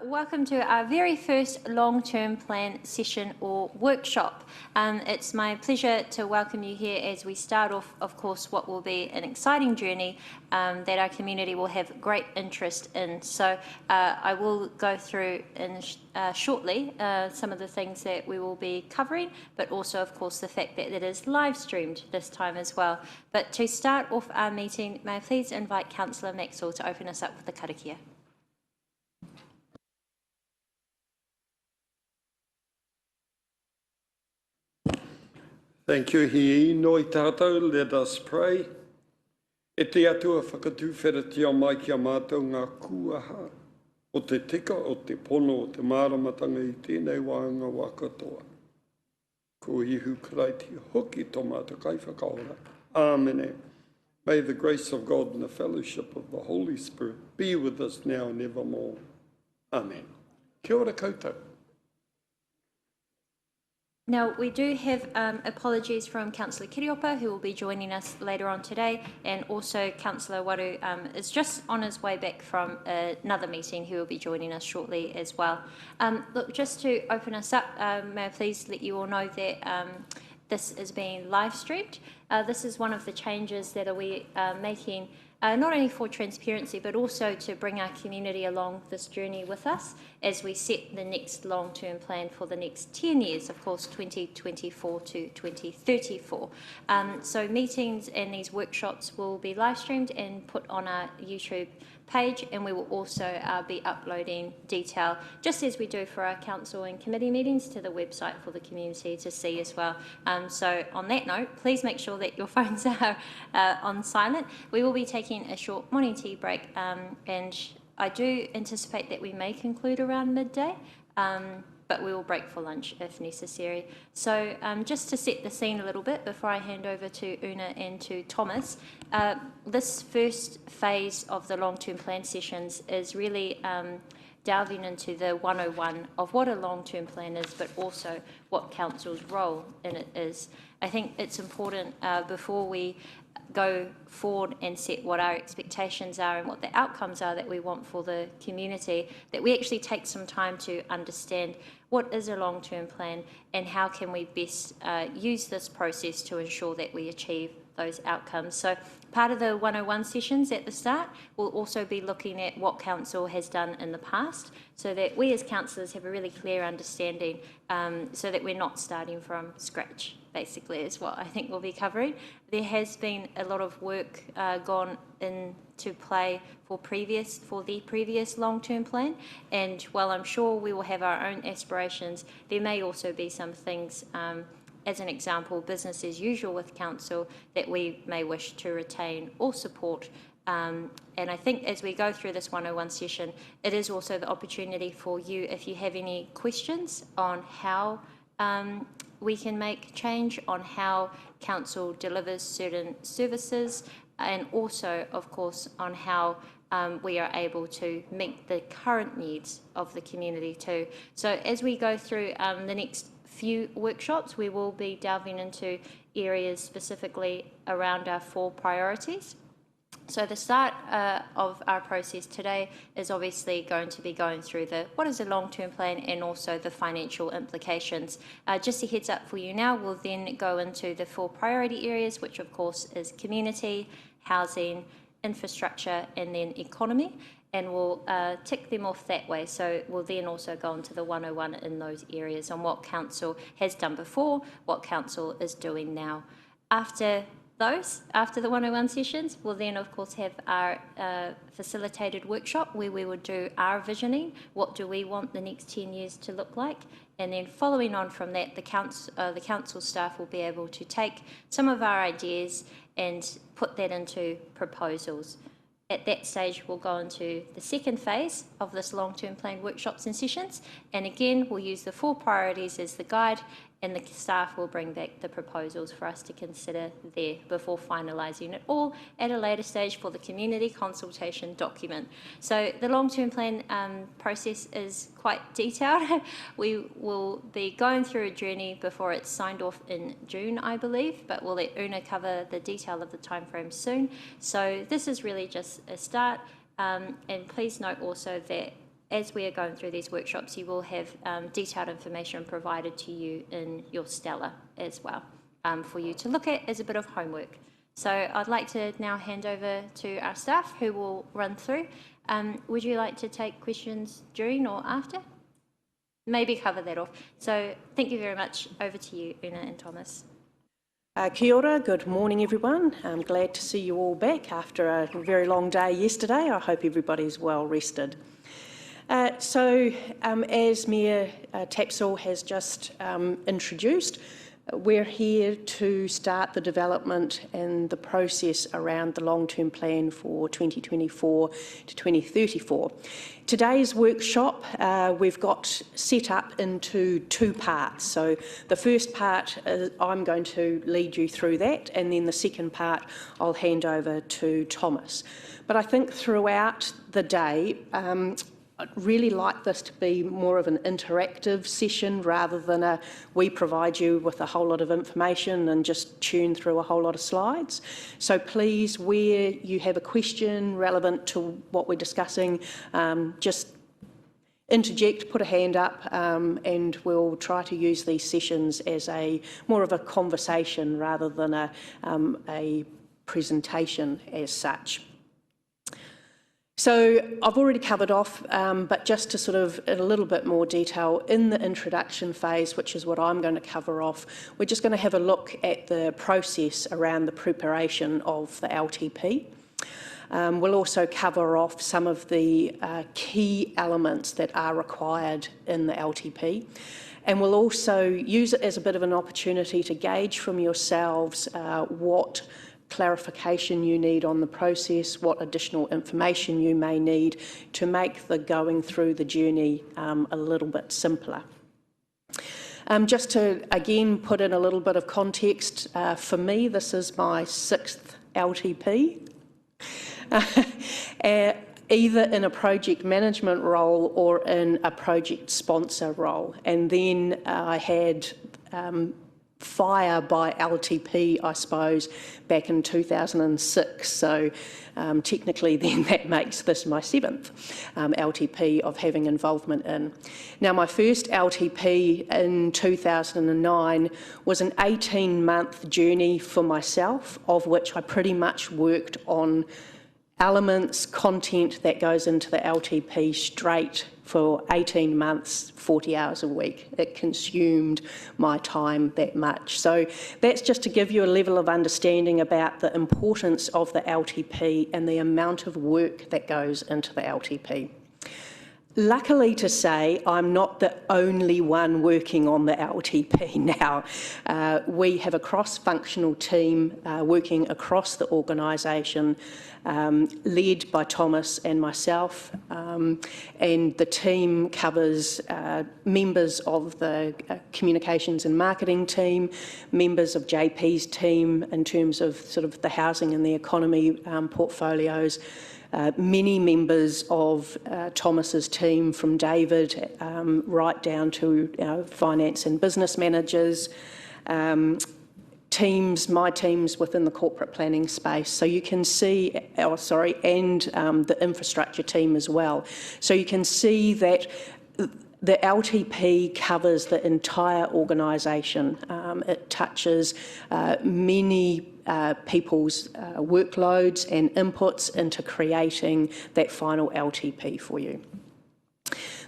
Welcome to our very first long-term plan session or workshop. It's my pleasure to welcome you here as we start off, of course, what will be an exciting journey that our community will have great interest in. So I will go through shortly some of the things that we will be covering, but also, of course, the fact that it is live streamed this time as well. But to start off our meeting, may I please invite Councillor Maxwell to open us up with the karakia. Thank you, hi noi tātou. Let us pray. E te atua whakatūwheratia mai ki a mātou ngā kuaha o te tika, o te pono, o te māramatanga i tēnei wāanga wakatoa. Ko ihu karaiti hoki tō mātou kai whakaora. Amen. May the grace of God and the fellowship of the Holy Spirit be with us now and evermore. Amen. Kia ora koutou. Now, we do have apologies from Councillor Kiriopa, who will be joining us later on today, and also Councillor Waru is just on his way back from another meeting, who will be joining us shortly as well. Look, just to open us up, may I please let you all know that this is being live streamed. This is one of the changes that we are making, not only for transparency, but also to bring our community along this journey with us as we set the next long-term plan for the next 10 years, of course, 2024 to 2034. So meetings and these workshops will be live streamed and put on our YouTube page, and we will also be uploading detail, just as we do for our council and committee meetings, to the website for the community to see as well. So on that note, please make sure that your phones are on silent. We will be taking a short morning tea break, and I do anticipate that we may conclude around midday, but we will break for lunch if necessary. So just to set the scene a little bit before I hand over to Una and to Thomas, this first phase of the long-term plan sessions is really delving into the 101 of what a long-term plan is, but also what council's role in it is. I think it's important before we go forward and set what our expectations are and what the outcomes are that we want for the community, that we actually take some time to understand what is a long-term plan and how can we best use this process to ensure that we achieve those outcomes. So part of the 101 sessions at the start will also be looking at what council has done in the past, so that we as councillors have a really clear understanding, so that we're not starting from scratch, basically, is what I think we'll be covering. There has been a lot of work gone into play for the previous long-term plan, and while I'm sure we will have our own aspirations, there may also be some things, as an example, business as usual with council, that we may wish to retain or support. And I think as we go through this 101 session, it is also the opportunity for you, if you have any questions on how we can make change, on how council delivers certain services, and also, of course, on how we are able to meet the current needs of the community too. So as we go through the next few workshops, we will be delving into areas specifically around our 4 priorities. So the start of our process today is obviously going to be going through what is a long-term plan and also the financial implications. Just a heads up for you now, we'll then go into the 4 priority areas, which of course is community, housing, infrastructure, and then economy. And we'll tick them off that way. So we'll then also go into the 101 in those areas on what Council has done before, what Council is doing now. After the 101 sessions, we'll then of course have our facilitated workshop where we would do our visioning, what do we want the next 10 years to look like, and then following on from that, the council staff will be able to take some of our ideas and put that into proposals. At that stage, we'll go into the second phase of this long-term plan workshops and sessions, and again, we'll use the 4 priorities as the guide, and the staff will bring back the proposals for us to consider there before finalising it all at a later stage for the community consultation document. So the long-term plan process is quite detailed. We will be going through a journey before it's signed off in June, I believe, but we'll let Una cover the detail of the timeframe soon. So this is really just a start, and please note also that as we are going through these workshops, you will have detailed information provided to you in your Stella as well for you to look at as a bit of homework. So I'd like to now hand over to our staff who will run through. Would you like to take questions during or after? Maybe cover that off. So thank you very much. Over to you, Una and Thomas. Kia ora, good morning everyone. I'm glad to see you all back after a very long day yesterday. I hope everybody's well rested. As Mayor Tapsell has just introduced, we're here to start the development and the process around the long-term plan for 2024 to 2034. Today's workshop we've got set up into 2 parts. So the first part, I'm going to lead you through that, and then the second part I'll hand over to Thomas. But I think throughout the day, I'd really like this to be more of an interactive session rather than we provide you with a whole lot of information and just tune through a whole lot of slides. So please, where you have a question relevant to what we're discussing, just interject, put a hand up, and we'll try to use these sessions as more of a conversation rather than a presentation as such. So I've already covered off, but just to sort of in a little bit more detail, in the introduction phase, which is what I'm going to cover off, we're just going to have a look at the process around the preparation of the LTP. We'll also cover off some of the key elements that are required in the LTP. And we'll also use it as a bit of an opportunity to gauge from yourselves what clarification you need on the process, what additional information you may need to make the going through the journey a little bit simpler. Just to again put in a little bit of context, for me this is my 6th LTP, either in a project management role or in a project sponsor role, and then I had fire by LTP, I suppose, back in 2006. So technically then that makes this my 7th LTP of having involvement in. Now my first LTP in 2009 was an 18-month journey for myself, of which I pretty much worked on elements, content that goes into the LTP straight for 18 months, 40 hours a week. It consumed my time that much. So that's just to give you a level of understanding about the importance of the LTP and the amount of work that goes into the LTP. Luckily to say, I'm not the only one working on the LTP now. We have a cross-functional team working across the organisation led by Thomas and myself, and the team covers members of the communications and marketing team, members of JP's team in terms of sort of the housing and the economy portfolios, many members of Thomas's team, from David right down to finance and business managers, my teams within the corporate planning space. So you can see, and the infrastructure team as well. So you can see that the LTP covers the entire organisation. It touches many people's workloads and inputs into creating that final LTP for you.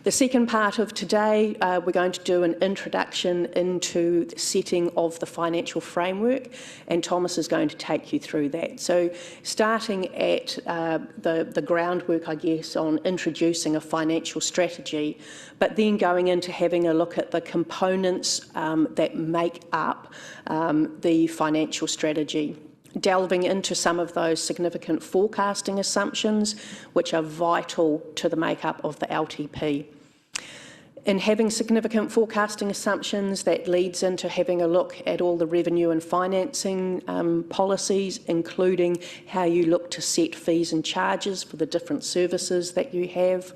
The second part of today, we're going to do an introduction into the setting of the financial framework, and Thomas is going to take you through that. So starting at the groundwork, I guess, on introducing a financial strategy, but then going into having a look at the components that make up the financial strategy, delving into some of those significant forecasting assumptions which are vital to the makeup of the LTP. In having significant forecasting assumptions, that leads into having a look at all the revenue and financing policies, including how you look to set fees and charges for the different services that you have,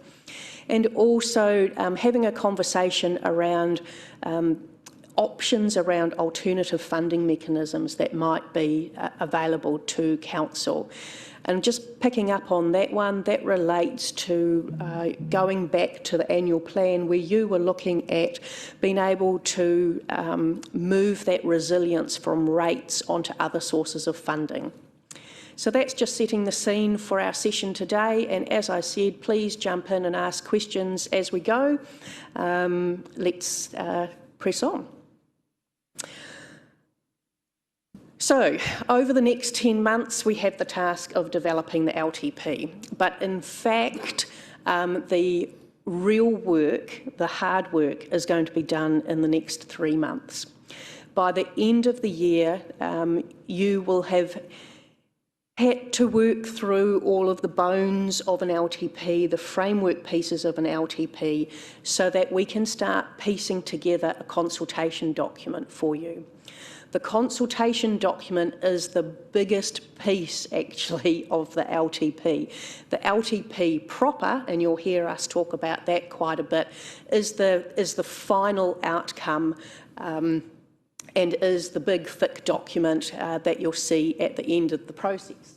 and also having a conversation around options around alternative funding mechanisms that might be available to Council. And just picking up on that one, that relates to going back to the annual plan where you were looking at being able to move that resilience from rates onto other sources of funding. So that's just setting the scene for our session today, and as I said, please jump in and ask questions as we go. Let's press on. So, over the next 10 months, we have the task of developing the LTP. But in fact, the real work, the hard work, is going to be done in the next 3 months. By the end of the year, you will have had to work through all of the bones of an LTP, the framework pieces of an LTP, so that we can start piecing together a consultation document for you. The consultation document is the biggest piece, actually, of the LTP. The LTP proper, and you'll hear us talk about that quite a bit, is the final outcome and is the big, thick document that you'll see at the end of the process.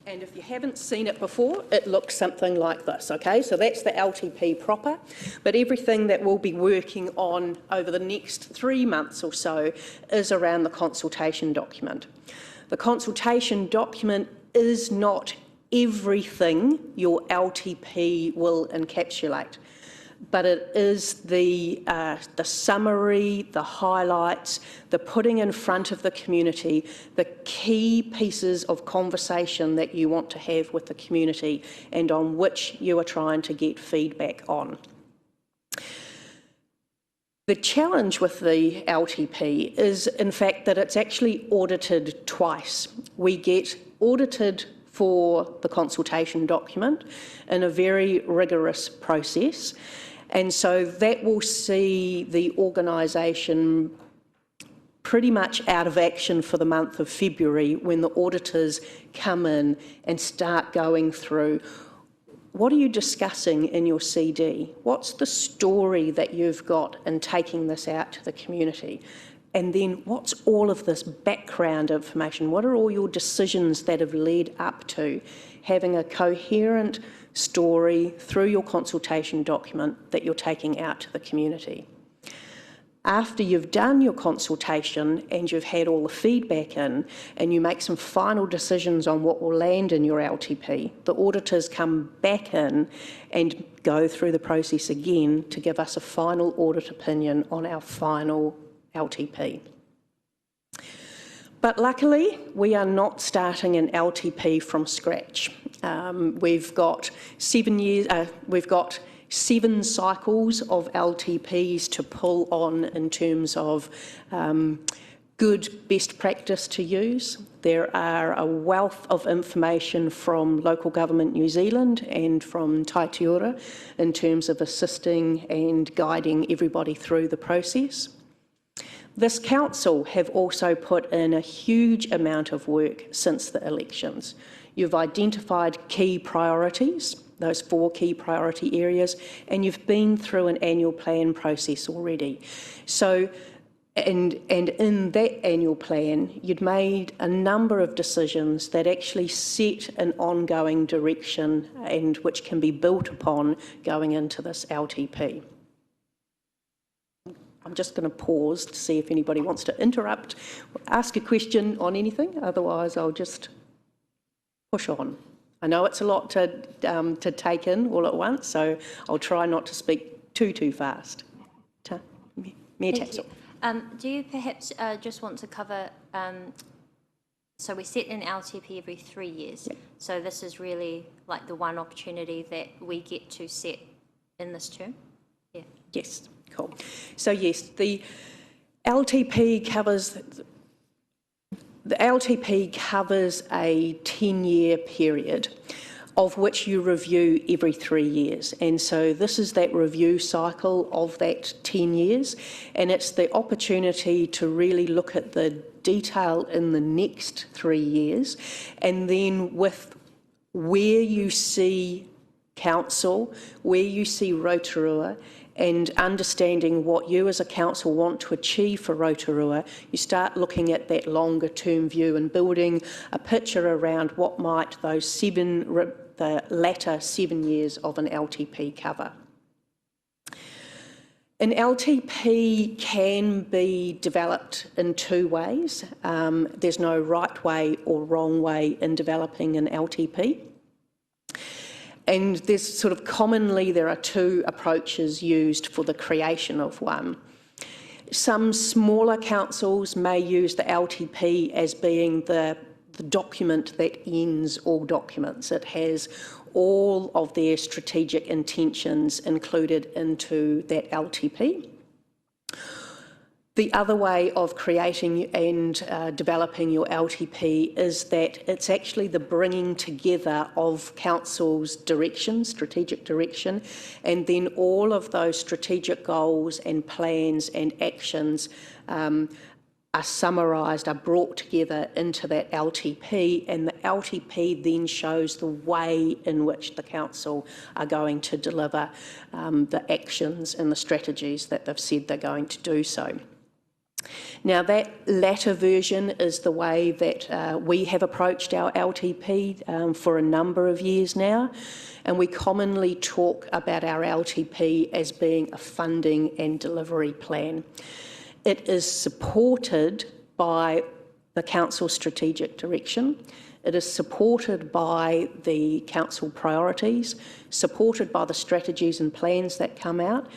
And if you haven't seen it before, it looks something like this, okay? So that's the LTP proper, but everything that we'll be working on over the next 3 months or so is around the consultation document. The consultation document is not everything your LTP will encapsulate, but it is the summary, the highlights, the putting in front of the community, the key pieces of conversation that you want to have with the community and on which you are trying to get feedback on. The challenge with the LTP is, in fact, that it's actually audited twice. We get audited for the consultation document in a very rigorous process. And so that will see the organisation pretty much out of action for the month of February when the auditors come in and start going through what are you discussing in your CD? What's the story that you've got in taking this out to the community? And then what's all of this background information? What are all your decisions that have led up to having a coherent story through your consultation document that you're taking out to the community? After you've done your consultation and you've had all the feedback in and you make some final decisions on what will land in your LTP, the auditors come back in and go through the process again to give us a final audit opinion on our final LTP. But luckily, we are not starting an LTP from scratch. We've got 7 years. We've got 7 cycles of LTPs to pull on in terms of good best practice to use. There are a wealth of information from Local Government New Zealand and from Taitiora in terms of assisting and guiding everybody through the process. This council have also put in a huge amount of work since the elections. You've identified key priorities, those 4 key priority areas, and you've been through an annual plan process already. So, and in that annual plan, you'd made a number of decisions that actually set an ongoing direction and which can be built upon going into this LTP. I'm just going to pause to see if anybody wants to interrupt, or ask a question on anything, otherwise I'll just push on. I know it's a lot to take in all at once, so I'll try not to speak too fast. Mayor Tapsell. Do you perhaps just want to cover, so we set an LTP every 3 years, yep. So this is really like the one opportunity that we get to set in this term? Yeah. Yes, cool. So yes, the LTP covers a 10-year period of which you review every 3 years. And so this is that review cycle of that 10 years, and it's the opportunity to really look at the detail in the next 3 years, and then with where you see council, where you see Rotorua, and understanding what you as a council want to achieve for Rotorua, you start looking at that longer term view and building a picture around what might the latter 7 years of an LTP cover. An LTP can be developed in 2 ways. There's no right way or wrong way in developing an LTP. And there's sort of commonly there are 2 approaches used for the creation of one. Some smaller councils may use the LTP as being the document that ends all documents. It has all of their strategic intentions included into that LTP. The other way of creating and developing your LTP is that it's actually the bringing together of council's direction, strategic direction, and then all of those strategic goals and plans and actions are summarised, are brought together into that LTP, and the LTP then shows the way in which the council are going to deliver the actions and the strategies that they've said they're going to do so. Now that latter version is the way that we have approached our LTP for a number of years now, and we commonly talk about our LTP as being a funding and delivery plan. It is supported by the council's strategic direction. It is supported by the council priorities, supported by the strategies and plans that come out,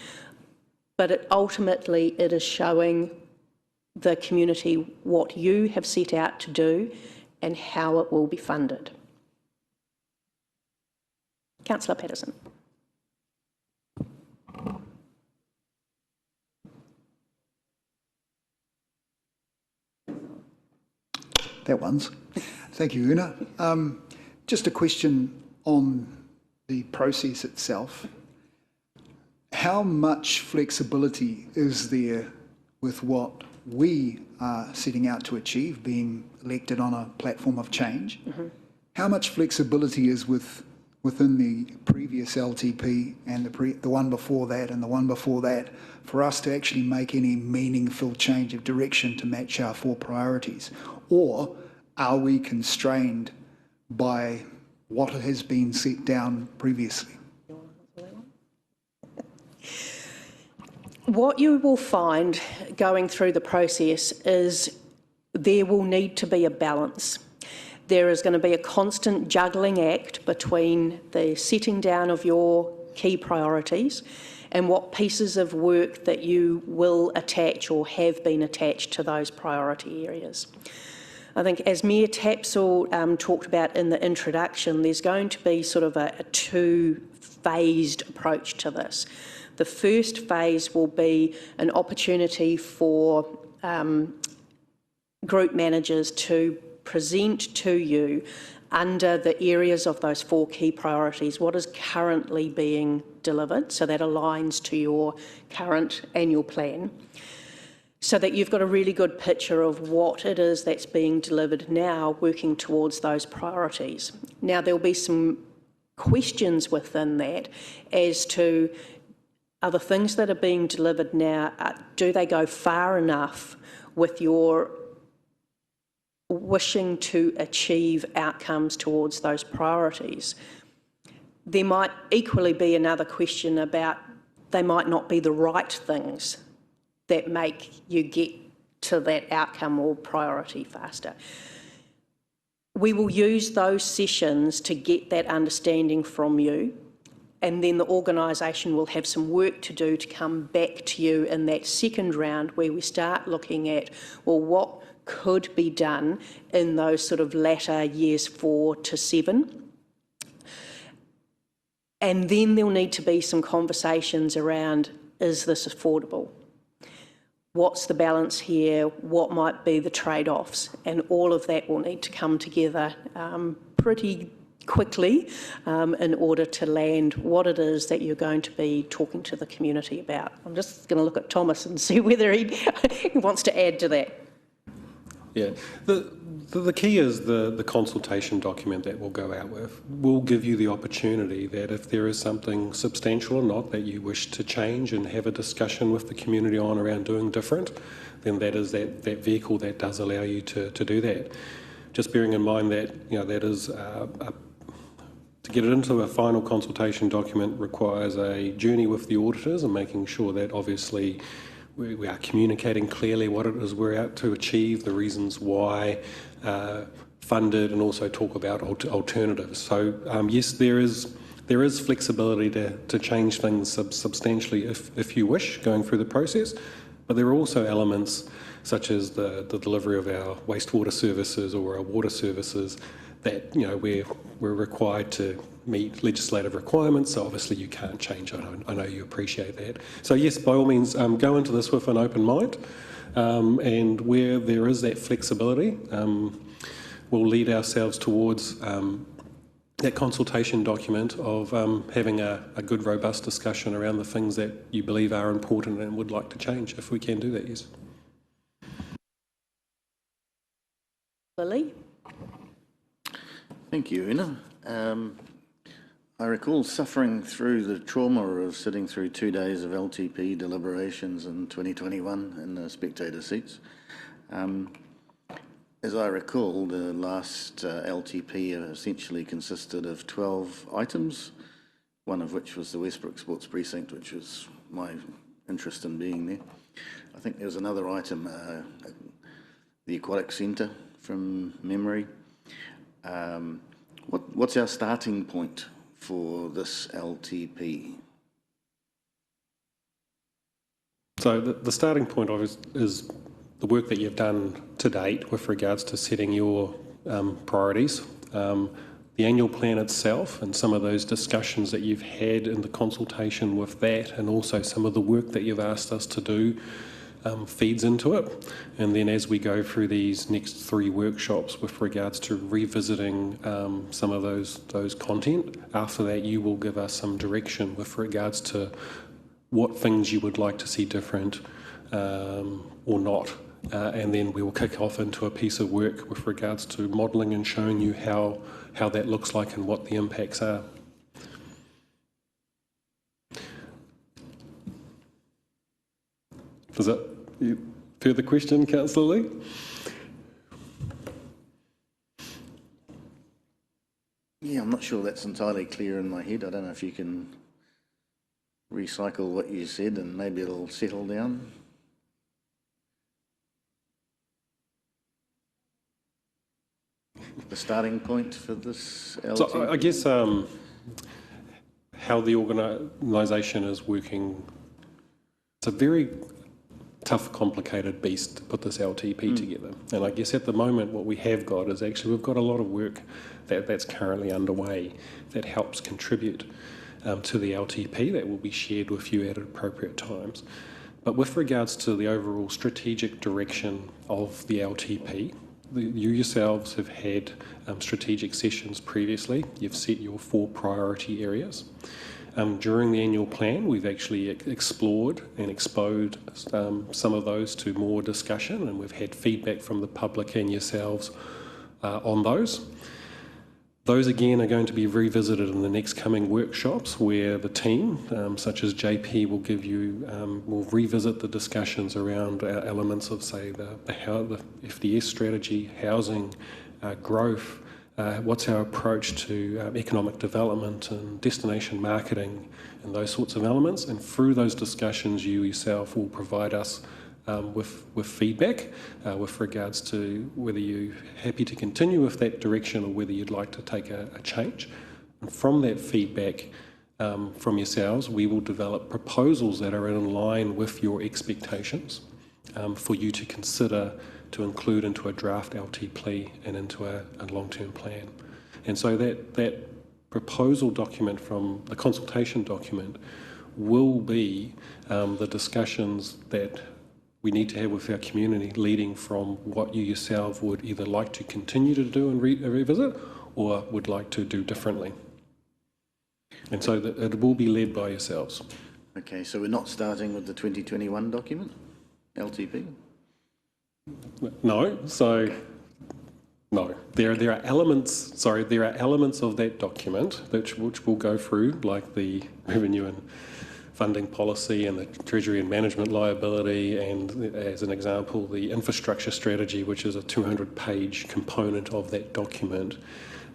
but ultimately it is showing the community what you have set out to do and how it will be funded. Councillor Patterson. That one's. Thank you, Una. Just a question on the process itself. How much flexibility is there with what we are setting out to achieve, being elected on a platform of change? Mm-hmm. How much flexibility is within the previous LTP and the one before that and the one before that for us to actually make any meaningful change of direction to match our 4 priorities? Or are we constrained by what has been set down previously? What you will find going through the process is there will need to be a balance. There is going to be a constant juggling act between the setting down of your key priorities and what pieces of work that you will attach or have been attached to those priority areas. I think as Mayor Tapsell talked about in the introduction, there's going to be sort of a 2-phased approach to this. The first phase will be an opportunity for group managers to present to you under the areas of those 4 key priorities what is currently being delivered, so that aligns to your current annual plan, so that you've got a really good picture of what it is that's being delivered now, working towards those priorities. Now, there'll be some questions within that as to, are the things that are being delivered now, do they go far enough with your wishing to achieve outcomes towards those priorities? There might equally be another question about they might not be the right things that make you get to that outcome or priority faster. We will use those sessions to get that understanding from you, and then the organisation will have some work to do to come back to you in that second round where we start looking at, well, what could be done in those sort of latter years 4 to 7. And then there'll need to be some conversations around, is this affordable? What's the balance here? What might be the trade-offs? And all of that will need to come together pretty quickly in order to land what it is that you're going to be talking to the community about. I'm just going to look at Thomas and see whether he wants to add to that. Yeah, the key is the consultation document that we'll go out with will give you the opportunity that if there is something substantial or not that you wish to change and have a discussion with the community on around doing different, then that is that vehicle that does allow you to do that. Just bearing in mind that, you know, that is to get it into a final consultation document requires a journey with the auditors and making sure that obviously we are communicating clearly what it is we're out to achieve, the reasons why, funded, and also talk about alternatives. So yes, there is flexibility to change things substantially if you wish going through the process, but there are also elements such as the delivery of our wastewater services or our water services that, you know, we're required to meet legislative requirements, so obviously you can't change. I know you appreciate that. So yes, by all means, go into this with an open mind, and where there is that flexibility, we'll lead ourselves towards that consultation document of having a good, robust discussion around the things that you believe are important and would like to change, if we can do that, yes. Lily? Thank you, Una. I recall suffering through the trauma of sitting through 2 days of LTP deliberations in 2021 in the spectator seats. As I recall, the last LTP essentially consisted of 12 items, one of which was the Westbrook Sports Precinct, which was my interest in being there. I think there was another item, the Aquatic Centre from memory. What's our starting point for this LTP? So the starting point is the work that you've done to date with regards to setting your priorities, the annual plan itself and some of those discussions that you've had in the consultation with that, and also some of the work that you've asked us to do feeds into it. And then as we go through these next 3 workshops with regards to revisiting some of those content, after that you will give us some direction with regards to what things you would like to see different or not. And then we will kick off into a piece of work with regards to modelling and showing you how that looks like and what the impacts are. Is that further question, Councillor Lee? Yeah, I'm not sure that's entirely clear in my head. I don't know if you can recycle what you said and maybe it'll settle down. The starting point for this LTP? So I guess how the organisation is working, it's a very tough, complicated beast to put this LTP together. And I guess at the moment what we have got is actually we've got a lot of work that's currently underway that helps contribute to the LTP that will be shared with you at appropriate times. But with regards to the overall strategic direction of the LTP, you yourselves have had strategic sessions previously. You've set your 4 priority areas. During the annual plan, we've actually explored and exposed some of those to more discussion, and we've had feedback from the public and yourselves on those. Those again are going to be revisited in the next coming workshops, where the team, such as JP, will revisit the discussions around elements of, say, the FDS strategy, housing, growth. What's our approach to economic development and destination marketing and those sorts of elements. And through those discussions, you yourself will provide us with feedback with regards to whether you're happy to continue with that direction or whether you'd like to take a change. And from that feedback from yourselves, we will develop proposals that are in line with your expectations for you to consider to include into a draft LTP and into a long-term plan. And so that proposal document from the consultation document will be the discussions that we need to have with our community, leading from what you yourself would either like to continue to do and revisit or would like to do differently. And so that it will be led by yourselves. Okay, so we're not starting with the 2021 document, LTP? No, so no. There are elements. Sorry, there are elements of that document which we'll go through, like the revenue and funding policy and the treasury and management liability, and as an example, the infrastructure strategy, which is a 200-page component of that document.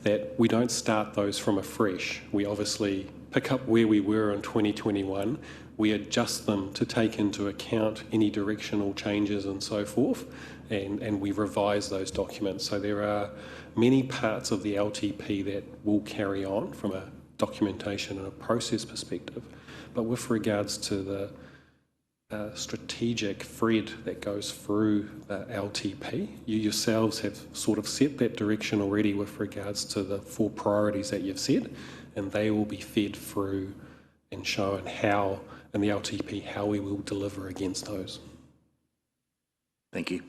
That we don't start those from afresh. We obviously pick up where we were in 2021. We adjust them to take into account any directional changes and so forth, and we revise those documents. So there are many parts of the LTP that will carry on from a documentation and a process perspective. But with regards to the strategic thread that goes through LTP, you yourselves have sort of set that direction already with regards to the 4 priorities that you've set, and they will be fed through and shown how in the LTP how we will deliver against those. Thank you.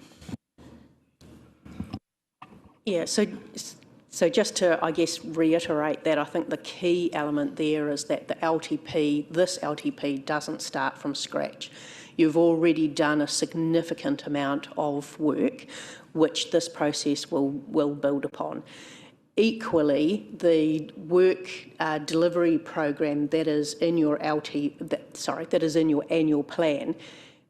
Yeah, so just to, I guess, reiterate that, I think the key element there is that this LTP doesn't start from scratch. You've already done a significant amount of work, which this process will build upon. Equally, the work delivery program that is in your annual plan,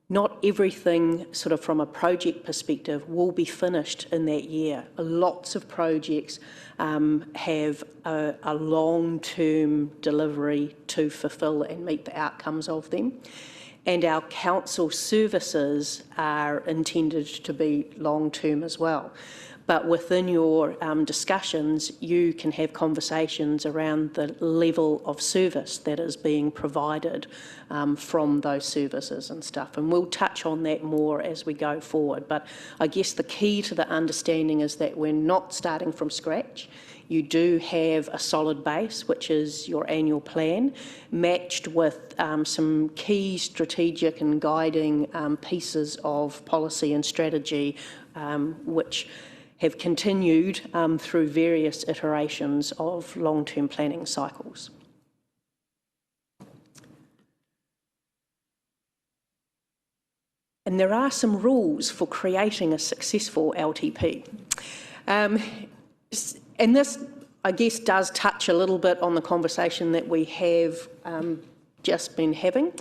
not everything sort of from a project perspective will be finished in that year. Lots of projects have a long-term delivery to fulfil and meet the outcomes of them. And our council services are intended to be long-term as well. But within your discussions, you can have conversations around the level of service that is being provided from those services and stuff. And we'll touch on that more as we go forward. But I guess the key to the understanding is that we're not starting from scratch. You do have a solid base, which is your annual plan, matched with some key strategic and guiding pieces of policy and strategy, which have continued through various iterations of long-term planning cycles. And there are some rules for creating a successful LTP. And this, I guess, does touch a little bit on the conversation that we have just been having.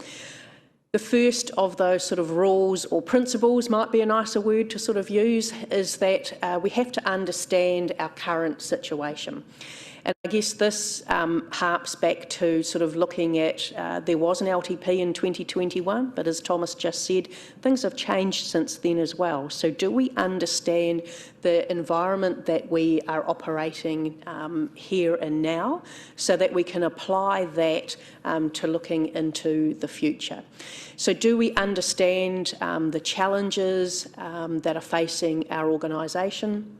The first of those sort of rules or principles, might be a nicer word to sort of use, is that we have to understand our current situation. And I guess this harps back to sort of looking at, there was an LTP in 2021, but as Thomas just said, things have changed since then as well. So do we understand the environment that we are operating here and now, so that we can apply that to looking into the future? So do we understand the challenges that are facing our organisation?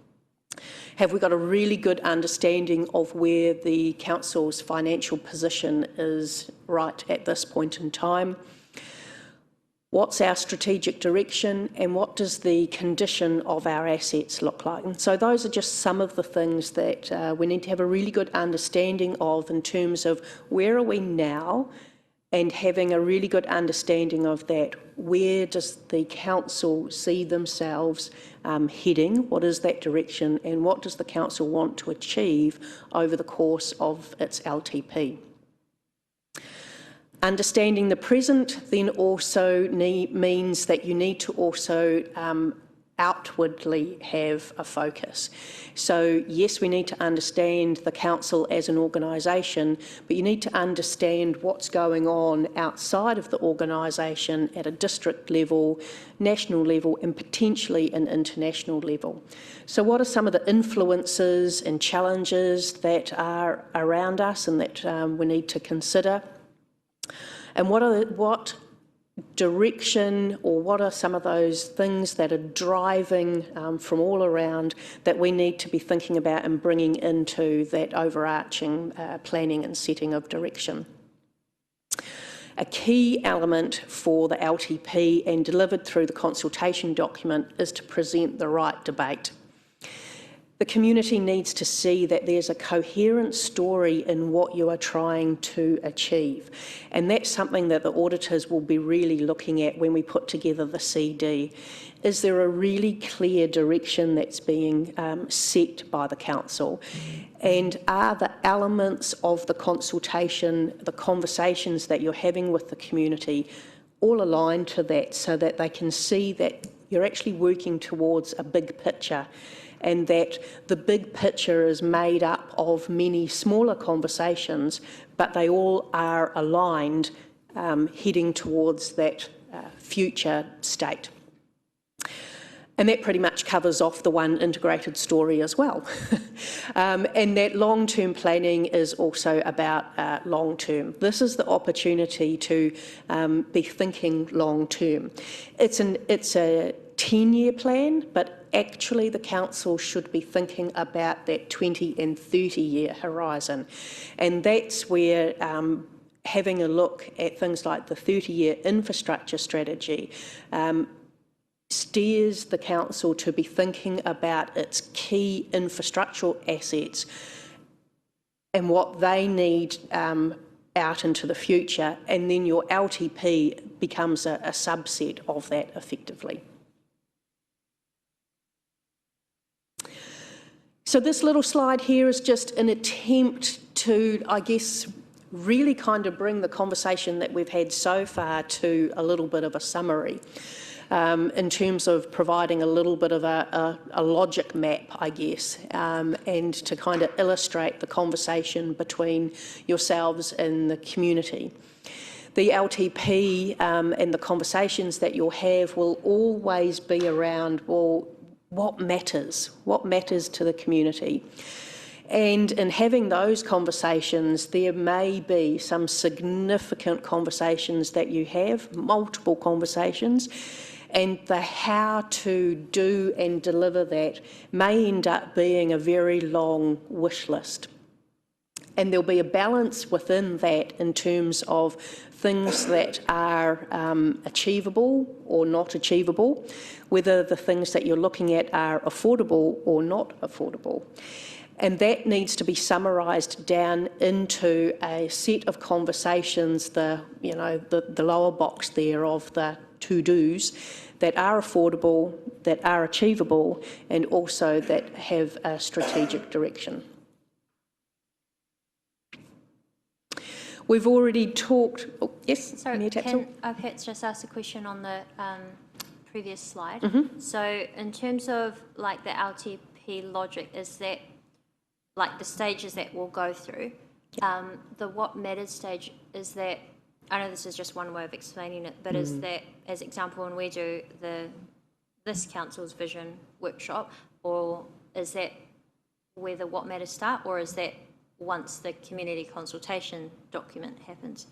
Have we got a really good understanding of where the council's financial position is right at this point in time? what's our strategic direction, and what does the condition of our assets look like? And so those are just some of the things that we need to have a really good understanding of in terms of where are we now, and having a really good understanding of that. Where does the council see themselves heading? What is that direction, and what does the council want to achieve over the course of its LTP? Understanding the present then also means that you need to also outwardly have a focus. So yes, we need to understand the council as an organisation, but you need to understand what's going on outside of the organisation at a district level, national level, and potentially an international level. So what are some of the influences and challenges that are around us and that we need to consider? And what direction, or what are some of those things that are driving from all around that we need to be thinking about and bringing into that overarching planning and setting of direction? A key element for the LTP and delivered through the consultation document is to present the right debate. The community needs to see that there's a coherent story in what you are trying to achieve. And that's something that the auditors will be really looking at when we put together the CD. Is there a really clear direction that's being set by the council? And are the elements of the consultation, the conversations that you're having with the community, all aligned to that, so that they can see that you're actually working towards a big picture, and that the big picture is made up of many smaller conversations, but they all are aligned, heading towards that future state. And that pretty much covers off the one integrated story as well. And that long-term planning is also about long-term. This is the opportunity to be thinking long-term. It's a 10-year plan, but actually the council should be thinking about that 20 and 30-year horizon. And that's where having a look at things like the 30-year infrastructure strategy steers the council to be thinking about its key infrastructural assets and what they need out into the future, and then your LTP becomes a subset of that effectively. So this little slide here is just an attempt to, I guess, really kind of bring the conversation that we've had so far to a little bit of a summary. In terms of providing a little bit of a logic map, I guess, and to kind of illustrate the conversation between yourselves and the community. The LTP and the conversations that you'll have will always be around, well, what matters? What matters to the community? And in having those conversations, there may be some significant conversations that you have, multiple conversations, and the how to do and deliver that may end up being a very long wish list. And there'll be a balance within that in terms of things that are achievable or not achievable, whether the things that you're looking at are affordable or not affordable. And that needs to be summarised down into a set of conversations, the lower box there of the to-dos that are affordable, that are achievable, and also that have a strategic direction. We've already talked. Oh, yes, sorry. Can I perhaps just ask a question on the previous slide? Mm-hmm. So, in terms of like the LTP logic, is that like the stages that we'll go through? Yeah. The what matters stage is that. I know this is just one way of explaining it, but is that, as example, when we do this council's vision workshop, or is that where the what matters start, or is that once the community consultation document happens?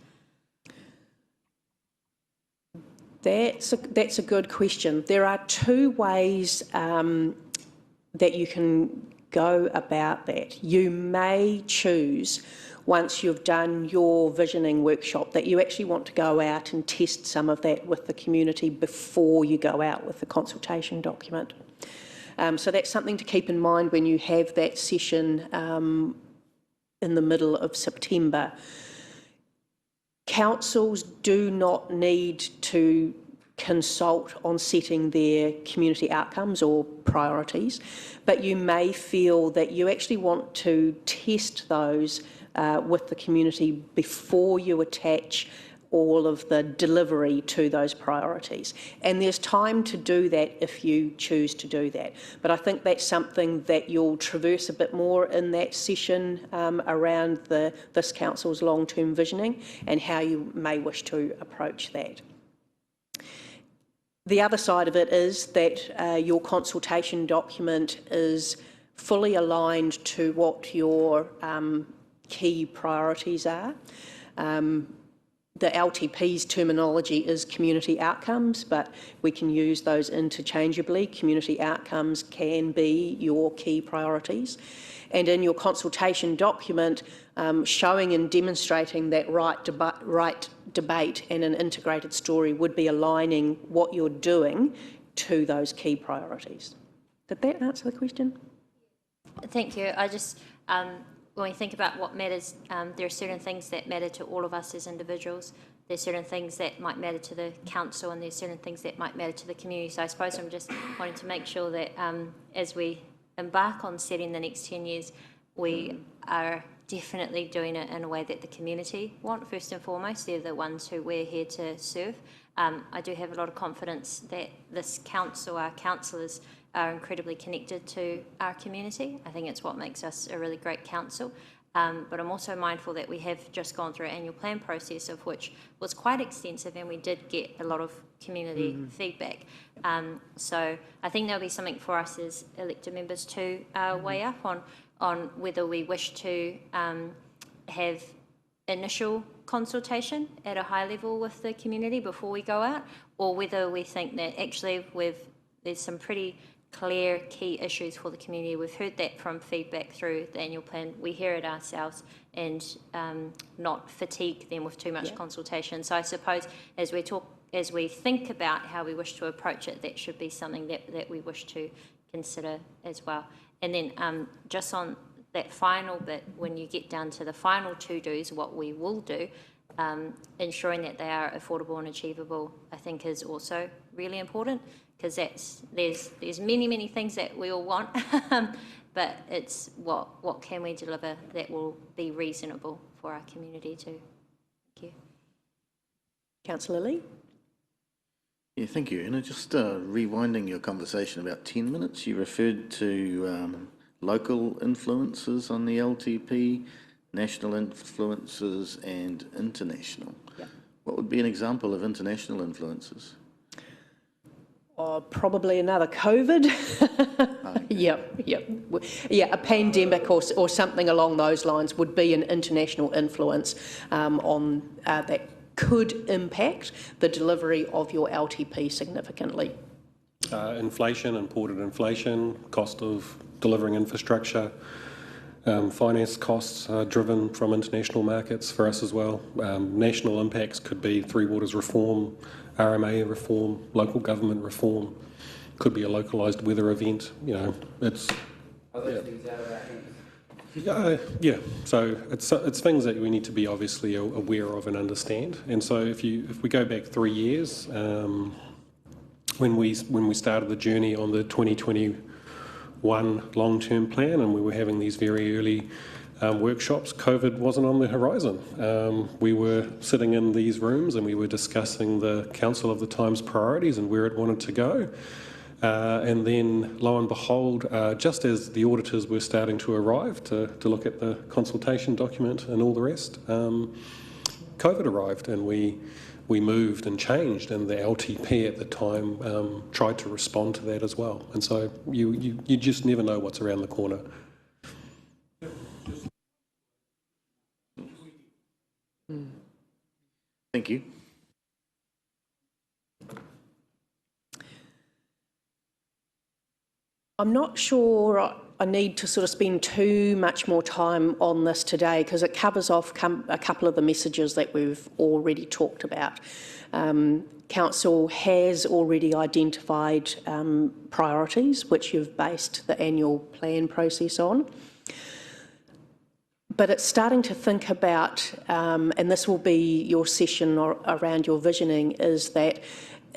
That's a good question. There are two ways that you can go about that. You may choose once you've done your visioning workshop, that you actually want to go out and test some of that with the community before you go out with the consultation document. So that's something to keep in mind when you have that session in the middle of September. Councils do not need to consult on setting their community outcomes or priorities, but you may feel that you actually want to test those with the community before you attach all of the delivery to those priorities. And there's time to do that if you choose to do that. But I think that's something that you'll traverse a bit more in that session around this council's long-term visioning and how you may wish to approach that. The other side of it is that your consultation document is fully aligned to what your key priorities are. The LTP's terminology is community outcomes, but we can use those interchangeably. Community outcomes can be your key priorities. And in your consultation document, showing and demonstrating that right debate and an integrated story would be aligning what you're doing to those key priorities. Did that answer the question? Thank you. I just, when we think about what matters, there are certain things that matter to all of us as individuals. There's certain things that might matter to the council, and there's certain things that might matter to the community. So I suppose I'm just wanting to make sure that as we embark on setting the next 10 years, we are definitely doing it in a way that the community want, first and foremost. They're the ones who we're here to serve. I do have a lot of confidence that this council, our councillors, are incredibly connected to our community. I think it's what makes us a really great council. But I'm also mindful that we have just gone through an annual plan process, of which was quite extensive, and we did get a lot of community feedback. So I think there'll be something for us as elected members to weigh up on whether we wish to have initial consultation at a high level with the community before we go out, or whether we think that actually there's some pretty clear key issues for the community. We've heard that from feedback through the annual plan. We hear it ourselves, and not fatigue them with too much consultation. So I suppose as we think about how we wish to approach it, that should be something that we wish to consider as well. And then just on that final bit, when you get down to the final to-dos, what we will do, ensuring that they are affordable and achievable, I think is also really important, because there's many things that we all want, but it's what can we deliver that will be reasonable for our community too. Thank you. Councillor Lee? Yeah, thank you. And just rewinding your conversation about 10 minutes, you referred to local influences on the LTP, national influences and international. Yep. What would be an example of international influences? Probably another COVID. Okay. Yep. Yeah, a pandemic or something along those lines would be an international influence on that could impact the delivery of your LTP significantly. Inflation, imported inflation, cost of delivering infrastructure, finance costs are driven from international markets for us as well. National impacts could be Three Waters reform, RMA reform, local government reform, could be a localised weather event. You know, it's so it's things that we need to be obviously aware of and understand. And so if we go back 3 years, when we started the journey on the 2021 long-term plan, and we were having these very early workshops, COVID wasn't on the horizon. We were sitting in these rooms and we were discussing the Council of the Time's priorities and where it wanted to go. And then, lo and behold, just as the auditors were starting to arrive to look at the consultation document and all the rest, COVID arrived, and we moved and changed, and the LTP at the time tried to respond to that as well. And so you just never know what's around the corner. Thank you. I'm not sure I need to sort of spend too much more time on this today because it covers off a couple of the messages that we've already talked about. Council has already identified priorities which you've based the annual plan process on. But it's starting to think about, and this will be your session around your visioning,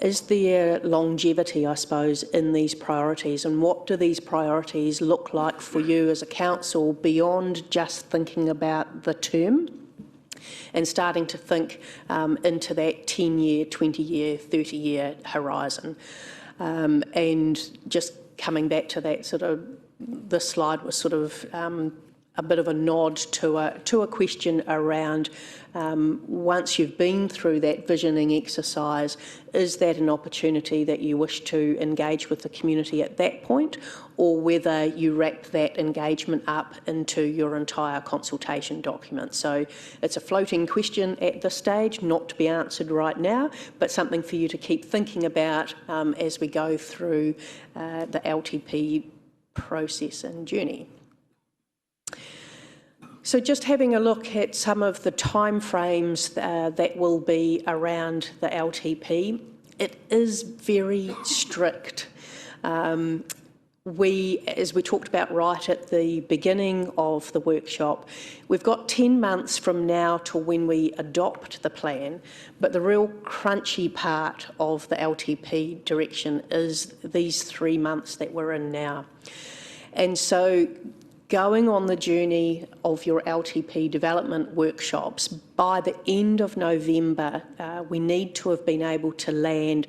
is there longevity, I suppose, in these priorities, and what do these priorities look like for you as a council beyond just thinking about the term and starting to think into that 10-year, 20-year, 30-year horizon. And just coming back to that sort of, this slide was sort of a bit of a nod to a question around once you've been through that visioning exercise, is that an opportunity that you wish to engage with the community at that point, or whether you wrap that engagement up into your entire consultation document. So it's a floating question at this stage, not to be answered right now, but something for you to keep thinking about as we go through the LTP process and journey. So just having a look at some of the timeframes that will be around the LTP, it is very strict. As we talked about right at the beginning of the workshop, we've got 10 months from now to when we adopt the plan, but the real crunchy part of the LTP direction is these 3 months that we're in now. And so going on the journey of your LTP development workshops, by the end of November, we need to have been able to land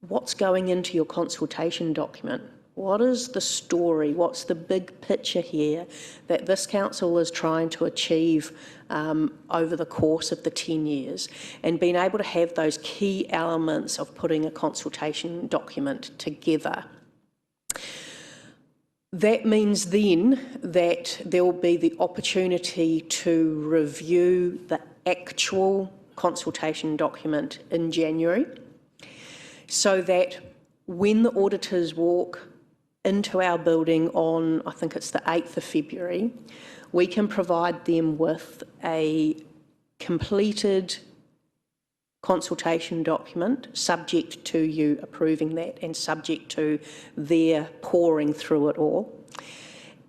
what's going into your consultation document. What is the story? What's the big picture here that this council is trying to achieve over the course of the 10 years? And being able to have those key elements of putting a consultation document together. That means then that there will be the opportunity to review the actual consultation document in January, so that when the auditors walk into our building on, I think it's the 8th of February, we can provide them with a completed consultation document, subject to you approving that and subject to their pouring through it all,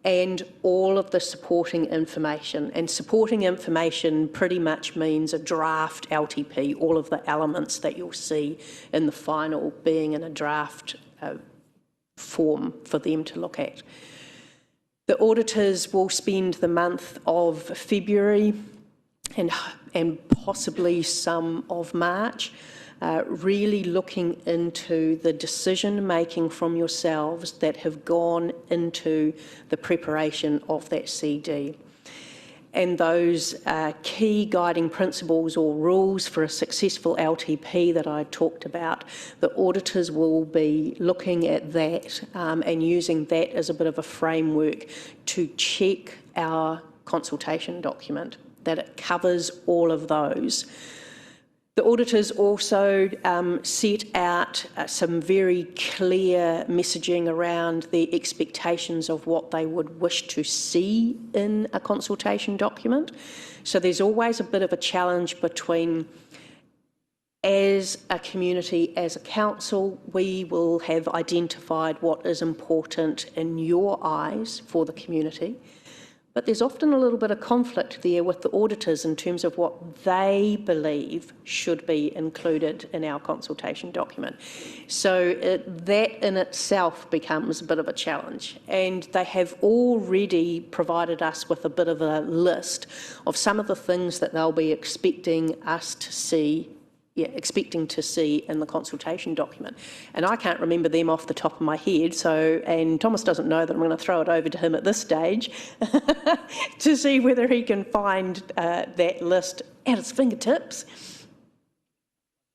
and all of the supporting information. And supporting information pretty much means a draft LTP, all of the elements that you'll see in the final being in a draft form for them to look at. The auditors will spend the month of February and possibly some of March, really looking into the decision making from yourselves that have gone into the preparation of that CD. And those key guiding principles or rules for a successful LTP that I talked about, the auditors will be looking at that and using that as a bit of a framework to check our consultation document, that it covers all of those. The auditors also set out some very clear messaging around the expectations of what they would wish to see in a consultation document. So there's always a bit of a challenge between, as a community, as a council, we will have identified what is important in your eyes for the community. But there's often a little bit of conflict there with the auditors in terms of what they believe should be included in our consultation document. So that in itself becomes a bit of a challenge. And they have already provided us with a bit of a list of some of the things that they'll be expecting us to see in the consultation document. And I can't remember them off the top of my head, and Thomas doesn't know that I'm going to throw it over to him at this stage to see whether he can find that list at his fingertips.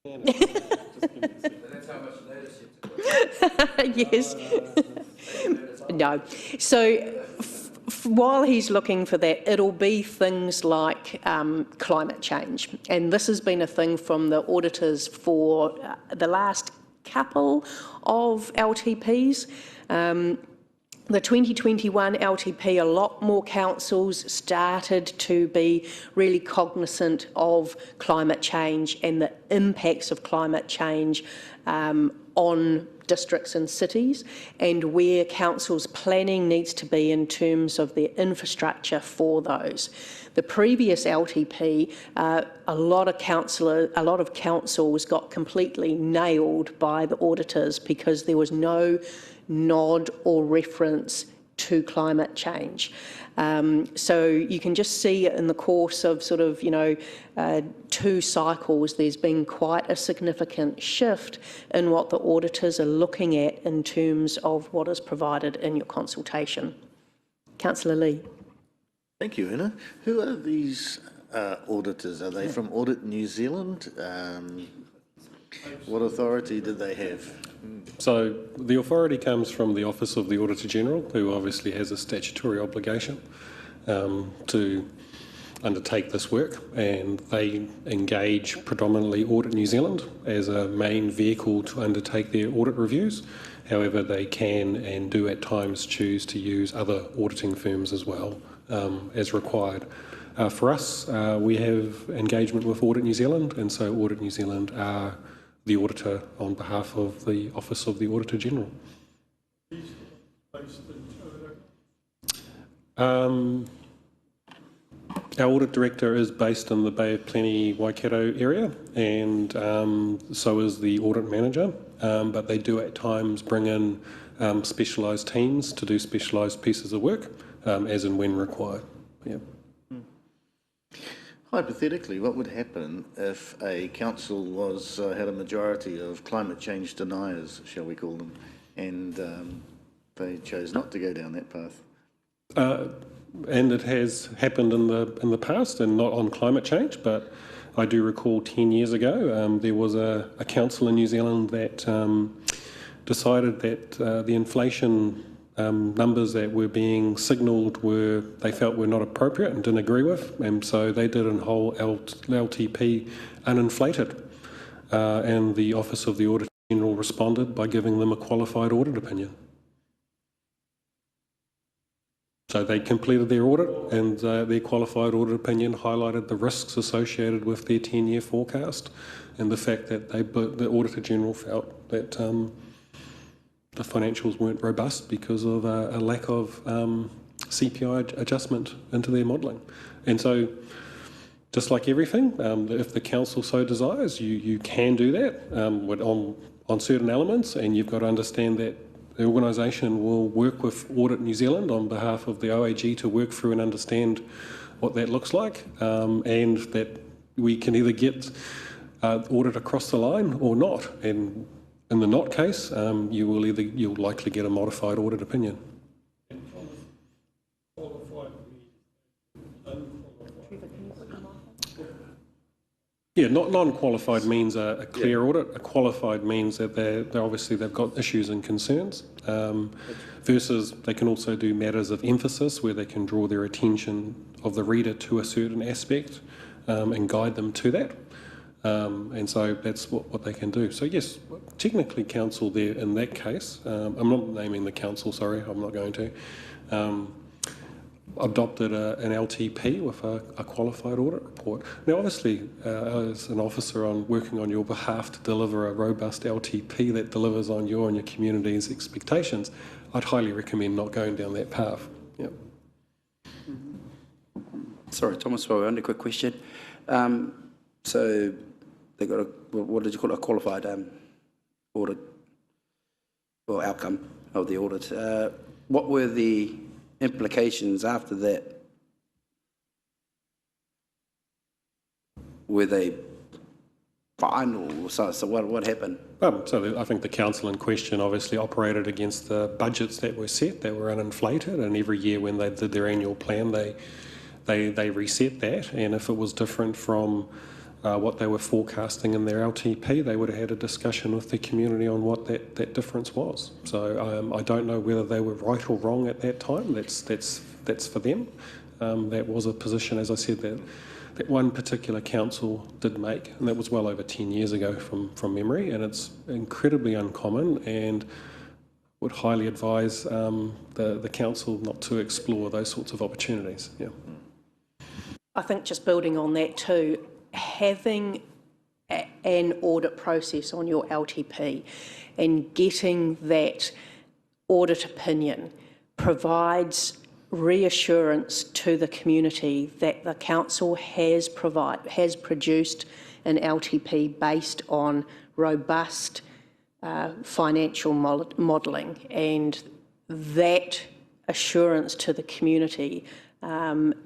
That's how much notice you took. Yes. No. So while he's looking for that, it'll be things like climate change. And this has been a thing from the auditors for the last couple of LTPs. The 2021 LTP, a lot more councils started to be really cognizant of climate change and the impacts of climate change on districts and cities, and where councils' planning needs to be in terms of their infrastructure for those. The previous LTP, a lot of councils got completely nailed by the auditors because there was no nod or reference to climate change. So you can just see in the course of sort of, 2 cycles, there's been quite a significant shift in what the auditors are looking at in terms of what is provided in your consultation. Councillor Lee. Thank you, Una. Who are these auditors? Are they from Audit New Zealand? What authority do they have? So the authority comes from the Office of the Auditor General, who obviously has a statutory obligation to undertake this work, and they engage predominantly Audit New Zealand as a main vehicle to undertake their audit reviews. However, they can and do at times choose to use other auditing firms as well as required. For us, we have engagement with Audit New Zealand, and so Audit New Zealand are the auditor on behalf of the Office of the Auditor General. Our audit director is based in the Bay of Plenty, Waikato area, and so is the audit manager, but they do at times bring in specialised teams to do specialised pieces of work, as and when required. Yeah. Hypothetically, what would happen if a council had a majority of climate change deniers, shall we call them, and they chose not to go down that path? And it has happened in the past, and not on climate change, but I do recall 10 years ago there was a council in New Zealand that decided that the inflation numbers that were being signalled they felt were not appropriate and didn't agree with, and so they did a whole LTP uninflated, and the Office of the Auditor General responded by giving them a qualified audit opinion. So they completed their audit, and their qualified audit opinion highlighted the risks associated with their 10-year forecast, and the fact that the Auditor General felt that the financials weren't robust because of a lack of CPI adjustment into their modelling. And so, just like everything, if the council so desires, you can do that on certain elements, and you've got to understand that the organisation will work with Audit New Zealand on behalf of the OAG to work through and understand what that looks like, and that we can either get audit across the line or not. And in the not case, you'll likely get a modified audit opinion. Yeah, non-qualified means a clear audit. A qualified means that they've got issues and concerns, versus they can also do matters of emphasis where they can draw their attention of the reader to a certain aspect and guide them to that. And so that's what they can do. So yes, technically council there in that case, I'm not naming the council, sorry, I'm not going to, adopted an LTP with a qualified audit report. Now obviously, as an officer working on your behalf to deliver a robust LTP that delivers on your and your community's expectations, I'd highly recommend not going down that path. Yep. Sorry, Thomas, while we're on, a quick question. So they got what did you call it, a qualified audit or outcome of the audit. What were the implications after that? Were they final? So what happened? So I think the council in question obviously operated against the budgets that were set, that were uninflated, and every year when they did their annual plan, they reset that, and if it was different from what they were forecasting in their LTP, they would have had a discussion with the community on what that difference was. So I don't know whether they were right or wrong at that time. That's for them. That was a position, as I said, that one particular council did make, and that was well over 10 years ago from memory, and it's incredibly uncommon, and would highly advise the council not to explore those sorts of opportunities. Yeah. I think just building on that too, having an audit process on your LTP and getting that audit opinion provides reassurance to the community that the council has produced an LTP based on robust financial modelling, and that assurance to the community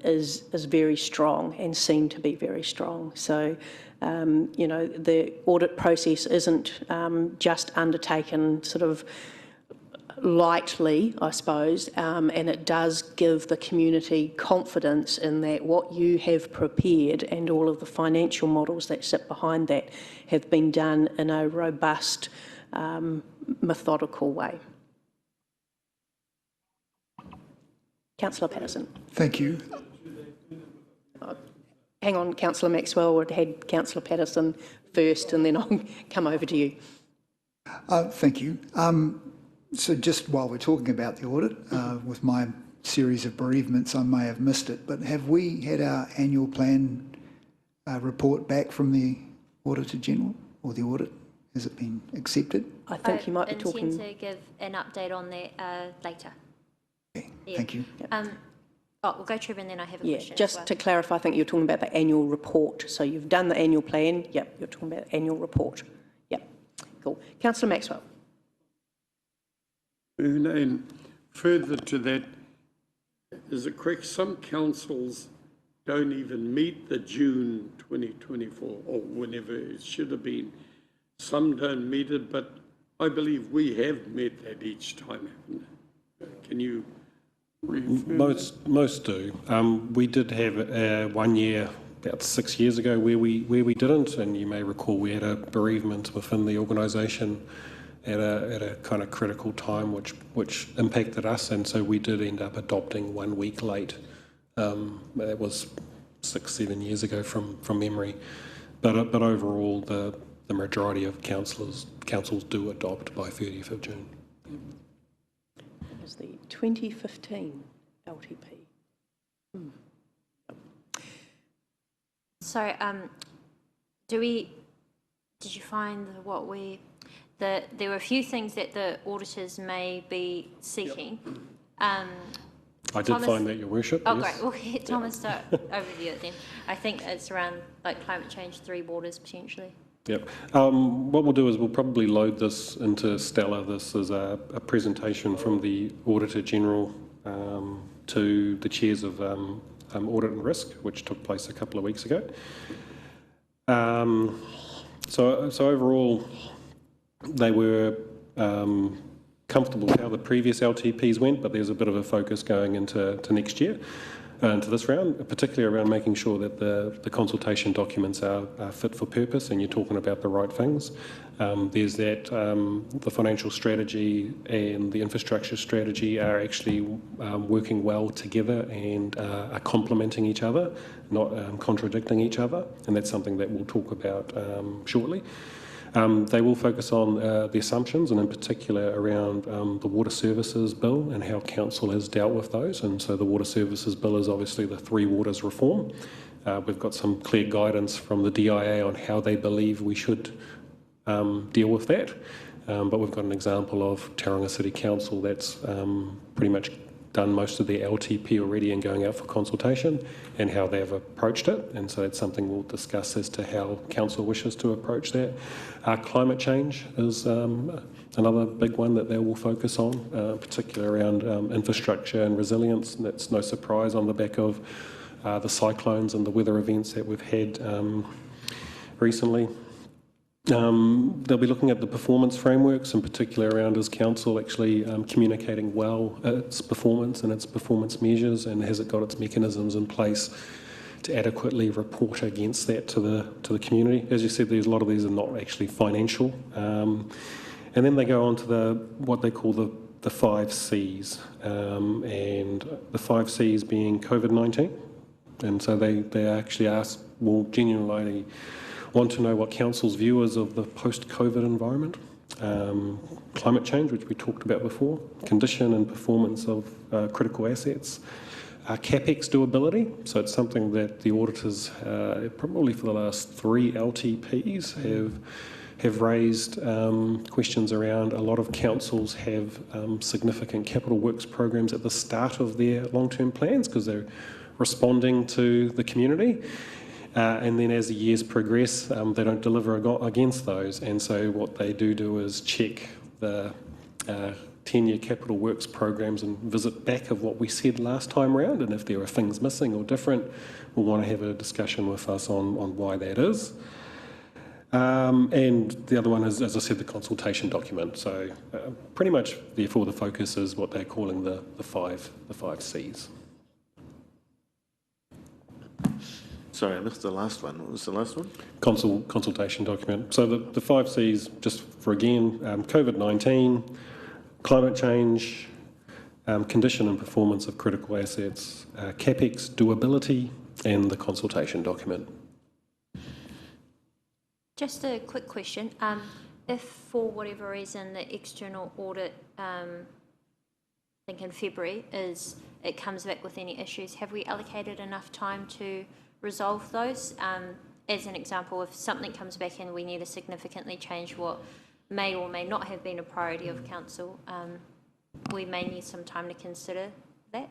is very strong and seen to be very strong. So, you know, the audit process isn't just undertaken sort of lightly, I suppose, and it does give the community confidence in that what you have prepared and all of the financial models that sit behind that have been done in a robust, methodical way. Councillor Patterson. Thank you. Hang on, Councillor Maxwell, we'd had Councillor Patterson first and then I'll come over to you. Thank you. So just while we're talking about the audit, with my series of bereavements, I may have missed it, but have we had our annual plan report back from the Auditor General, or the audit? Has it been accepted? I think you might be talking... I intend to give an update on that later. Okay, Yeah. thank you. We'll go Trevor and then I have a question. Just as well. to clarify, I think you're talking about the annual report. So you've done the annual plan. Yep, you're talking about the annual report. Yep, cool. Councillor Maxwell. And further to that, is it correct some councils don't even meet the June 2024 or whenever it should have been? Some don't meet it, but I believe we have met that each time, haven't we? Can you reaffirm Most do. We did have 1 year about 6 years ago where we didn't, and you may recall we had a bereavement within the organisation at a kind of critical time, which impacted us, and so we did end up adopting 1 week late. That was 6-7 years ago from memory, but overall the majority of councils do adopt by 30th of June. It was the 2015 LTP. So, did you find there were a few things that the auditors may be seeking. I did Thomas, find that, Your Worship. Oh, yes. great. We'll get Thomas to overview it then. I think it's around like climate change, 3 waters potentially. Yep. What we'll do is we'll probably load this into Stella. This is a presentation from the Auditor General to the chairs of Audit and Risk, which took place a couple of weeks ago. So overall, they were comfortable with how the previous LTPs went, but there's a bit of a focus going into next year, into this round, particularly around making sure that the consultation documents are fit for purpose and you're talking about the right things. There's that the financial strategy and the infrastructure strategy are actually working well together and are complementing each other, not contradicting each other, and that's something that we'll talk about shortly. They will focus on the assumptions, and in particular around the Water Services Bill and how Council has dealt with those. And so the Water Services Bill is obviously the 3 waters reform. We've got some clear guidance from the DIA on how they believe we should deal with that. But we've got an example of Tauranga City Council that's pretty much done most of their LTP already and going out for consultation, and how they've approached it. And so it's something we'll discuss as to how Council wishes to approach that. Climate change is another big one that they will focus on, particularly around infrastructure and resilience. And that's no surprise on the back of the cyclones and the weather events that we've had recently. They'll be looking at the performance frameworks, in particular around is Council actually communicating well its performance and its performance measures, and has it got its mechanisms in place to adequately report against that to the community. As you said, there's a lot of these are not actually financial. And then they go on to what they call the 5 Cs, and the 5 Cs being COVID-19. And so they actually will genuinely want to know what Council's view is of the post-COVID environment. climate change, which we talked about before, condition and performance of critical assets, CapEx doability, so it's something that the auditors, probably for the last 3 LTPs, have raised questions around. A lot of councils have significant capital works programs at the start of their long-term plans because they're responding to the community. And then as the years progress, they don't deliver against those. And so what they do is check the 10-year capital works programs and visit back of what we said last time around. And if there are things missing or different, we'll want to have a discussion with us on why that is. And the other one is, as I said, the consultation document. So pretty much, therefore, the focus is what they're calling the five Cs. Sorry, I missed the last one. What was the last one? Consultation document. So the 5 Cs, just for again, COVID-19, climate change, condition and performance of critical assets, CapEx doability, and the consultation document. Just a quick question. If for whatever reason the external audit, I think in February, it comes back with any issues, have we allocated enough time to resolve those? As an example, if something comes back and we need to significantly change what may or may not have been a priority of council, we may need some time to consider that.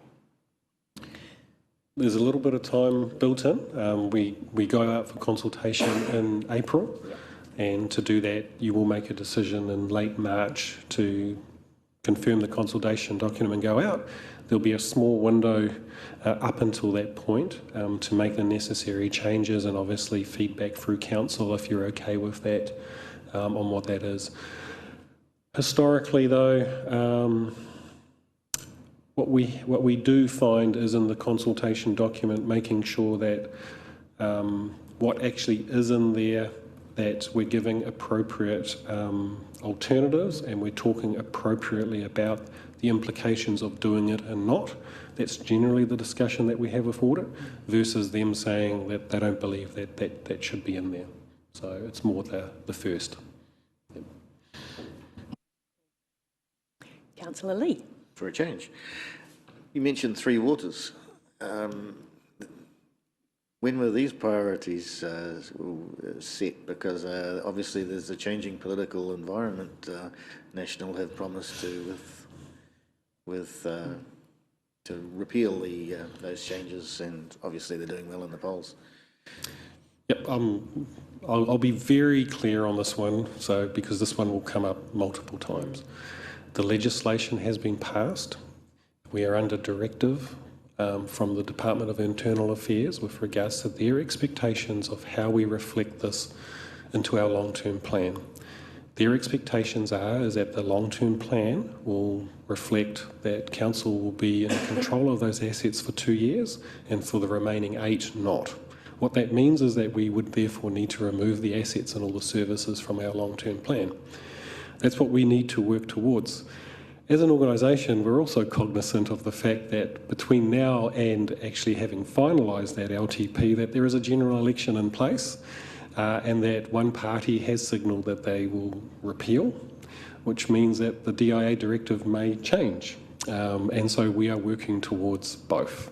There's a little bit of time built in. We go out for consultation in April, and to do that you will make a decision in late March to confirm the consultation document and go out. There'll be a small window up until that point to make the necessary changes and obviously feedback through council if you're okay with that on what that is. Historically though, what we do find is in the consultation document making sure that what actually is in there, that we're giving appropriate alternatives and we're talking appropriately about the implications of doing it and not. That's generally the discussion that we have with audit versus them saying that they don't believe that should be in there. So it's more the first. Yep. Councillor Lee. For a change. You mentioned 3 waters. When were these priorities set? Because obviously there's a changing political environment. National have promised to repeal those changes, and obviously they're doing well in the polls. Yep, I'll be very clear on this one, so because this one will come up multiple times. The legislation has been passed. We are under directive from the Department of Internal Affairs with regards to their expectations of how we reflect this into our long-term plan. Their expectations is that the long-term plan will reflect that council will be in control of those assets for 2 years and for the remaining 8 not. What that means is that we would therefore need to remove the assets and all the services from our long-term plan. That's what we need to work towards. As an organisation, we're also cognisant of the fact that between now and actually having finalised that LTP, that there is a general election in place and that one party has signalled that they will repeal, which means that the DIA directive may change. And so we are working towards both.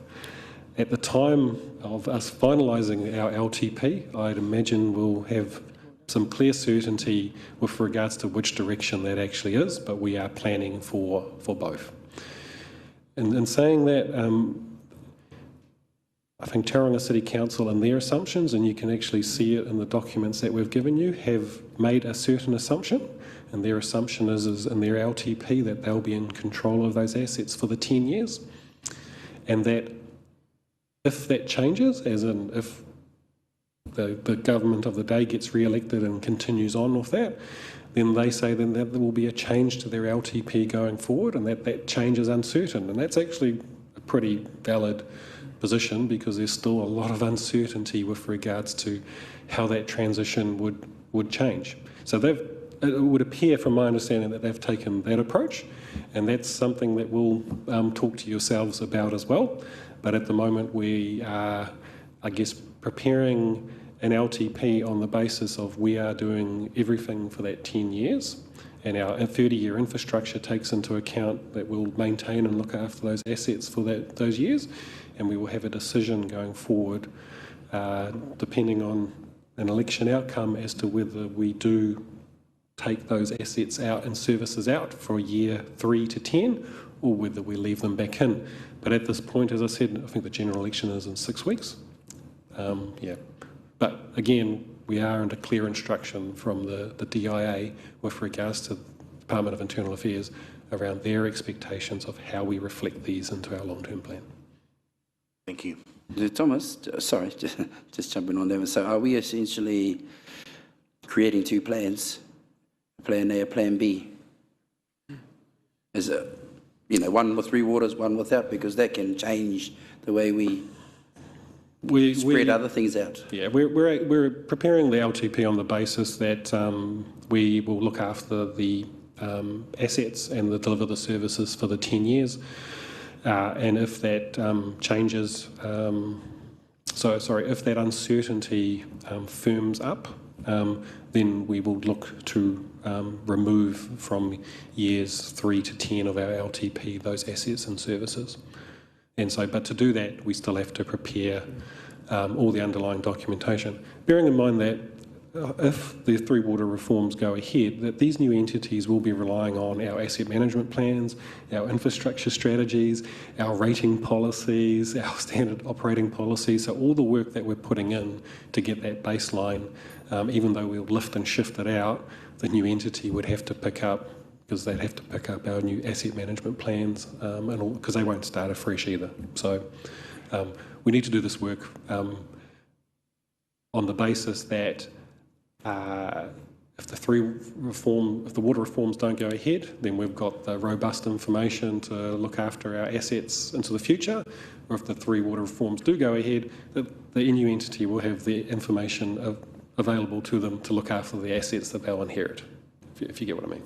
At the time of us finalising our LTP, I'd imagine we'll have some clear certainty with regards to which direction that actually is, but we are planning for both. And in saying that, I think Tauranga City Council and their assumptions, and you can actually see it in the documents that we've given you, have made a certain assumption, and their assumption is in their LTP that they'll be in control of those assets for the 10 years, and that if that changes, as in if the government of the day gets re-elected and continues on with that, then they say then that there will be a change to their LTP going forward, and that change is uncertain. And that's actually a pretty valid position because there's still a lot of uncertainty with regards to how that transition would change. So it would appear from my understanding that they've taken that approach, and that's something that we'll talk to yourselves about as well. But at the moment we are, I guess, preparing an LTP on the basis of we are doing everything for that 10 years And our 30-year infrastructure takes into account that we'll maintain and look after those assets for those years, and we will have a decision going forward, depending on an election outcome, as to whether we do take those assets out and services out for year 3 to 10, or whether we leave them back in. But at this point, as I said, I think the general election is in 6 weeks. Yeah. But again, we are under clear instruction from the DIA with regards to the Department of Internal Affairs around their expectations of how we reflect these into our long-term plan. Thank you. Thomas, sorry, just jumping on there. So are we essentially creating two plans, a plan A, a plan B? Is it, one with 3 waters, one without, because that can change the way we spread other things out. Yeah, we're preparing the LTP on the basis that we will look after the assets and deliver the services for the 10 years. And if that changes, if that uncertainty firms up, then we will look to remove from years 3 to 10 of our LTP those assets and services. And so, but to do that, we still have to prepare all the underlying documentation. Bearing in mind that if the 3 water reforms go ahead, that these new entities will be relying on our asset management plans, our infrastructure strategies, our rating policies, our standard operating policies. So all the work that we're putting in to get that baseline, even though we'll lift and shift it out, the new entity would have to pick up, because they'd have to pick up our new asset management plans, because they won't start afresh either. So we need to do this work on the basis that if the water reforms don't go ahead, then we've got the robust information to look after our assets into the future. Or if the 3 water reforms do go ahead, the new entity will have the information available to them to look after the assets that they'll inherit, if you get what I mean.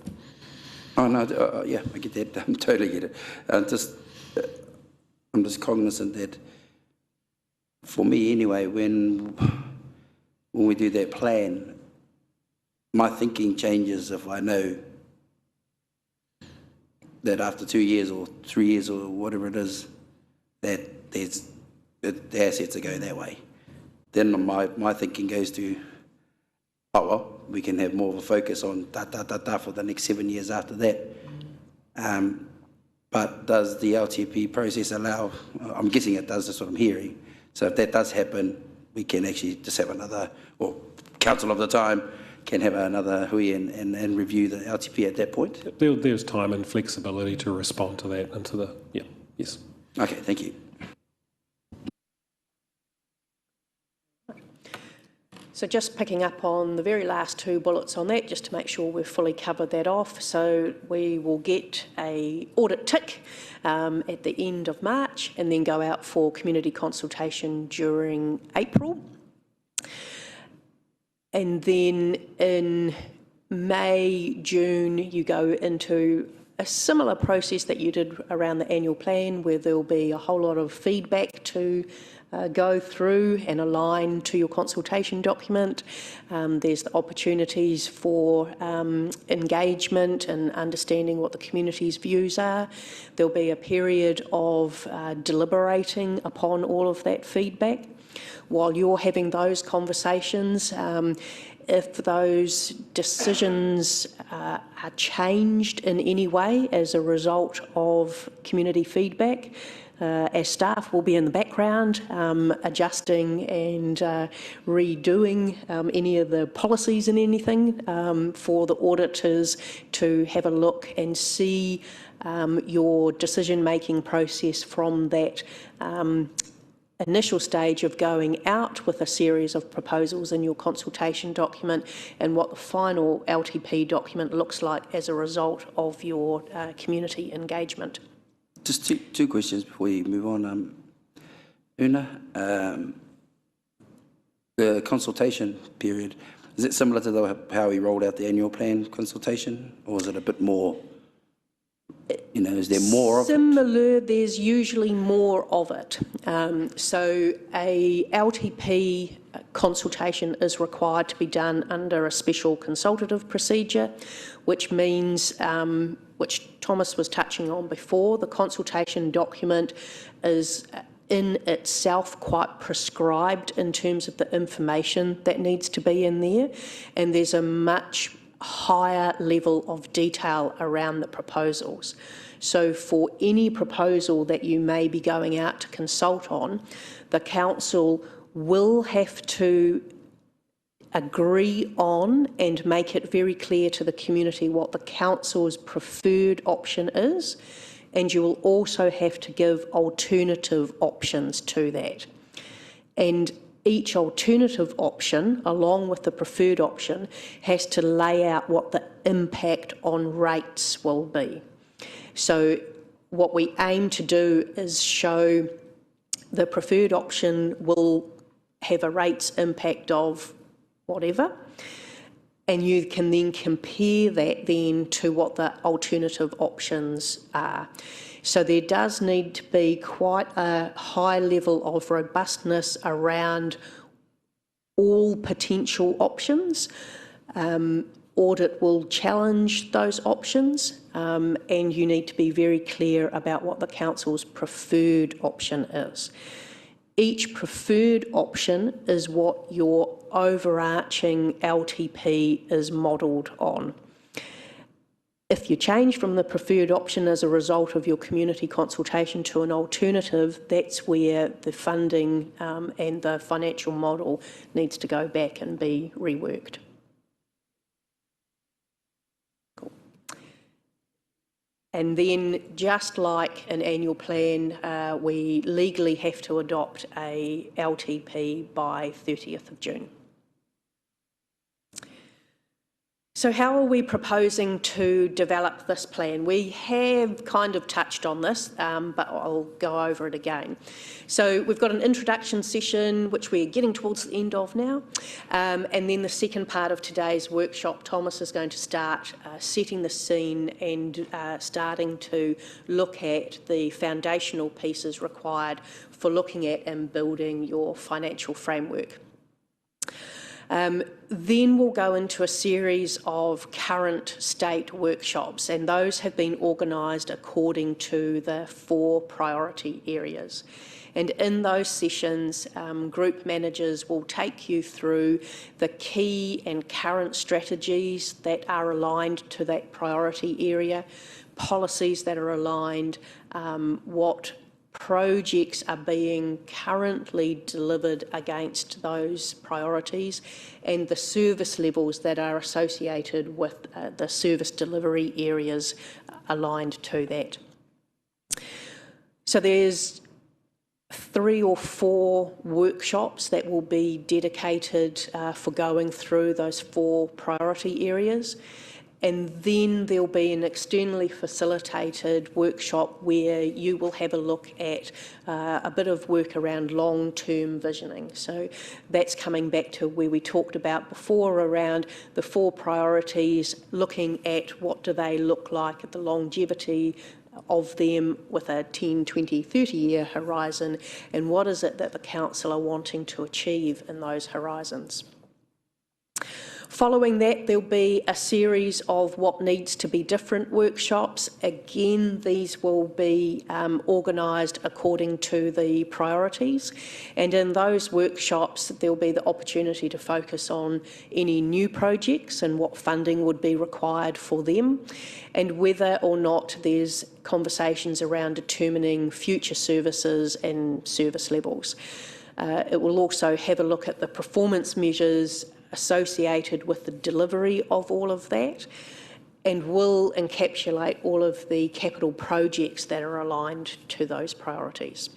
Oh, no, yeah, I get that. I totally get it. I'm just cognizant that, for me anyway, when we do that plan, my thinking changes if I know that after 2 years or 3 years or whatever it is, that the assets are going that way. Then my thinking goes to, oh well, we can have more of a focus on for the next 7 years after that. But does the LTP process allow, I'm guessing it does, that's what I'm hearing. So if that does happen, we can actually just have another, or council of the time can have another hui and review the LTP at that point? There's time and flexibility to respond to that yes. Okay, thank you. So just picking up on the very last 2 bullets on that, just to make sure we've fully covered that off. So we will get a audit tick at the end of March and then go out for community consultation during April. And then in May, June, you go into a similar process that you did around the annual plan, where there'll be a whole lot of feedback to go through and align to your consultation document. There's the opportunities for engagement and understanding what the community's views are. There'll be a period of deliberating upon all of that feedback. While you're having those conversations, if those decisions are changed in any way as a result of community feedback, as staff will be in the background adjusting and redoing any of the policies and anything for the auditors to have a look and see your decision-making process from that initial stage of going out with a series of proposals in your consultation document, and what the final LTP document looks like as a result of your community engagement. Just two questions before we move on. Una, the consultation period, is it similar to how we rolled out the annual plan consultation, or is it a bit more You know, is there more of it? Similar, there's usually more of it. So a LTP consultation is required to be done under a special consultative procedure, which means, which Thomas was touching on before, the consultation document is in itself quite prescribed in terms of the information that needs to be in there, and there's a much higher level of detail around the proposals. So for any proposal that you may be going out to consult on, the council will have to agree on and make it very clear to the community what the council's preferred option is, and you will also have to give alternative options to that. And each alternative option, along with the preferred option, has to lay out what the impact on rates will be. So what we aim to do is show the preferred option will have a rates impact of whatever, and you can then compare that then to what the alternative options are. So there does need to be quite a high level of robustness around all potential options. Audit will challenge those options, and you need to be very clear about what the council's preferred option is. Each preferred option is what your overarching LTP is modelled on. If you change from the preferred option as a result of your community consultation to an alternative, that's where the funding and the financial model needs to go back and be reworked. Cool. And then, just like an annual plan, we legally have to adopt a LTP by 30th of June. So how are we proposing to develop this plan? We have kind of touched on this, but I'll go over it again. So we've got an introduction session, which we're getting towards the end of now. And then the second part of today's workshop, Thomas is going to start setting the scene and starting to look at the foundational pieces required for looking at and building your financial framework. Then we'll go into a series of current state workshops, and those have been organised according to the 4 priority areas. And in those sessions, group managers will take you through the key and current strategies that are aligned to that priority area, policies that are aligned, what projects are being currently delivered against those priorities, and the service levels that are associated with the service delivery areas aligned to that. So there's 3 or 4 workshops that will be dedicated for going through those 4 priority areas. And then there'll be an externally facilitated workshop where you will have a look at a bit of work around long-term visioning. So that's coming back to where we talked about before around the 4 priorities, looking at what do they look like at the longevity of them with a 10, 20, 30-year horizon, and what is it that the council are wanting to achieve in those horizons. Following that, there'll be a series of what needs to be different workshops. Again, these will be organised according to the priorities, and in those workshops there'll be the opportunity to focus on any new projects and what funding would be required for them, and whether or not there's conversations around determining future services and service levels. It will also have a look at the performance measures associated with the delivery of all of that, and will encapsulate all of the capital projects that are aligned to those priorities.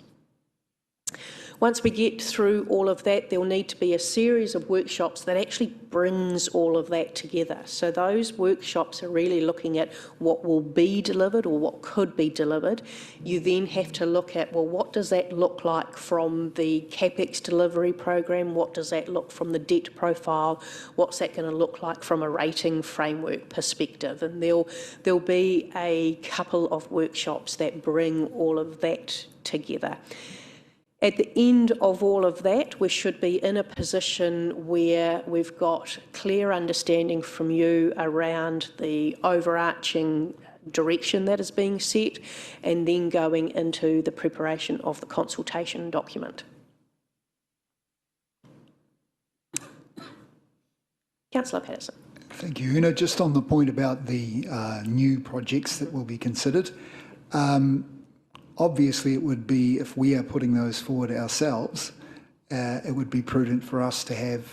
Once we get through all of that, there'll need to be a series of workshops that actually brings all of that together. So those workshops are really looking at what will be delivered or what could be delivered. You then have to look at, well, what does that look like from the CapEx delivery program? What does that look from the debt profile? What's that going to look like from a rating framework perspective? And there'll be a couple of workshops that bring all of that together. At the end of all of that, we should be in a position where we've got clear understanding from you around the overarching direction that is being set, and then going into the preparation of the consultation document. Councillor Patterson. Thank you, Una. Just on the point about the new projects that will be considered, obviously it would be, if we are putting those forward ourselves, it would be prudent for us to have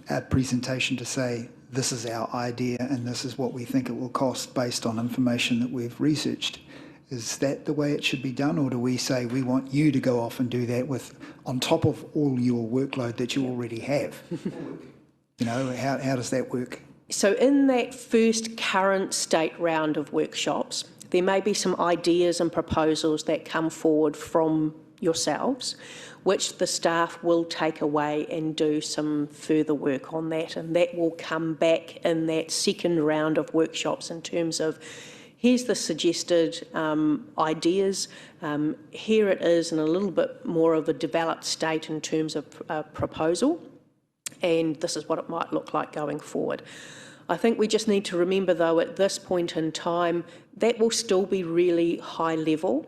a presentation to say, this is our idea and this is what we think it will cost based on information that we've researched. Is that the way it should be done, or do we say we want you to go off and do that with, on top of all your workload that you already have? You know, how does that work? So in that first current state round of workshops, there may be some ideas and proposals that come forward from yourselves, which the staff will take away and do some further work on that. And that will come back in that second round of workshops in terms of, here's the suggested ideas, here it is in a little bit more of a developed state in terms of proposal, and this is what it might look like going forward. I think we just need to remember, though, at this point in time, that will still be really high level.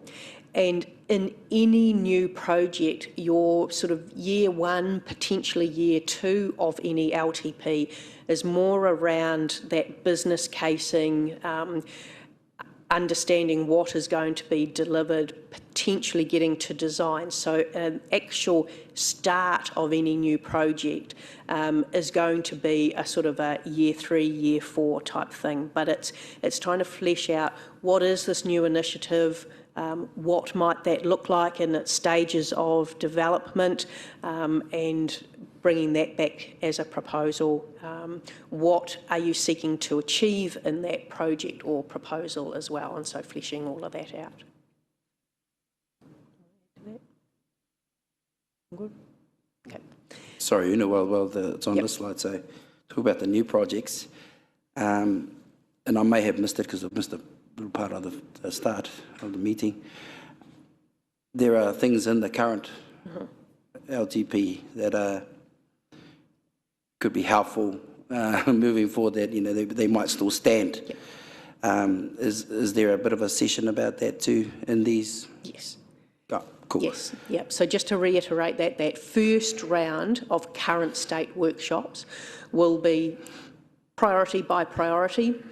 And in any new project, your sort of year one, potentially year two of any LTP is more around that business casing, understanding what is going to be delivered, potentially getting to design. So an actual start of any new project is going to be a sort of a year 3, year 4 type thing. But it's trying to flesh out, what is this new initiative? What might that look like in its stages of development, and bringing that back as a proposal. What are you seeking to achieve in that project or proposal as well? And so fleshing all of that out. Good. Okay. Sorry, Una, while it's on this slide, so talk about the new projects. And I may have missed it because I've missed a little part of the start of the meeting. There are things in the current LTP that could be helpful moving forward, that they might still stand. Yep. Is there a bit of a session about that too in these? Yes. Oh, cool. Yes. Yep. So just to reiterate that first round of current state workshops will be priority by priority,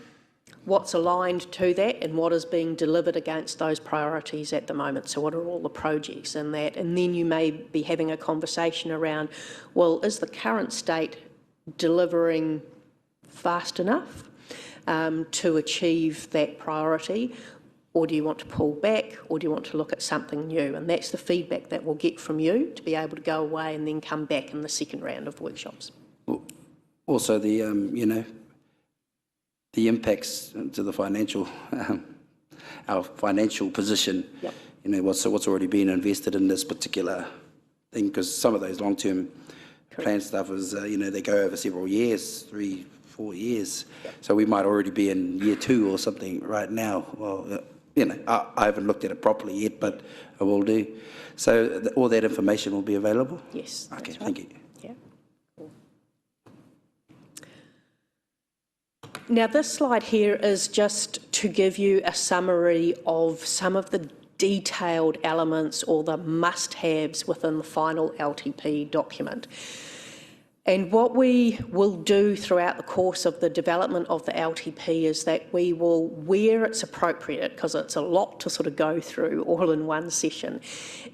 what's aligned to that and what is being delivered against those priorities at the moment. So what are all the projects in that? And then you may be having a conversation around, well, is the current state delivering fast enough to achieve that priority? Or do you want to pull back, or do you want to look at something new? And that's the feedback that we'll get from you to be able to go away and then come back in the second round of workshops. Also, the the impacts to the financial, our financial position. Yep. What's already been invested in this particular thing, because some of those long-term plan stuff is, they go over several years, 3, 4 years. Yep. So we might already be in year 2 or something right now. Well, I haven't looked at it properly yet, but I will do. So all that information will be available? Yes. Okay, right. thank you. Yeah. Cool. Now, this slide here is just to give you a summary of some of the detailed elements or the must-haves within the final LTP document. And what we will do throughout the course of the development of the LTP is that we will, where it's appropriate, because it's a lot to sort of go through all in one session,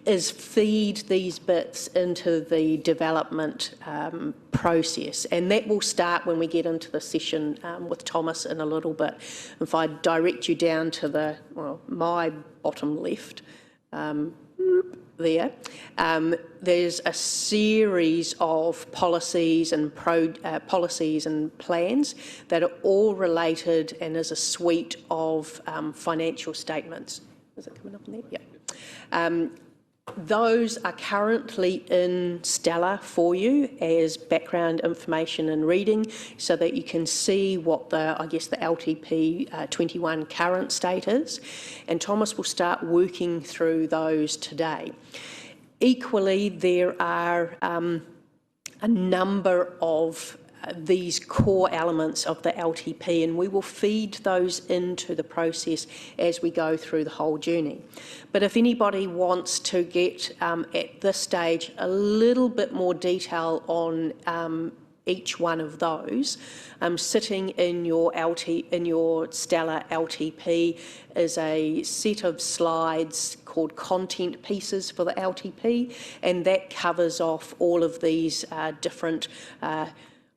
is feed these bits into the development process. And that will start when we get into the session with Thomas in a little bit. If I direct you down to my bottom left, there. There's a series of policies and policies and plans that are all related, and there's a suite of financial statements. Is it coming up in there? Yeah. Those are currently in Stella for you as background information and reading, so that you can see what the LTP 21 current state is. And Thomas will start working through those today. Equally, there are a number of these core elements of the LTP, and we will feed those into the process as we go through the whole journey. But if anybody wants to get at this stage a little bit more detail on each one of those, sitting in your Stella LTP is a set of slides called content pieces for the LTP, and that covers off all of these different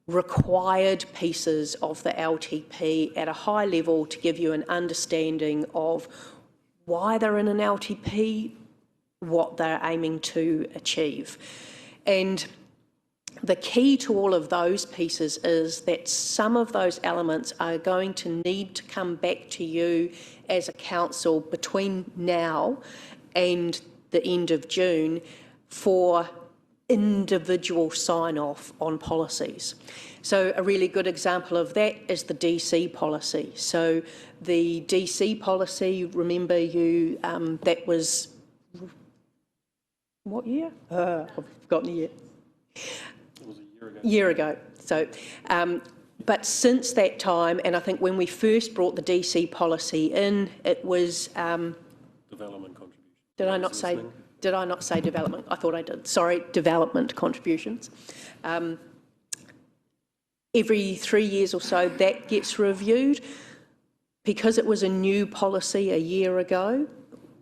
required pieces of the LTP at a high level to give you an understanding of why they're in an LTP, what they're aiming to achieve. And the key to all of those pieces is that some of those elements are going to need to come back to you as a council between now and the end of June for individual sign-off on policies. So a really good example of that is the DC policy. So the DC policy, remember you, that was, what year? I've forgotten the year. It was a year ago. Year ago. So, but since that time, and I think when we first brought the DC policy in, it was... Development contribution. Did I not say development? I thought I did. Sorry, development contributions. Every 3 years or so, that gets reviewed. Because it was a new policy a year ago,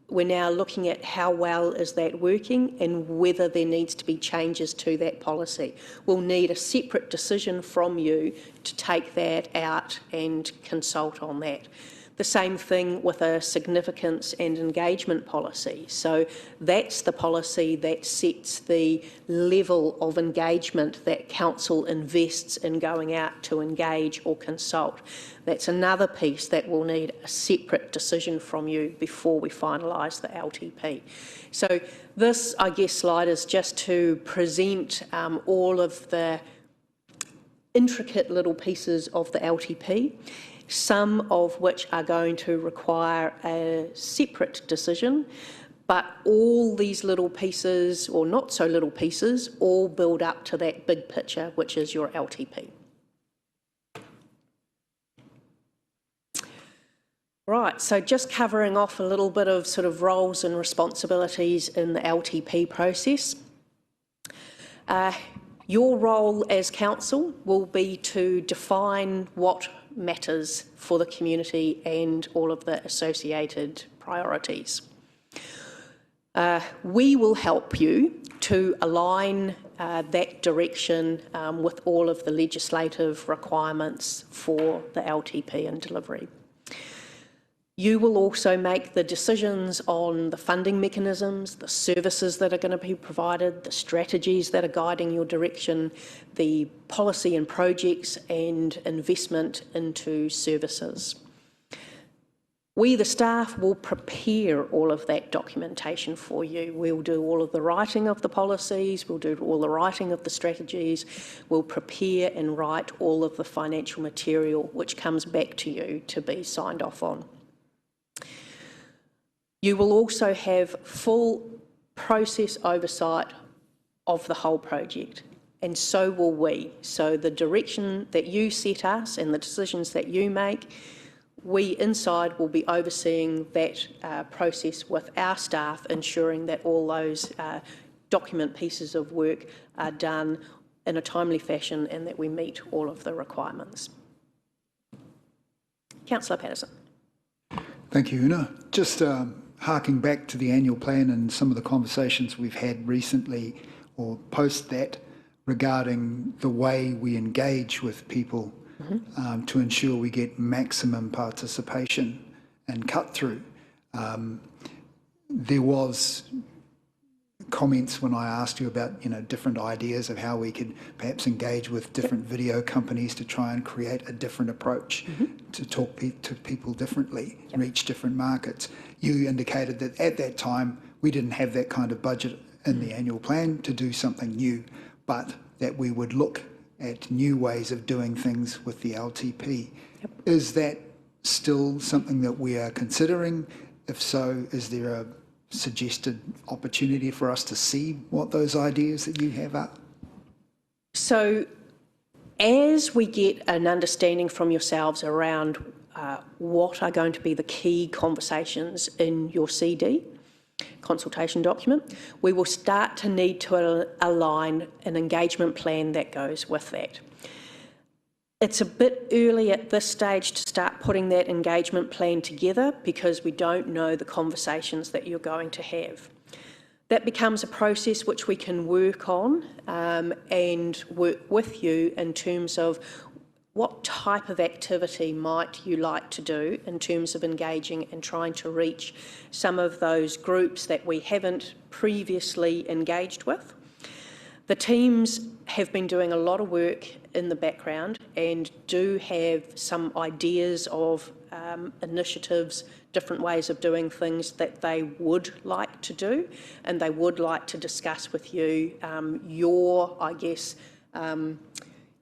we're now looking at how well is that working and whether there needs to be changes to that policy. We'll need a separate decision from you to take that out and consult on that. The same thing with a significance and engagement policy. So that's the policy that sets the level of engagement that council invests in going out to engage or consult. That's another piece that will need a separate decision from you before we finalise the LTP. So this, I guess, slide is just to present all of the intricate little pieces of the LTP, some of which are going to require a separate decision, but all these little pieces, or not so little pieces, all build up to that big picture, which is your LTP. Right, so just covering off a little bit of sort of roles and responsibilities in the LTP process. Your role as council will be to define what matters for the community and all of the associated priorities. We will help you to align that direction with all of the legislative requirements for the LTP and delivery. You will also make the decisions on the funding mechanisms, the services that are going to be provided, the strategies that are guiding your direction, the policy and projects and investment into services. We, the staff, will prepare all of that documentation for you. We'll do all of the writing of the policies, we'll do all the writing of the strategies, we'll prepare and write all of the financial material which comes back to you to be signed off on. You will also have full process oversight of the whole project, and so will we. So the direction that you set us and the decisions that you make, we inside will be overseeing that process with our staff, ensuring that all those document pieces of work are done in a timely fashion and that we meet all of the requirements. Councillor Patterson. Thank you, Una. Just harking back to the annual plan and some of the conversations we've had recently or post that regarding the way we engage with people to ensure we get maximum participation and cut through. There was comments when I asked you about, different ideas of how we could perhaps engage with different video companies to try and create a different approach to talk to people differently, reach different markets. You indicated that at that time we didn't have that kind of budget in the annual plan to do something new, but that we would look at new ways of doing things with the LTP. Is that still something that we are considering? If so, is there a suggested opportunity for us to see what those ideas that you have are? So as we get an understanding from yourselves around what are going to be the key conversations in your CD, consultation document, we will start to need to align an engagement plan that goes with that. It's a bit early at this stage to start putting that engagement plan together because we don't know the conversations that you're going to have. That becomes a process which we can work on and work with you in terms of what type of activity might you like to do in terms of engaging and trying to reach some of those groups that we haven't previously engaged with. The teams have been doing a lot of work in the background and do have some ideas of initiatives, different ways of doing things that they would like to do, and they would like to discuss with you your, I guess,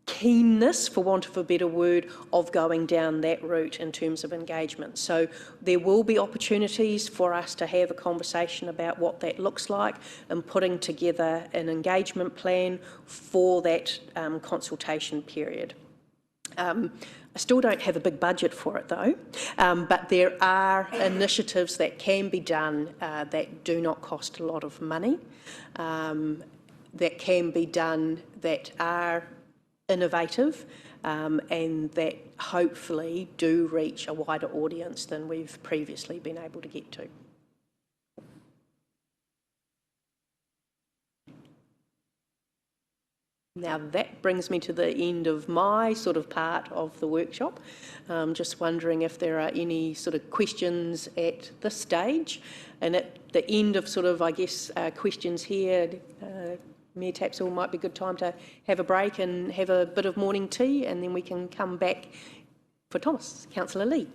keenness, for want of a better word, of going down that route in terms of engagement. So there will be opportunities for us to have a conversation about what that looks like and putting together an engagement plan for that consultation period. I still don't have a big budget for it though, but there are initiatives that can be done that do not cost a lot of money, that can be done that are innovative and that hopefully do reach a wider audience than we've previously been able to get to. Now that brings me to the end of my sort of part of the workshop. Just wondering if there are any sort of questions at this stage, and at the end of sort of, I guess, questions here, Mayor Tapsell, might be a good time to have a break and have a bit of morning tea, and then we can come back for Thomas. Councillor Lee.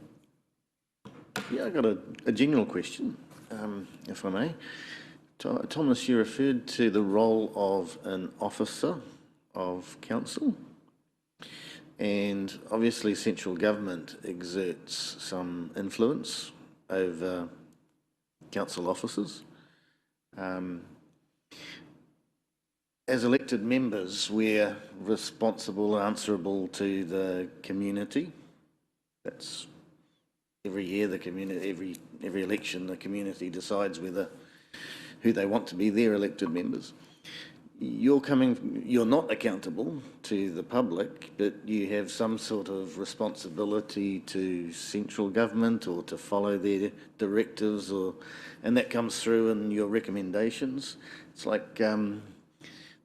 Yeah, I've got a general question, if I may. Thomas, you referred to the role of an officer of council, and obviously central government exerts some influence over council officers. As elected members, we're responsible, answerable to the community. That's every year the community, every election, the community decides who they want to be their elected members. You're not accountable to the public, but you have some sort of responsibility to central government or to follow their directives, and that comes through in your recommendations. It's like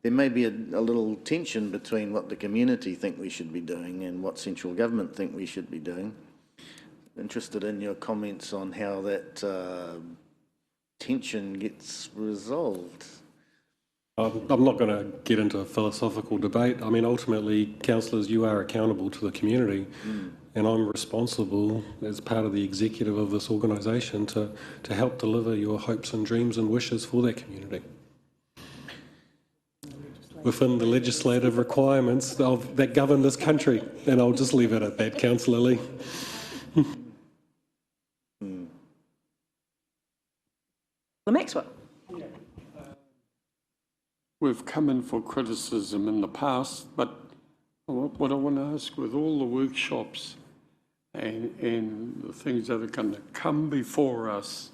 there may be a little tension between what the community think we should be doing and what central government think we should be doing. Interested in your comments on how that tension gets resolved. I'm not going to get into a philosophical debate. I mean, ultimately, councillors, you are accountable to the community, and I'm responsible as part of the executive of this organisation to help deliver your hopes and dreams and wishes for that community within the legislative requirements that govern this country. And I'll just leave it at that, Councillor Lee. Maxwell. We've come in for criticism in the past, but what I want to ask, with all the workshops and the things that are going to come before us,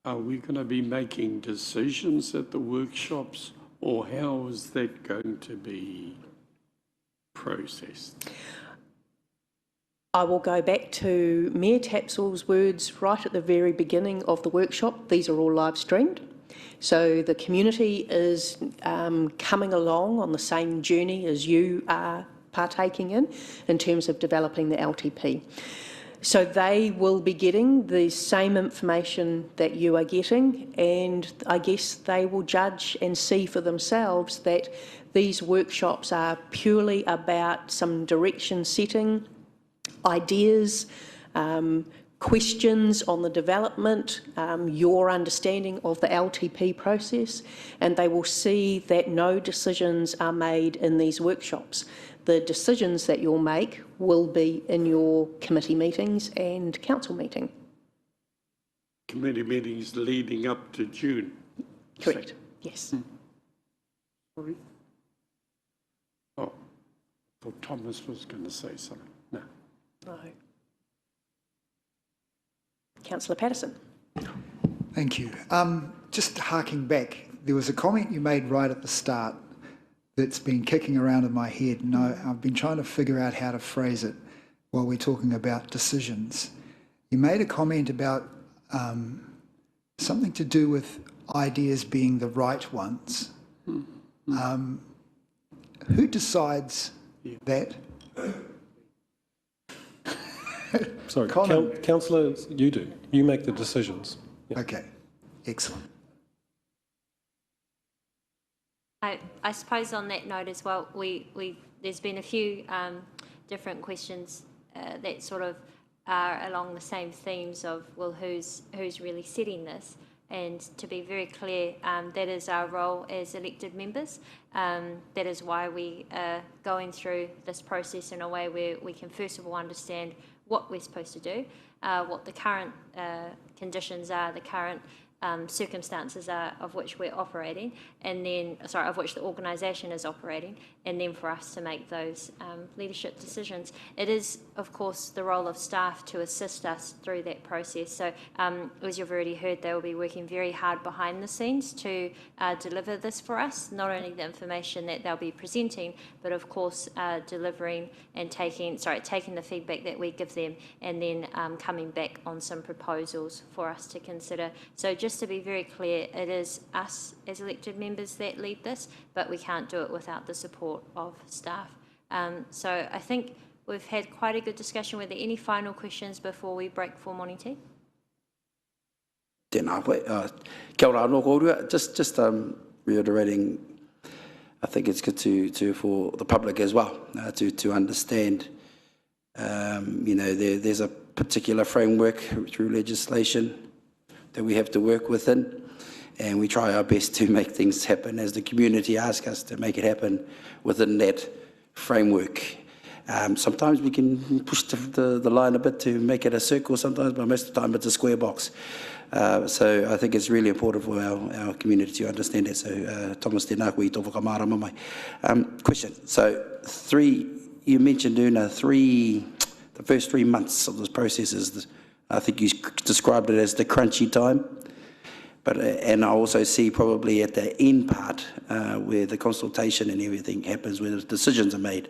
are we going to be making decisions at the workshops, or how is that going to be processed? I will go back to Mayor Tapsell's words right at the very beginning of the workshop. These are all live streamed. So the community is coming along on the same journey as you are partaking in terms of developing the LTP. So they will be getting the same information that you are getting, and I guess they will judge and see for themselves that these workshops are purely about some direction setting, ideas, questions on the development, your understanding of the LTP process, and they will see that no decisions are made in these workshops. The decisions that you'll make will be in your committee meetings and council meeting. Committee meetings leading up to June. Correct, yes. Sorry? Oh, I thought Thomas was going to say something. No. No. Councillor Patterson. Thank you. Just harking back, there was a comment you made right at the start that's been kicking around in my head, and I've been trying to figure out how to phrase it while we're talking about decisions. You made a comment about something to do with ideas being the right ones. Who decides that? Sorry, Colin. Councillor, you do. You make the decisions. Yeah. Okay, excellent. I suppose on that note as well, there's been a few different questions that sort of are along the same themes of, well, who's really setting this? And to be very clear, that is our role as elected members. That is why we are going through this process in a way where we can first of all understand what we're supposed to do, what the current conditions are, the current circumstances are of which we're operating, and then, of which the organisation is operating, and then for us to make those leadership decisions. It is, of course, the role of staff to assist us through that process. So, as you've already heard, they will be working very hard behind the scenes to deliver this for us, not only the information that they'll be presenting, but of course delivering and taking the feedback that we give them, and then coming back on some proposals for us to consider. So just to be very clear, it is us as elected members that lead this, but we can't do it without the support of staff. So I think we've had quite a good discussion. Were there any final questions before we break for morning tea? Tēnā koe. Kia ora anō kōrua. Just reiterating, I think it's good to for the public as well to understand. There's a particular framework through legislation that we have to work within, and we try our best to make things happen as the community asks us to make it happen within that framework. Sometimes we can push the line a bit to make it a circle sometimes, but most of the time it's a square box. So I think it's really important for our community to understand that. So Thomas, tēnā koe I tō whakamārama mai. Question, so you mentioned, Una, the first 3 months of this process is, I think you described it as the crunchy time. And I also see probably at the end part where the consultation and everything happens, where the decisions are made,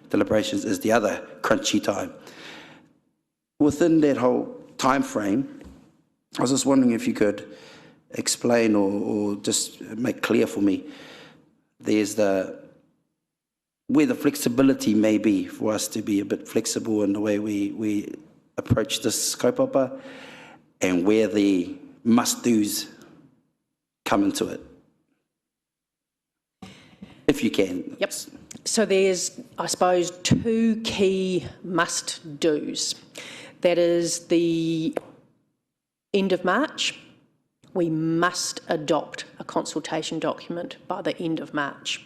deliberations is the other crunchy time. Within that whole time frame, I was just wondering if you could explain or just make clear for me, there's where the flexibility may be for us to be a bit flexible in the way we approach this kaupapa, and where the must-dos come into it, if you can. Yep. So there's, I suppose, 2 key must-dos. That is the end of March. We must adopt a consultation document by the end of March.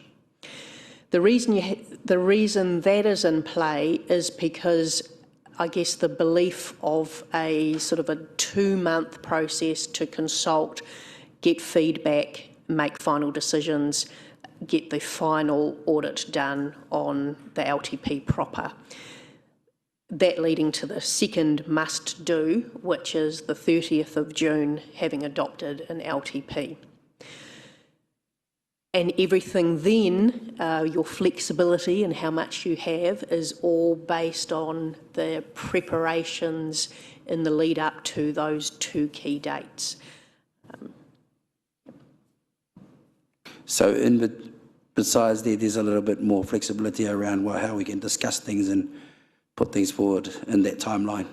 The reason that is in play is because I guess the belief of a sort of a 2-month process to consult, get feedback, make final decisions, get the final audit done on the LTP proper. That leading to the second must do, which is the 30th of June, having adopted an LTP. And everything then, your flexibility and how much you have is all based on the preparations in the lead up to those 2 key dates. So besides there's a little bit more flexibility around how we can discuss things and put things forward in that timeline.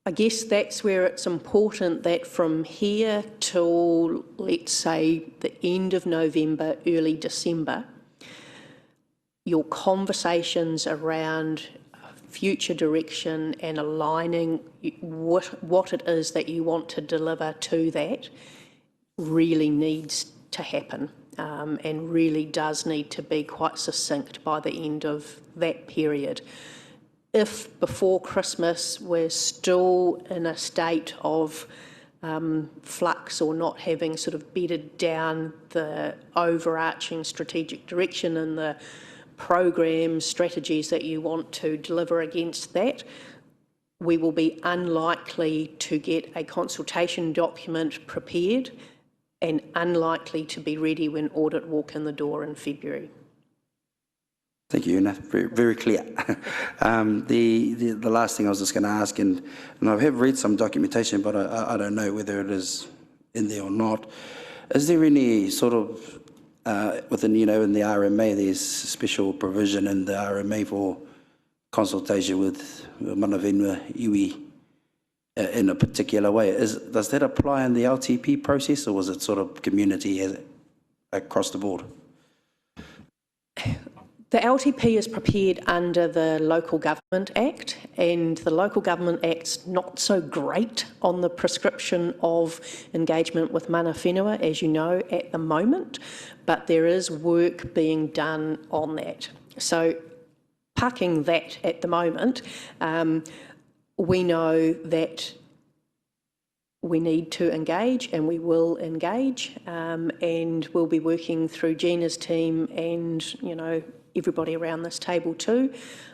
I guess that's where it's important that from here till, let's say, the end of November, early December, your conversations around future direction and aligning what it is that you want to deliver to that really needs to happen, and really does need to be quite succinct by the end of that period. If before Christmas we're still in a state of flux or not having sort of bedded down the overarching strategic direction and the programs, strategies that you want to deliver against that, we will be unlikely to get a consultation document prepared and unlikely to be ready when audit walk in the door in February. Thank you, Una. Very, very clear. The last thing I was just going to ask, and I have read some documentation, but I don't know whether it is in there or not. Is there any sort of within, in the RMA, there's special provision in the RMA for consultation with mana whenua iwi in a particular way? Does that apply in the LTP process, or was it sort of community across the board? The LTP is prepared under the Local Government Act, and the Local Government Act's not so great on the prescription of engagement with mana whenua, as you know, at the moment, but there is work being done on that. So, parking that at the moment, we know that we need to engage, and we will engage, and we'll be working through Gina's team and, everybody around this table too,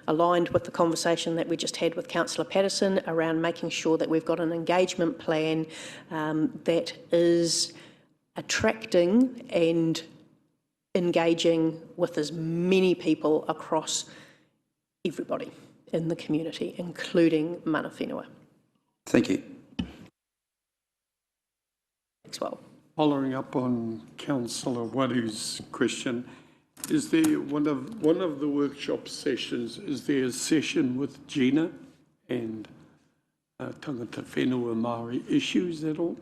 aligned with the conversation that we just had with Councillor Patterson around making sure that we've got an engagement plan that is attracting and engaging with as many people across everybody in the community, including mana whenua. Thank you. Thanks, well. Following up on Councillor Waru's question, is there one of the workshop sessions, is there a session with Gina and tangata whenua Māori issues at all?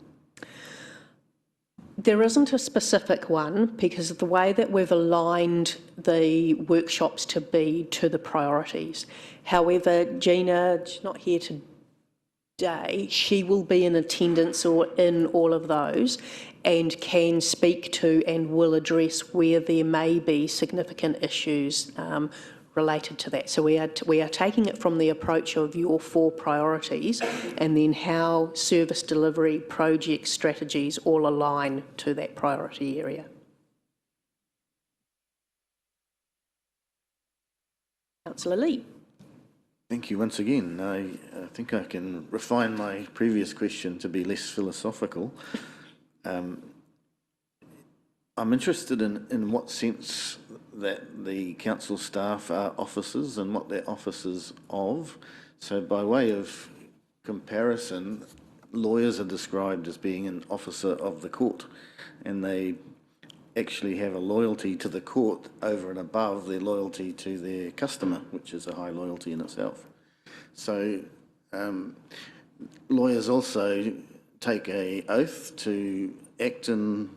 There isn't a specific one because of the way that we've aligned the workshops to be to the priorities. However, Gina, she's not here today, she will be in attendance or in all of those and can speak to and will address where there may be significant issues related to that. So we are taking it from the approach of your 4 priorities and then how service delivery project strategies all align to that priority area. Councillor Lee. Thank you once again. I think I can refine my previous question to be less philosophical. I'm interested in what sense that the council staff are officers and what they're officers of. So by way of comparison, lawyers are described as being an officer of the court, and they actually have a loyalty to the court over and above their loyalty to their customer, which is a high loyalty in itself. So lawyers also take an oath to act in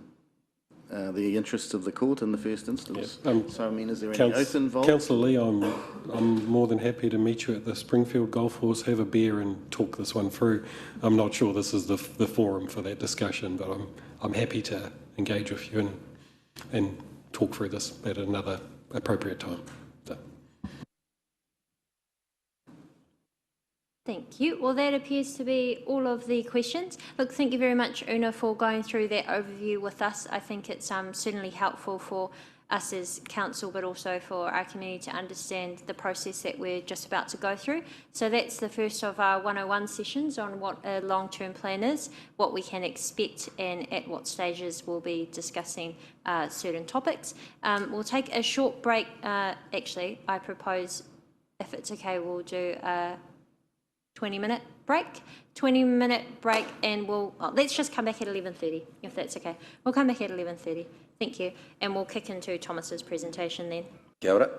the interests of the court in the first instance. Yeah. So, I mean, is there any oath involved? Councillor Lee, I'm more than happy to meet you at the Springfield Golf Course, have a beer and talk this one through. I'm not sure this is the forum for that discussion, but I'm happy to engage with you and talk through this at another appropriate time. So. Thank you. Well, that appears to be all of the questions. Look, thank you very much, Una, for going through that overview with us. I think it's certainly helpful for us as council, but also for our community to understand the process that we're just about to go through. So that's the first of our 101 sessions on what a long-term plan is, what we can expect, and at what stages we'll be discussing certain topics. We'll take a short break. Actually, I propose, if it's okay, we'll do a 20-minute break, and let's just come back at 11:30, if that's okay. We'll come back at 11:30. Thank you. And we'll kick into Thomas's presentation then. Kia ora.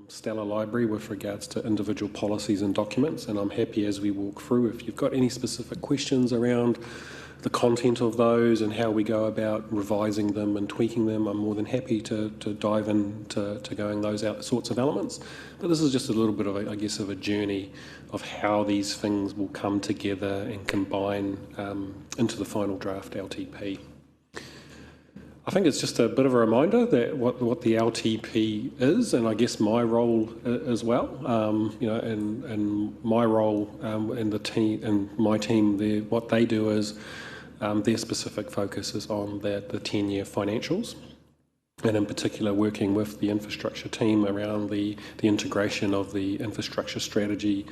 stellar library with regards to individual policies and documents, and I'm happy as we walk through, if you've got any specific questions around the content of those and how we go about revising them and tweaking them, I'm more than happy to dive into going those sorts of elements. But this is just a little bit of, I guess, of a journey of how these things will come together and combine into the final draft LTP. I think it's just a bit of a reminder that what the LTP is, and I guess my role as well, and my role in the team and my team, what they do is their specific focus is on the 10-year financials, and in particular working with the infrastructure team around the integration of the infrastructure strategy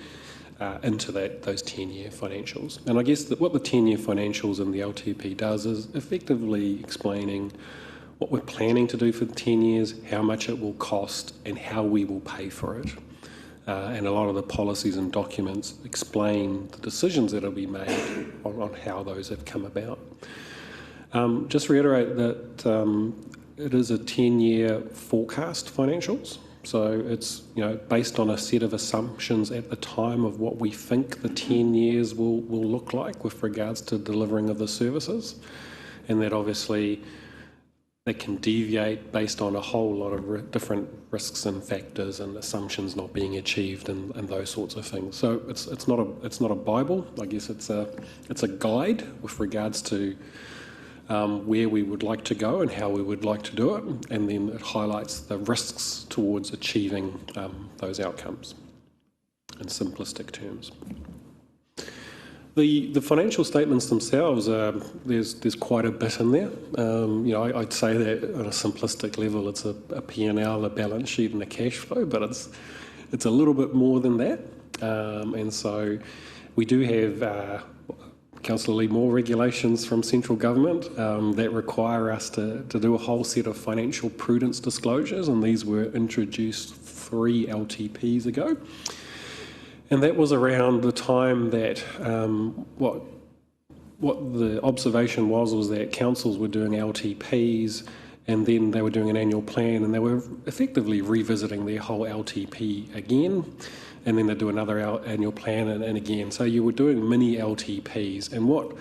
into those 10-year financials. And I guess that what the 10-year financials and the LTP does is effectively explaining what we're planning to do for the 10 years, how much it will cost, and how we will pay for it. And a lot of the policies and documents explain the decisions that will be made on how those have come about. Just reiterate that it is a 10-year forecast financials. So it's based on a set of assumptions at the time of what we think the 10 years will look like with regards to delivering of the services, and that obviously that can deviate based on a whole lot of different risks and factors and assumptions not being achieved and those sorts of things. So it's not a Bible. I guess it's a guide with regards to where we would like to go and how we would like to do it, and then it highlights the risks towards achieving those outcomes in simplistic terms. The financial statements themselves, there's quite a bit in there. I'd say that on a simplistic level it's a P&L, a balance sheet and a cash flow, but it's a little bit more than that. And so we do have Councillor Lee, more regulations from central government that require us to do a whole set of financial prudence disclosures, and these were introduced 3 LTPs ago. And that was around the time that what the observation was that councils were doing LTPs, and then they were doing an annual plan, and they were effectively revisiting their whole LTP again, and then they'd do another annual plan and again. So you were doing mini LTPs, and what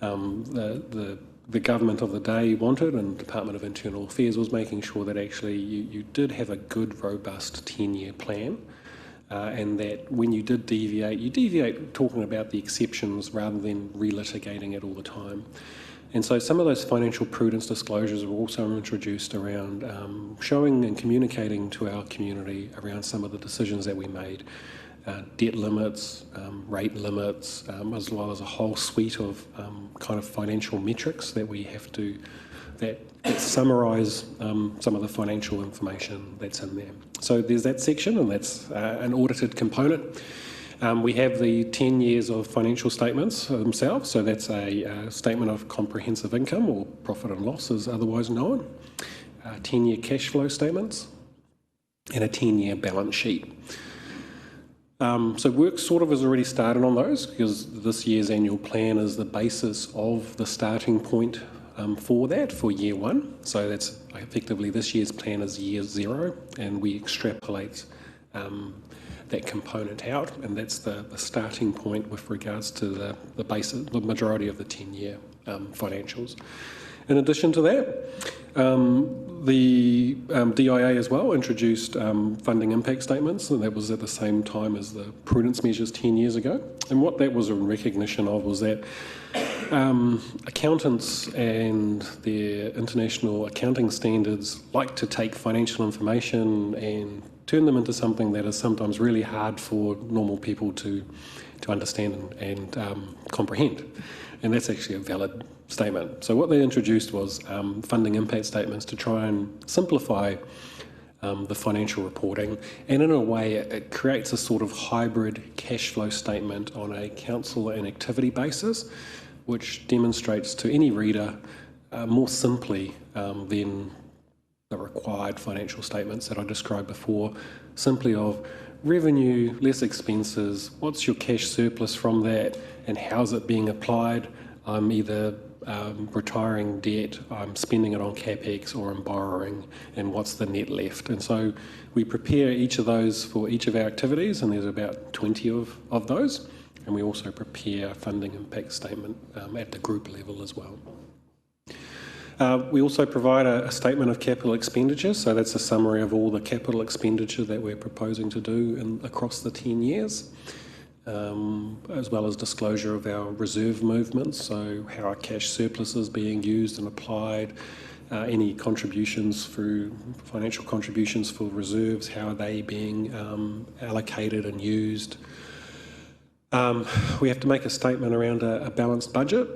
the government of the day wanted, and Department of Internal Affairs, was making sure that actually you did have a good, robust 10-year plan, and that when you did deviate, you deviate talking about the exceptions rather than relitigating it all the time. And so some of those financial prudence disclosures were also introduced around showing and communicating to our community around some of the decisions that we made, debt limits, rate limits, as well as a whole suite of kind of financial metrics that we have to, that summarise some of the financial information that's in there. So there's that section, and that's an audited component. We have the 10 years of financial statements themselves, so that's a statement of comprehensive income, or profit and loss as otherwise known, 10-year cash flow statements, and a 10-year balance sheet. So work sort of has already started on those, because this year's annual plan is the basis of the starting point for that, for year 1. So that's effectively this year's plan is year 0, and we extrapolate that component out, and that's the starting point with regards to the majority of the 10-year financials. In addition to that, the DIA as well introduced funding impact statements, and that was at the same time as the prudence measures 10 years ago. And what that was a recognition of was that accountants and their international accounting standards like to take financial information and turn them into something that is sometimes really hard for normal people to understand and comprehend. And that's actually a valid statement. So what they introduced was funding impact statements to try and simplify the financial reporting, and in a way it creates a sort of hybrid cash flow statement on a council and activity basis, which demonstrates to any reader more simply than the required financial statements that I described before, simply of revenue, less expenses, what's your cash surplus from that, and how's it being applied, either retiring debt, I'm spending it on CapEx or I'm borrowing, and what's the net left. And so we prepare each of those for each of our activities, and there's about 20 of those. And we also prepare a funding impact statement at the group level as well. We also provide a statement of capital expenditure, so that's a summary of all the capital expenditure that we're proposing to do across the 10 years, as well as disclosure of our reserve movements, so how our cash surplus is being used and applied, any contributions through financial contributions for reserves, how are they being allocated and used. We have to make a statement around a balanced budget.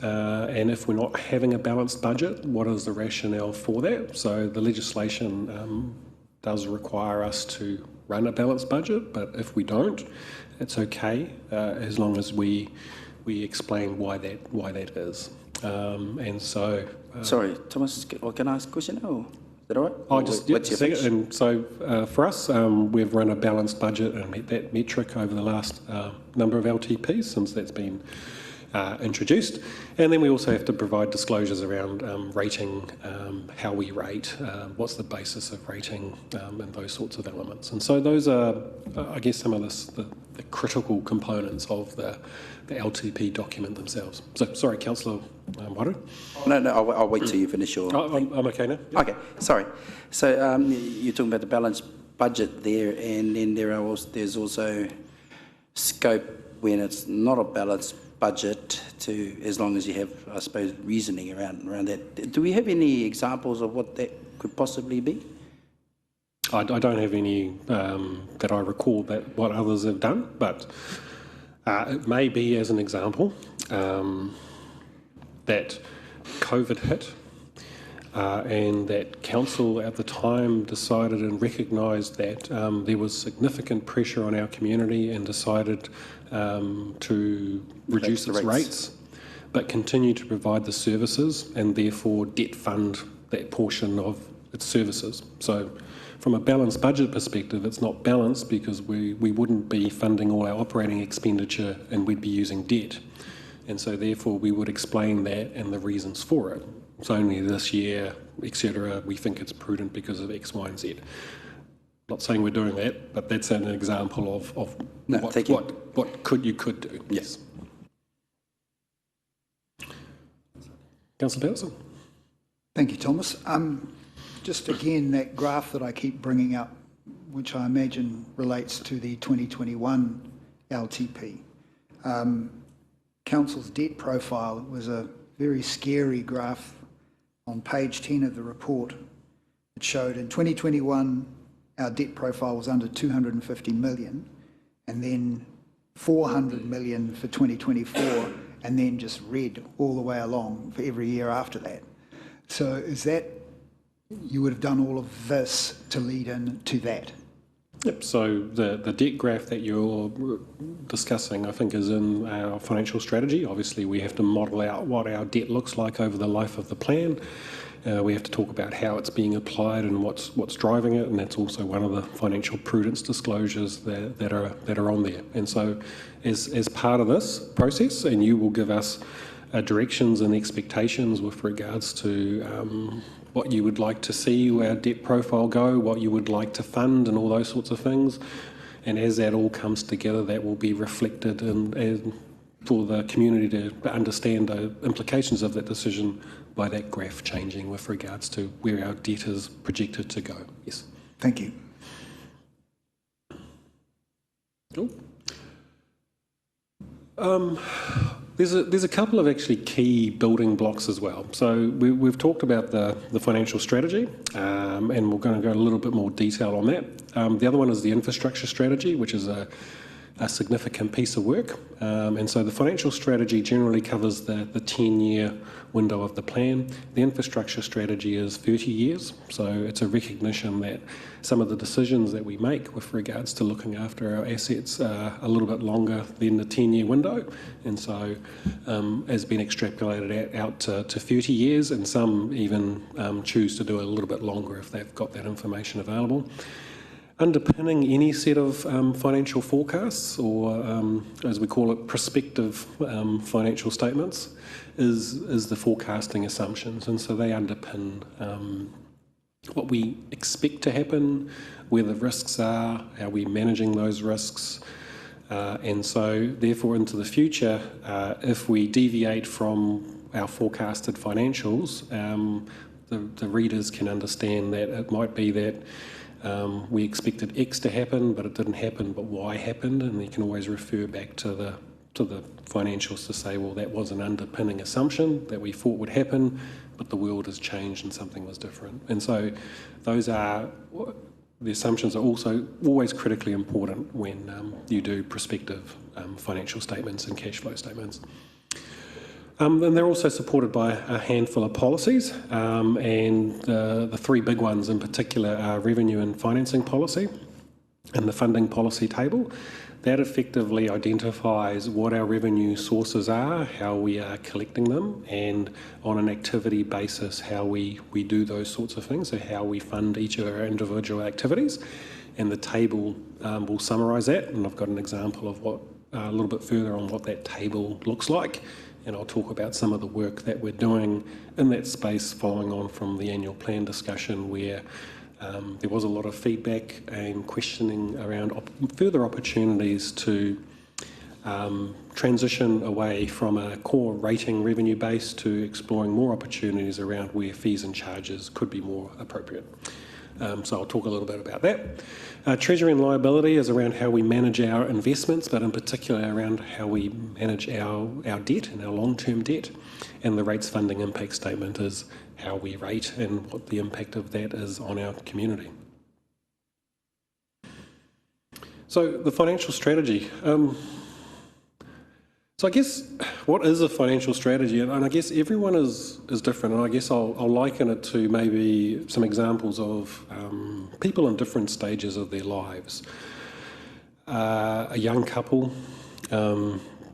And if we're not having a balanced budget, what is the rationale for that? So the legislation does require us to run a balanced budget, but if we don't, it's okay as long as we explain why that is. And so. Sorry, Thomas, can I ask a question? Oh, is that all right? Just a second. And so for us, we've run a balanced budget and met that metric over the last number of LTPs since that's been introduced. And then we also have to provide disclosures around rating, how we rate, what's the basis of rating, and those sorts of elements. And so those are, I guess, some of the critical components of the LTP document themselves. So, sorry, Councillor Waru? No, I'll wait till you finish your... I'm okay now. Yeah. Okay, sorry. So you're talking about the balanced budget there, and then there's also scope when it's not a balanced budget, to as long as you have, I suppose, reasoning around that. Do we have any examples of what that could possibly be? I don't have any that I recall that what others have done, but it may be, as an example, that COVID hit and that council at the time decided and recognised that there was significant pressure on our community and decided to reduce its rates, but continue to provide the services and therefore debt fund that portion of its services. So from a balanced budget perspective, it's not balanced because we wouldn't be funding all our operating expenditure and we'd be using debt. And so therefore we would explain that and the reasons for it. It's only this year, etc., we think it's prudent because of X, Y, and Z. Not saying we're doing that, but that's an example of what you could do. Yes. Councillor Patterson. Thank you, Thomas. Just again, that graph that I keep bringing up, which I imagine relates to the 2021 LTP. Council's debt profile was a very scary graph on page 10 of the report. It showed in 2021, our debt profile was under 250 million, and then 400 million for 2024, and then just red all the way along for every year after that. So is that, you would have done all of this to lead into that? Yep, so the debt graph that you're discussing, I think, is in our financial strategy. Obviously, we have to model out what our debt looks like over the life of the plan. We have to talk about how it's being applied and what's driving it, and that's also one of the financial prudence disclosures that are on there. And so as part of this process, and you will give us directions and expectations with regards to what you would like to see our debt profile go, what you would like to fund and all those sorts of things. And as that all comes together, that will be reflected and for the community to understand the implications of that decision by that graph changing with regards to where our debt is projected to go. Yes. Thank you. Cool. There's a couple of actually key building blocks as well. So we've talked about the financial strategy, and we're going to go a little bit more detail on that. The other one is the infrastructure strategy, which is a significant piece of work. And so the financial strategy generally covers the 10-year window of the plan. The infrastructure strategy is 30 years. So it's a recognition that some of the decisions that we make with regards to looking after our assets are a little bit longer than the 10-year window. And so has been extrapolated out to 30 years, and some even choose to do it a little bit longer if they've got that information available. underpinning any set of financial forecasts, or as we call it, prospective financial statements, is the forecasting assumptions. And so they underpin what we expect to happen, where the risks are, how we're managing those risks. And so therefore into the future, if we deviate from our forecasted financials, the readers can understand that it might be that we expected X to happen, but it didn't happen, but Y happened, and you can always refer back to the financials to say, well, that was an underpinning assumption that we thought would happen, but the world has changed and something was different. And so the assumptions are also always critically important when you do prospective financial statements and cash flow statements. And they're also supported by a handful of policies, and the three big ones in particular are revenue and financing policy and the funding policy table. That effectively identifies what our revenue sources are, how we are collecting them, and on an activity basis how we do those sorts of things, so how we fund each of our individual activities. And the table will summarise that, and I've got an example of what a little bit further on what that table looks like. And I'll talk about some of the work that we're doing in that space following on from the annual plan discussion, where there was a lot of feedback and questioning around further opportunities to transition away from a core rating revenue base to exploring more opportunities around where fees and charges could be more appropriate. So I'll talk a little bit about that. Treasury and liability is around how we manage our investments, but in particular around how we manage our debt and our long-term debt. And the rates funding impact statement is how we rate and what the impact of that is on our community. So the financial strategy. So I guess, what is a financial strategy? And I guess everyone is different, and I guess I'll liken it to maybe some examples of people in different stages of their lives. A young couple,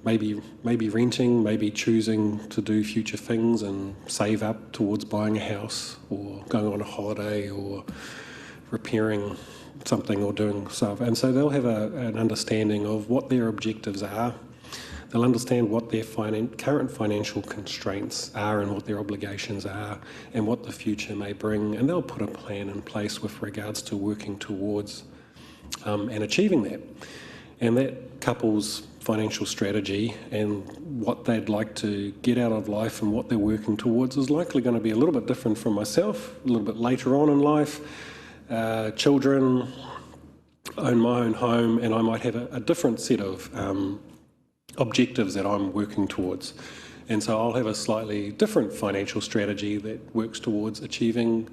maybe renting, maybe choosing to do future things and save up towards buying a house, or going on a holiday, or repairing something, or doing stuff. And so they'll have an understanding of what their objectives are. They'll understand what their current financial constraints are and what their obligations are and what the future may bring, and they'll put a plan in place with regards to working towards and achieving that. And that couple's financial strategy and what they'd like to get out of life and what they're working towards is likely going to be a little bit different from myself, a little bit later on in life. Children, own my own home, and I might have a different set of objectives that I'm working towards. And so I'll have a slightly different financial strategy that works towards achieving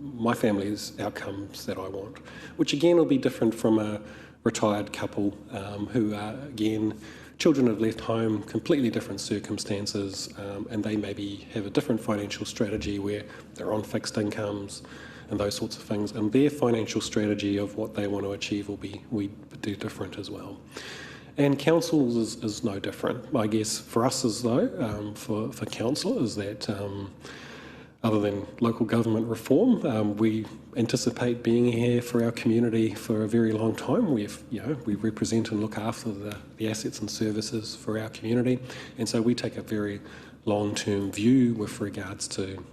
my family's outcomes that I want, which again will be different from a retired couple who are, again, children have left home, completely different circumstances, and they maybe have a different financial strategy where they're on fixed incomes and those sorts of things, and their financial strategy of what they want to achieve will be different as well. And council is no different. I guess for us as though, for council, is that other than local government reform, we anticipate being here for our community for a very long time. We represent and look after the assets and services for our community, and so we take a very long-term view with regards to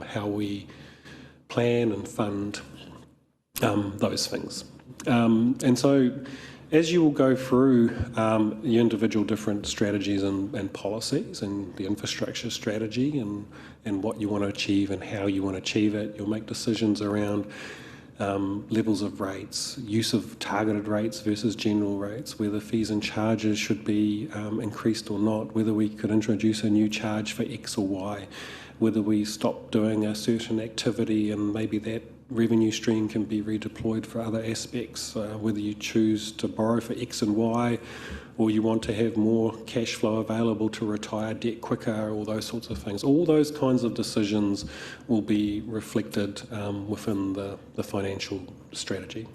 how we plan and fund those things. And so, as you will go through the individual different strategies and policies and the infrastructure strategy and what you want to achieve and how you want to achieve it, you'll make decisions around levels of rates, use of targeted rates versus general rates, whether fees and charges should be increased or not, whether we could introduce a new charge for X or Y, whether we stop doing a certain activity and maybe that revenue stream can be redeployed for other aspects, whether you choose to borrow for X and Y, or you want to have more cash flow available to retire debt quicker, all those sorts of things. All those kinds of decisions will be reflected within the financial strategy.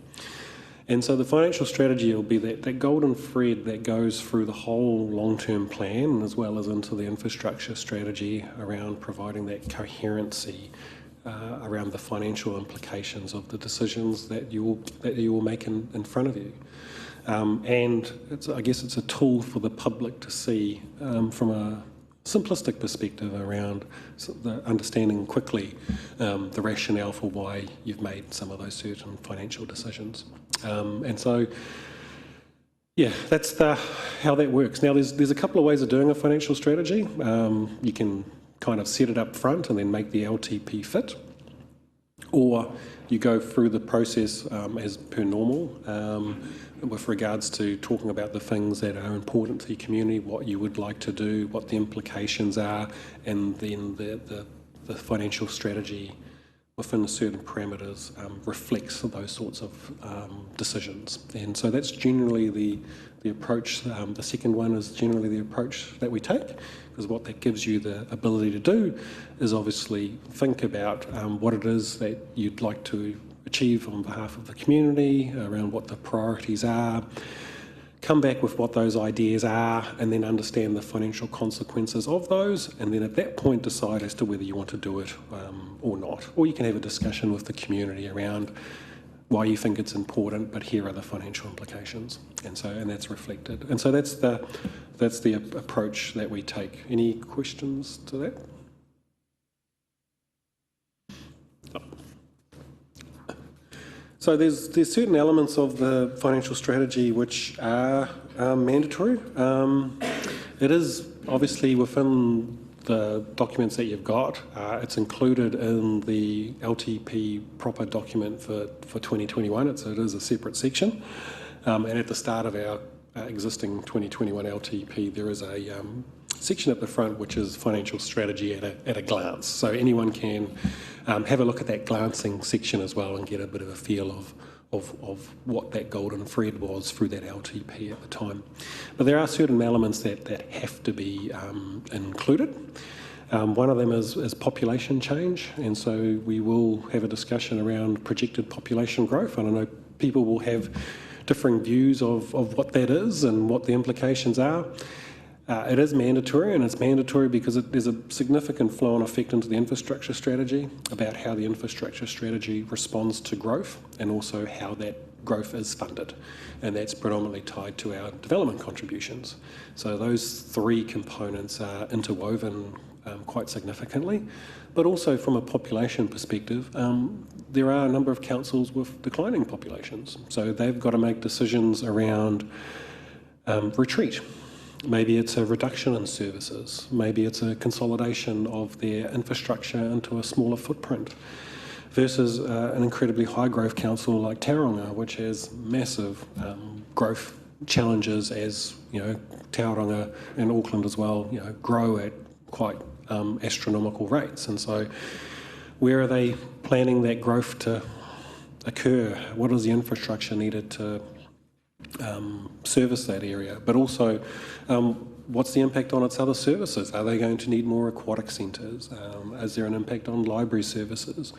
And so the financial strategy will be that golden thread that goes through the whole long-term plan, as well as into the infrastructure strategy around providing that coherency around the financial implications of the decisions that you will make in front of you. And I guess it's a tool for the public to see from a simplistic perspective around the understanding quickly the rationale for why you've made some of those certain financial decisions. And so, yeah, that's how that works. Now, there's a couple of ways of doing a financial strategy. You can kind of set it up front and then make the LTP fit, or you go through the process as per normal with regards to talking about the things that are important to your community, what you would like to do, what the implications are, and then the financial strategy within certain parameters reflects those sorts of decisions. And so that's generally the approach. The second one is generally the approach that we take, because what that gives you the ability to do is obviously think about what it is that you'd like to achieve on behalf of the community, around what the priorities are, come back with what those ideas are, and then understand the financial consequences of those, and then at that point decide as to whether you want to do it or not. Or you can have a discussion with the community around why you think it's important, but here are the financial implications, and that's reflected. And so that's the approach that we take. Any questions to that? So there's certain elements of the financial strategy which are mandatory. It is obviously within the documents that you've got. It's included in the LTP proper document for 2021. So it is a separate section. And at the start of our existing 2021 LTP, there is a section at the front which is financial strategy at a glance. So anyone can have a look at that glancing section as well and get a bit of a feel of what that golden thread was through that LTP at the time. But there are certain elements that have to be included. One of them is population change, and so we will have a discussion around projected population growth, and I know people will have differing views of what that is and what the implications are. It is mandatory, and it's mandatory because there's a significant flow-on effect into the infrastructure strategy about how the infrastructure strategy responds to growth and also how that growth is funded. And that's predominantly tied to our development contributions. So those three components are interwoven quite significantly. But also from a population perspective, there are a number of councils with declining populations. So they've got to make decisions around retreat. Maybe it's a reduction in services. Maybe it's a consolidation of their infrastructure into a smaller footprint versus an incredibly high growth council like Tauranga, which has massive growth challenges as, Tauranga and Auckland as well, grow at quite astronomical rates. And so where are they planning that growth to occur? What is the infrastructure needed to service that area? But also, what's the impact on its other services? Are they going to need more aquatic centres? Is there an impact on library services,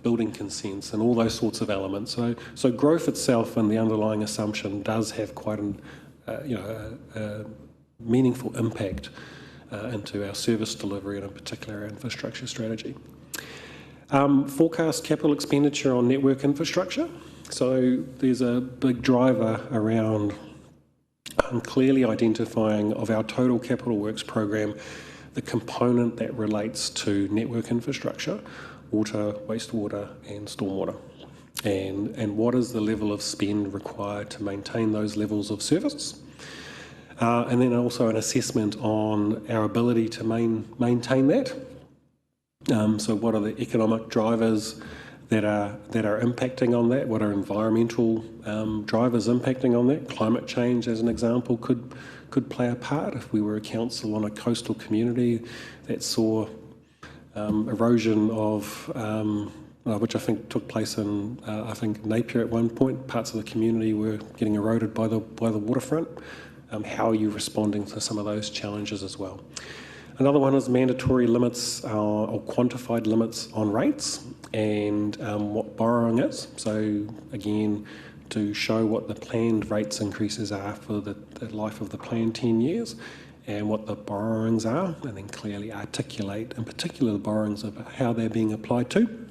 building consents, and all those sorts of elements? So growth itself and the underlying assumption does have quite a meaningful impact into our service delivery and in particular our infrastructure strategy. Forecast capital expenditure on network infrastructure. So there's a big driver around clearly identifying of our total capital works program the component that relates to network infrastructure, water, wastewater and stormwater, and what is the level of spend required to maintain those levels of service. And then also an assessment on our ability to maintain that. So what are the economic drivers that are impacting on that? What are environmental drivers impacting on that? Climate change, as an example, could play a part. If we were a council on a coastal community that saw erosion of, which I think took place in, Napier at one point, parts of the community were getting eroded by the waterfront. How are you responding to some of those challenges as well? Another one is mandatory limits or quantified limits on rates and what borrowing is. So again, to show what the planned rates increases are for the life of the planned 10 years and what the borrowings are, and then clearly articulate, in particular, the borrowings of how they're being applied to.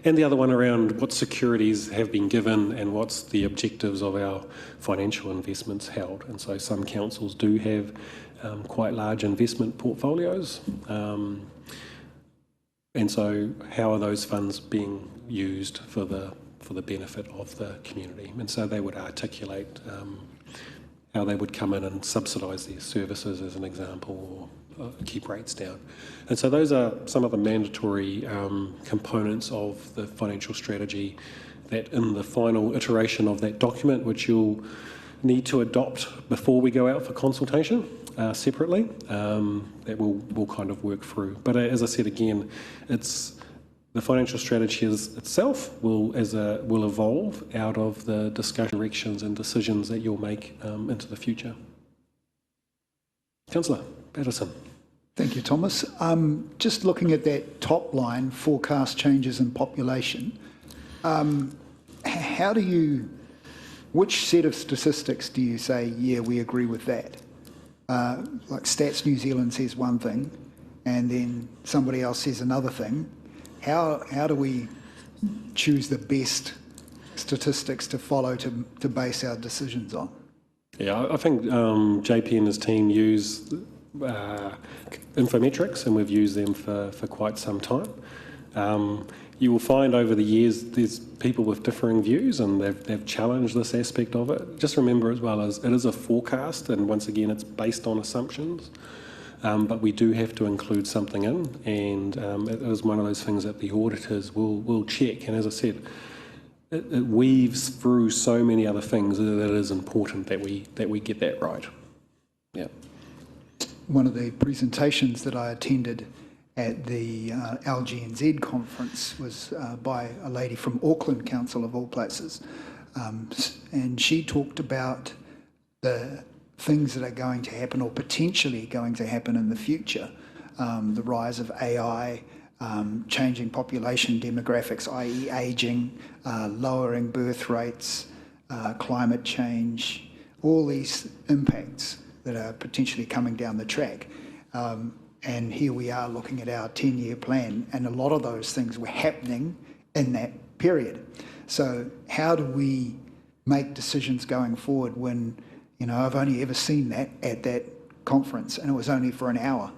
And the other one around what securities have been given and what's the objectives of our financial investments held. And so some councils do have quite large investment portfolios. And so how are those funds being used for the benefit of the community? And so they would articulate how they would come in and subsidise their services, as an example, or keep rates down. And so those are some of the mandatory components of the financial strategy that in the final iteration of that document, which you'll need to adopt before we go out for consultation separately, that we'll kind of work through. But as I said again, the financial strategy itself will evolve out of the discussion, directions and decisions that you'll make into the future. Councillor Patterson. Thank you, Thomas. Just looking at that top line, forecast changes in population, which set of statistics do you say, yeah, we agree with that? Like Stats New Zealand says one thing, and then somebody else says another thing. How do we choose the best statistics to follow to base our decisions on? Yeah, I think JP and his team use infometrics, and we've used them for quite some time. You will find over the years there's people with differing views, and they've challenged this aspect of it. Just remember as well as it is a forecast, and once again it's based on assumptions. But we do have to include something in, and it is one of those things that the auditors will check. And as I said, it weaves through so many other things that it is important that we get that right. Yeah. One of the presentations that I attended at the LGNZ conference was by a lady from Auckland Council, of all places, and she talked about the things that are going to happen or potentially going to happen in the future, the rise of AI, changing population demographics, i.e. ageing, lowering birth rates, climate change, all these impacts that are potentially coming down the track. And here we are looking at our 10-year plan, and a lot of those things were happening in that period. So how do we make decisions going forward when, I've only ever seen that at that conference, and it was only for an hour.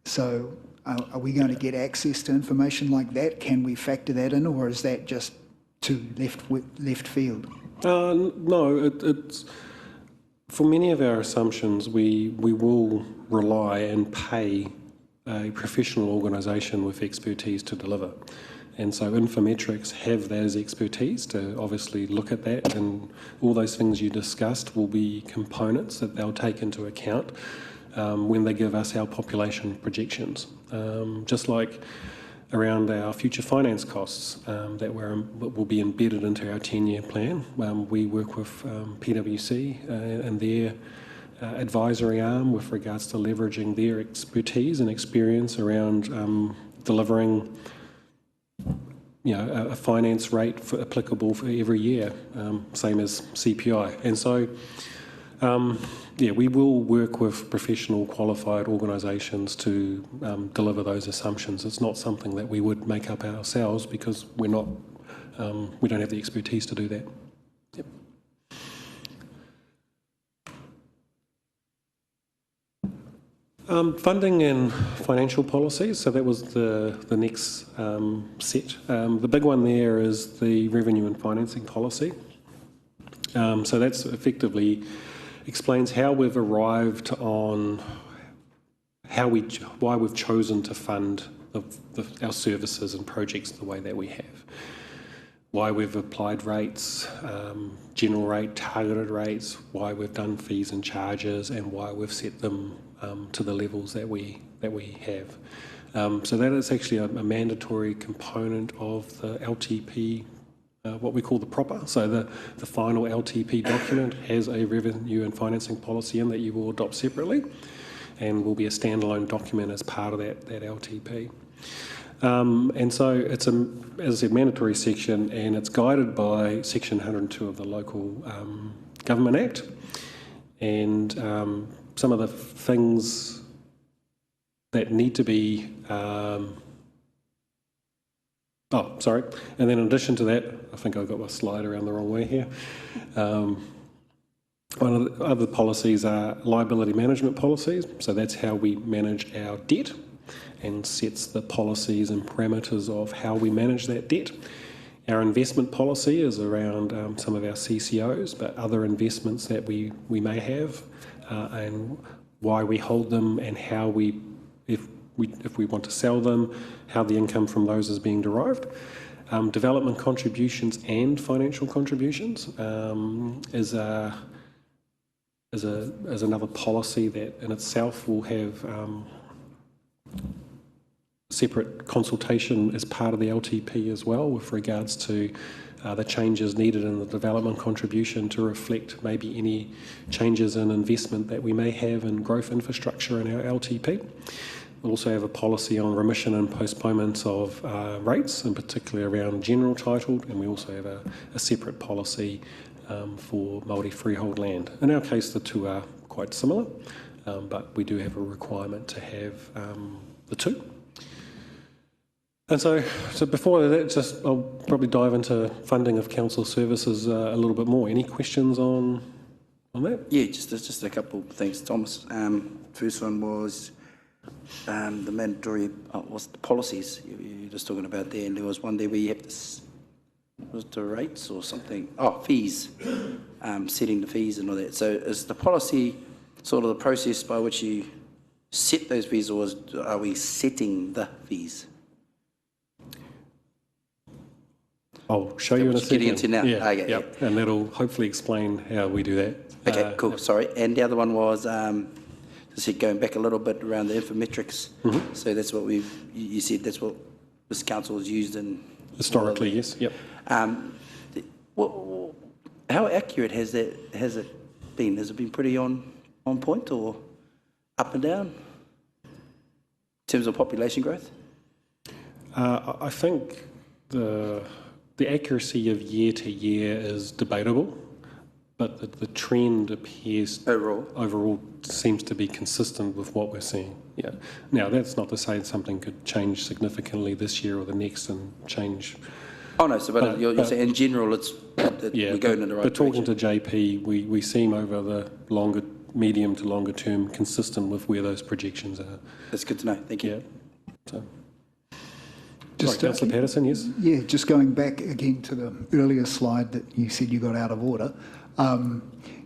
So are we going to get access to information like that? Can we factor that in, or is that just too left field? No, it's for many of our assumptions, we will rely and pay a professional organisation with expertise to deliver. And so Infometrics have that as expertise to obviously look at that, and all those things you discussed will be components that they'll take into account when they give us our population projections. Just like around our future finance costs that will be embedded into our 10-year plan. We work with PwC and their advisory arm with regards to leveraging their expertise and experience around delivering a finance rate applicable for every year, same as CPI. And so, we will work with professional qualified organisations to deliver those assumptions. It's not something that we would make up ourselves because we don't have the expertise to do that. Yep. Funding and financial policies, so that was the next set. The big one there is the revenue and financing policy. So that's effectively explains how we've arrived on why we've chosen to fund our services and projects the way that we have. Why we've applied rates, general rate, targeted rates, why we've done fees and charges, and why we've set them to the levels that we have. So that is actually a mandatory component of the LTP, what we call the proper. So the final LTP document has a revenue and financing policy in that you will adopt separately, and will be a standalone document as part of that LTP. And so it's as I said, mandatory section, and it's guided by Section 102 of the Local Government Act. And some of the things that need to be, and then in addition to that, I think I've got my slide around the wrong way here. One of the other policies are liability management policies, so that's how we manage our debt and sets the policies and parameters of how we manage that debt. Our investment policy is around some of our CCOs, but other investments that we may have and why we hold them and how we, if we want to sell them, how the income from those is being derived. Development contributions and financial contributions is another policy that in itself will have separate consultation as part of the LTP as well with regards to the changes needed in the development contribution to reflect maybe any changes in investment that we may have in growth infrastructure in our LTP. We also have a policy on remission and postponement of rates, in particular around general title, and we also have a separate policy for Māori freehold land. In our case, the two are quite similar, but we do have a requirement to have the two. And so before that, I'll probably dive into funding of council services a little bit more. Any questions on that? Yeah, just a couple of things, Thomas. First one was the mandatory, what's the policies you're just talking about there, and there was one there where you have to, was the rates or something? Oh, fees, setting the fees and all that. So is the policy sort of the process by which you set those fees, or are we setting the fees? I'll show you in a second. Getting into now. Yeah, Okay, yep. Yeah. And that'll hopefully explain how we do that. Okay, cool. Sorry. And the other one was going back a little bit around the infometrics. Mm-hmm. So that's what you said that's what this council has used in historically. Yes. Yep. How accurate has it been? Has it been pretty on point or up and down in terms of population growth? I think the accuracy of year to year is debatable, but the trend appears overall seems to be consistent with what we're seeing. Yeah. Now that's not to say something could change significantly this year or the next and change. Oh no, but you're saying in general we're going in the right direction. But talking direction. to JP, we seem over the medium to longer term consistent with where those projections are. That's good to know. Thank you. Yeah. So. Just, Councillor Patterson, yes? Yeah, just going back again to the earlier slide that you said you got out of order.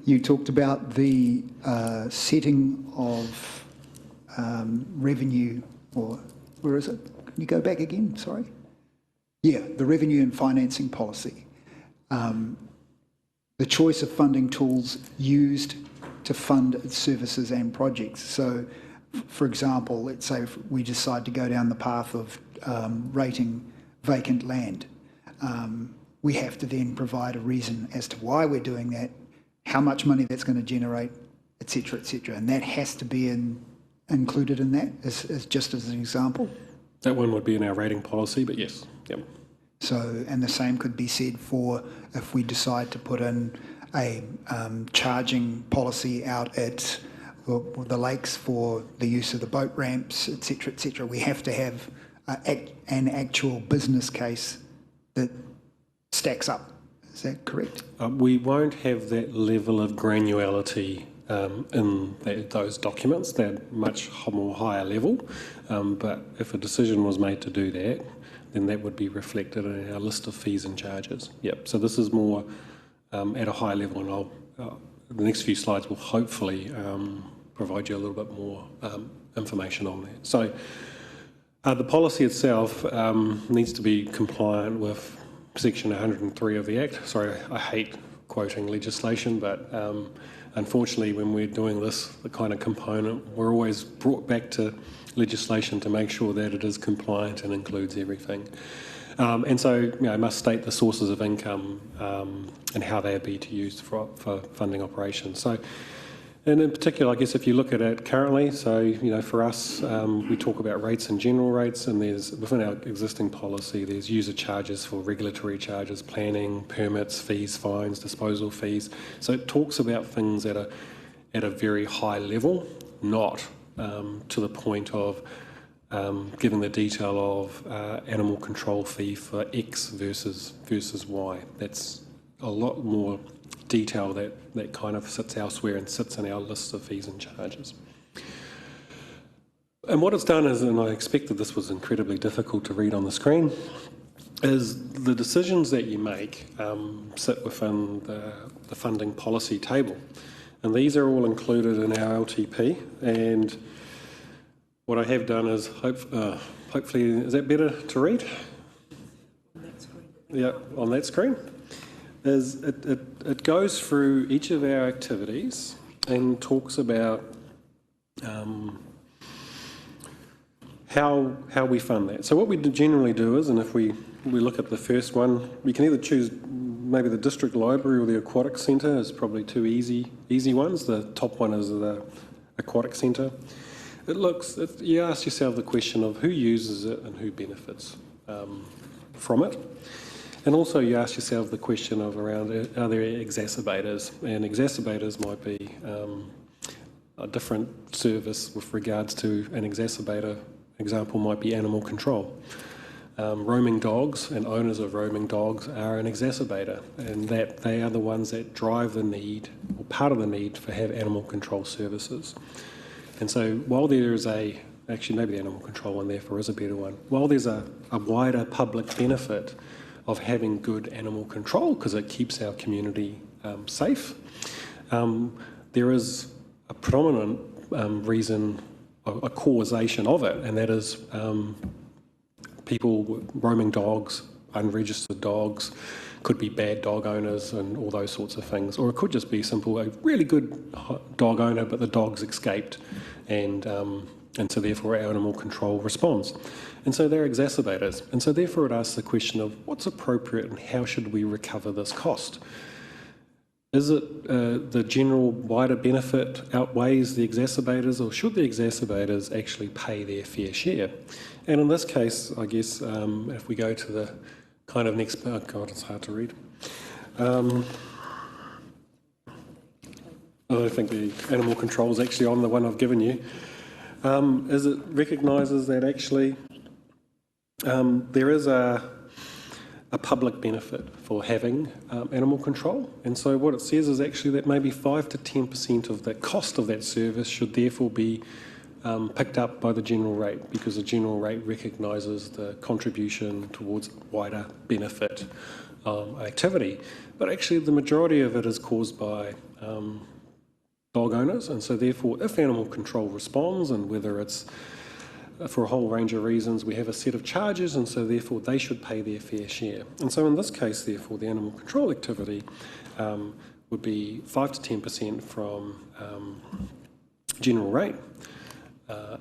You talked about the setting of revenue, or where is it? Can you go back again? Sorry. Yeah, the revenue and financing policy. The choice of funding tools used to fund its services and projects. So, for example, let's say if we decide to go down the path of rating vacant land, we have to then provide a reason as to why we're doing that, how much money that's going to generate, etc., etc. And that has to be included in that as just as an example. That one would be in our rating policy, but yes. Yep. So, and the same could be said for if we decide to put in a charging policy out at the lakes for the use of the boat ramps, etc., etc. We have to have an actual business case that stacks up. Is that correct? We won't have that level of granularity in those documents. They're much more higher level. But if a decision was made to do that, then that would be reflected in our list of fees and charges. Yep. So this is more at a high level, and the next few slides will hopefully provide you a little bit more information on that. So the policy itself needs to be compliant with Section 103 of the Act. Sorry, I hate quoting legislation, but unfortunately when we're doing this, the kind of component, we're always brought back to legislation to make sure that it is compliant and includes everything. And so, it must state the sources of income and how they are be to use for funding operations. So, and in particular, I guess if you look at it currently, so, for us, we talk about rates and general rates, and there's, within our existing policy, there's user charges for regulatory charges, planning, permits, fees, fines, disposal fees. So it talks about things at at a very high level, not to the point of giving the detail of animal control fee for X versus Y. That's a lot more detail that kind of sits elsewhere and sits in our list of fees and charges. And what it's done is, and I expected this was incredibly difficult to read on the screen, is the decisions that you make sit within the funding policy table. And these are all included in our LTP. And what I have done is, hopefully, is that better to read? On that screen. Yeah, on that screen. Is it goes through each of our activities and talks about how we fund that. So what we generally do is, and if we look at the first one, we can either choose maybe the district library or the aquatic centre is probably two easy ones. The top one is the aquatic centre. You ask yourself the question of who uses it and who benefits from it. And also you ask yourself the question of around, are there exacerbators? And exacerbators might be a different service with regards to an exacerbator. Example might be animal control. Roaming dogs and owners of roaming dogs are an exacerbator, and that they are the ones that drive the need, or part of the need, for have animal control services. And so while there is actually maybe the animal control one therefore is a better one, while there's a wider public benefit of having good animal control because it keeps our community safe, there is a predominant reason, a causation of it, and that is people roaming dogs, unregistered dogs, could be bad dog owners and all those sorts of things. Or it could just be simple, a really good dog owner, but the dog's escaped, and so therefore our animal control responds. And so they're exacerbators. And so therefore it asks the question of what's appropriate and how should we recover this cost? Is it the general wider benefit outweighs the exacerbators, or should the exacerbators actually pay their fair share? And in this case, I guess, if we go to the kind of next, oh God, it's hard to read. I don't think the animal control is actually on the one I've given you. Is it recognises that actually there is a public benefit for having animal control, and so what it says is actually that maybe 5 to 10% of the cost of that service should therefore be picked up by the general rate, because the general rate recognises the contribution towards wider benefit activity. But actually the majority of it is caused by dog owners, and so therefore if animal control responds, and whether it's for a whole range of reasons, we have a set of charges, and so therefore they should pay their fair share. And so in this case, therefore, the animal control activity would be 5 to 10% from general rate,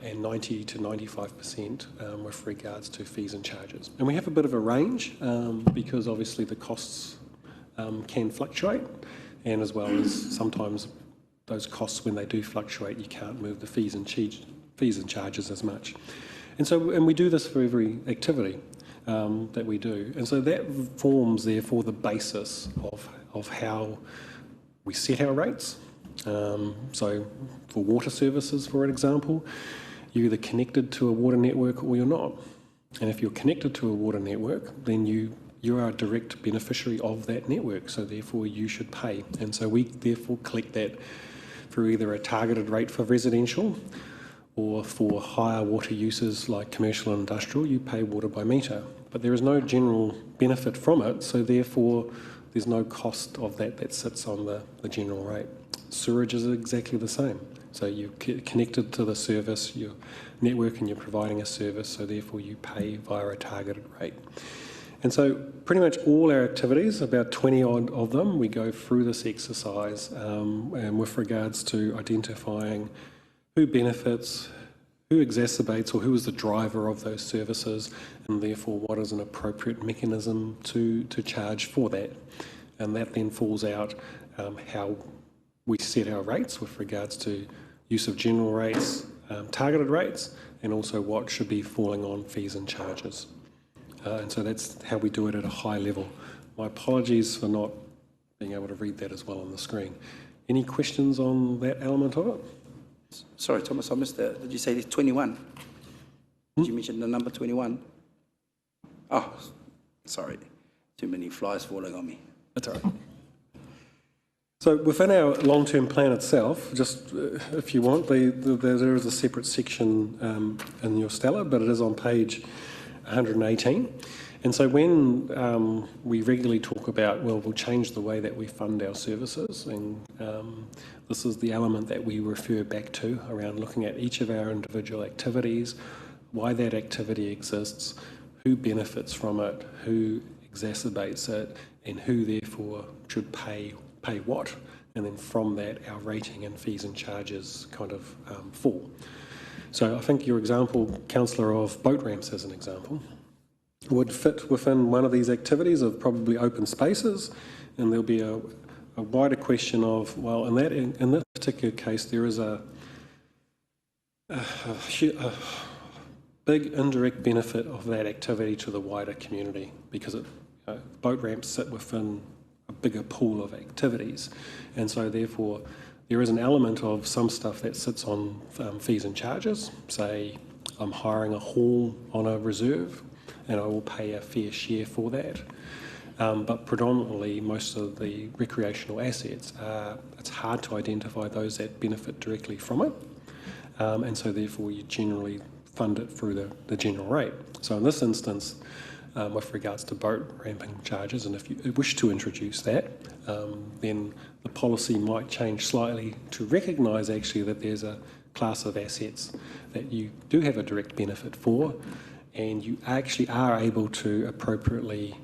and 90 to 95% with regards to fees and charges. And we have a bit of a range because obviously the costs can fluctuate, and as well as sometimes those costs, when they do fluctuate, you can't move the fees and charges as much. And we do this for every activity that we do. And so that forms, therefore, the basis of how we set our rates. So for water services, for example, you're either connected to a water network or you're not. And if you're connected to a water network, then you are a direct beneficiary of that network, so therefore you should pay. And so we therefore collect that through either a targeted rate for residential, or for higher water uses like commercial and industrial, you pay water by metre. But there is no general benefit from it, so therefore there's no cost of that sits on the general rate. Sewerage is exactly the same. So you're connected to the service, your network, and you're providing a service, so therefore you pay via a targeted rate. And so pretty much all our activities, about 20 odd of them, we go through this exercise and with regards to identifying who benefits, who exacerbates, or who is the driver of those services, and therefore what is an appropriate mechanism to charge for that. And that then falls out how we set our rates with regards to use of general rates, targeted rates, and also what should be falling on fees and charges. And so that's how we do it at a high level. My apologies for not being able to read that as well on the screen. Any questions on that element of it? Sorry, Thomas, I missed that. Did you say there's 21? Did you mention the number 21? Oh, sorry. Too many flies falling on me. That's all right. So within our long-term plan itself, just if you want, there is a separate section in your Stella, but it is on page 118. And so when we regularly talk about, well, we'll change the way that we fund our services, and this is the element that we refer back to around looking at each of our individual activities, why that activity exists, who benefits from it, who exacerbates it, and who therefore should pay what, and then from that our rating and fees and charges kind of fall. So I think your example, Councillor, of boat ramps as an example, would fit within one of these activities of probably open spaces, and there'll be a wider question of, well, in that particular case there is a big indirect benefit of that activity to the wider community, because boat ramps sit within a bigger pool of activities, and so therefore there is an element of some stuff that sits on fees and charges. Say I'm hiring a hall on a reserve and I will pay a fair share for that, but predominantly most of the recreational assets, it's hard to identify those that benefit directly from it, and so therefore you generally fund it through the general rate. So in this instance, with regards to boat ramping charges, and if you wish to introduce that, then the policy might change slightly to recognise actually that there's a class of assets that you do have a direct benefit for, and you actually are able to appropriately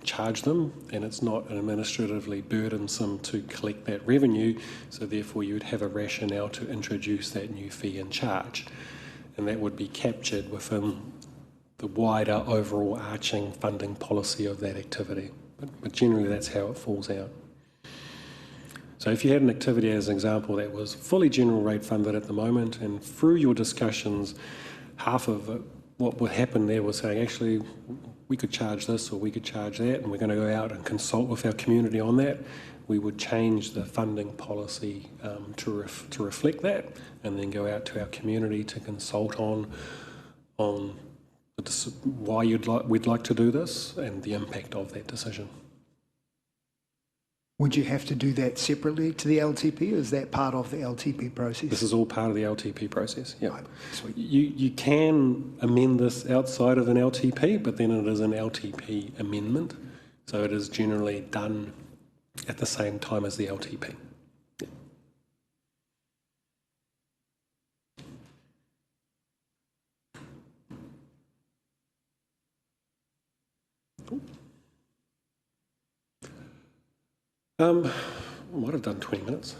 charge them, and it's not administratively burdensome to collect that revenue, so therefore you would have a rationale to introduce that new fee and charge, and that would be captured within the wider overall arching funding policy of that activity. But generally that's how it falls out. So if you had an activity as an example that was fully general rate funded at the moment, and through your discussions, half of it, what would happen there was saying, actually, we could charge this or we could charge that, and we're going to go out and consult with our community on that, we would change the funding policy to reflect that, and then go out to our community to consult on why we'd like to do this and the impact of that decision. Would you have to do that separately to the LTP, or is that part of the LTP process? This is all part of the LTP process, yeah. Right. Sweet. You can amend this outside of an LTP, but then it is an LTP amendment, so it is generally done at the same time as the LTP. Yeah. I might have done 20 minutes.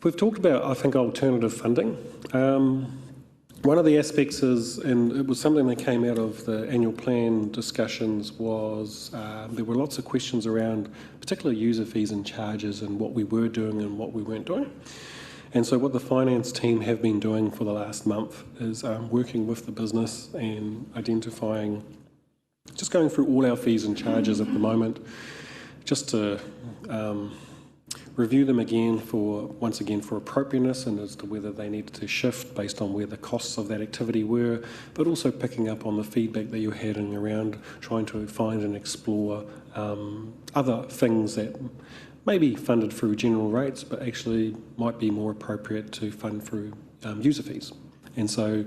We've talked about, I think, alternative funding. One of the aspects is, and it was something that came out of the annual plan discussions, was there were lots of questions around particular user fees and charges and what we were doing and what we weren't doing. And so what the finance team have been doing for the last month is working with the business and identifying, just going through all our fees and charges at the moment, just to review them again once again for appropriateness and as to whether they needed to shift based on where the costs of that activity were, but also picking up on the feedback that you're having around trying to find and explore other things that may be funded through general rates but actually might be more appropriate to fund through user fees. And so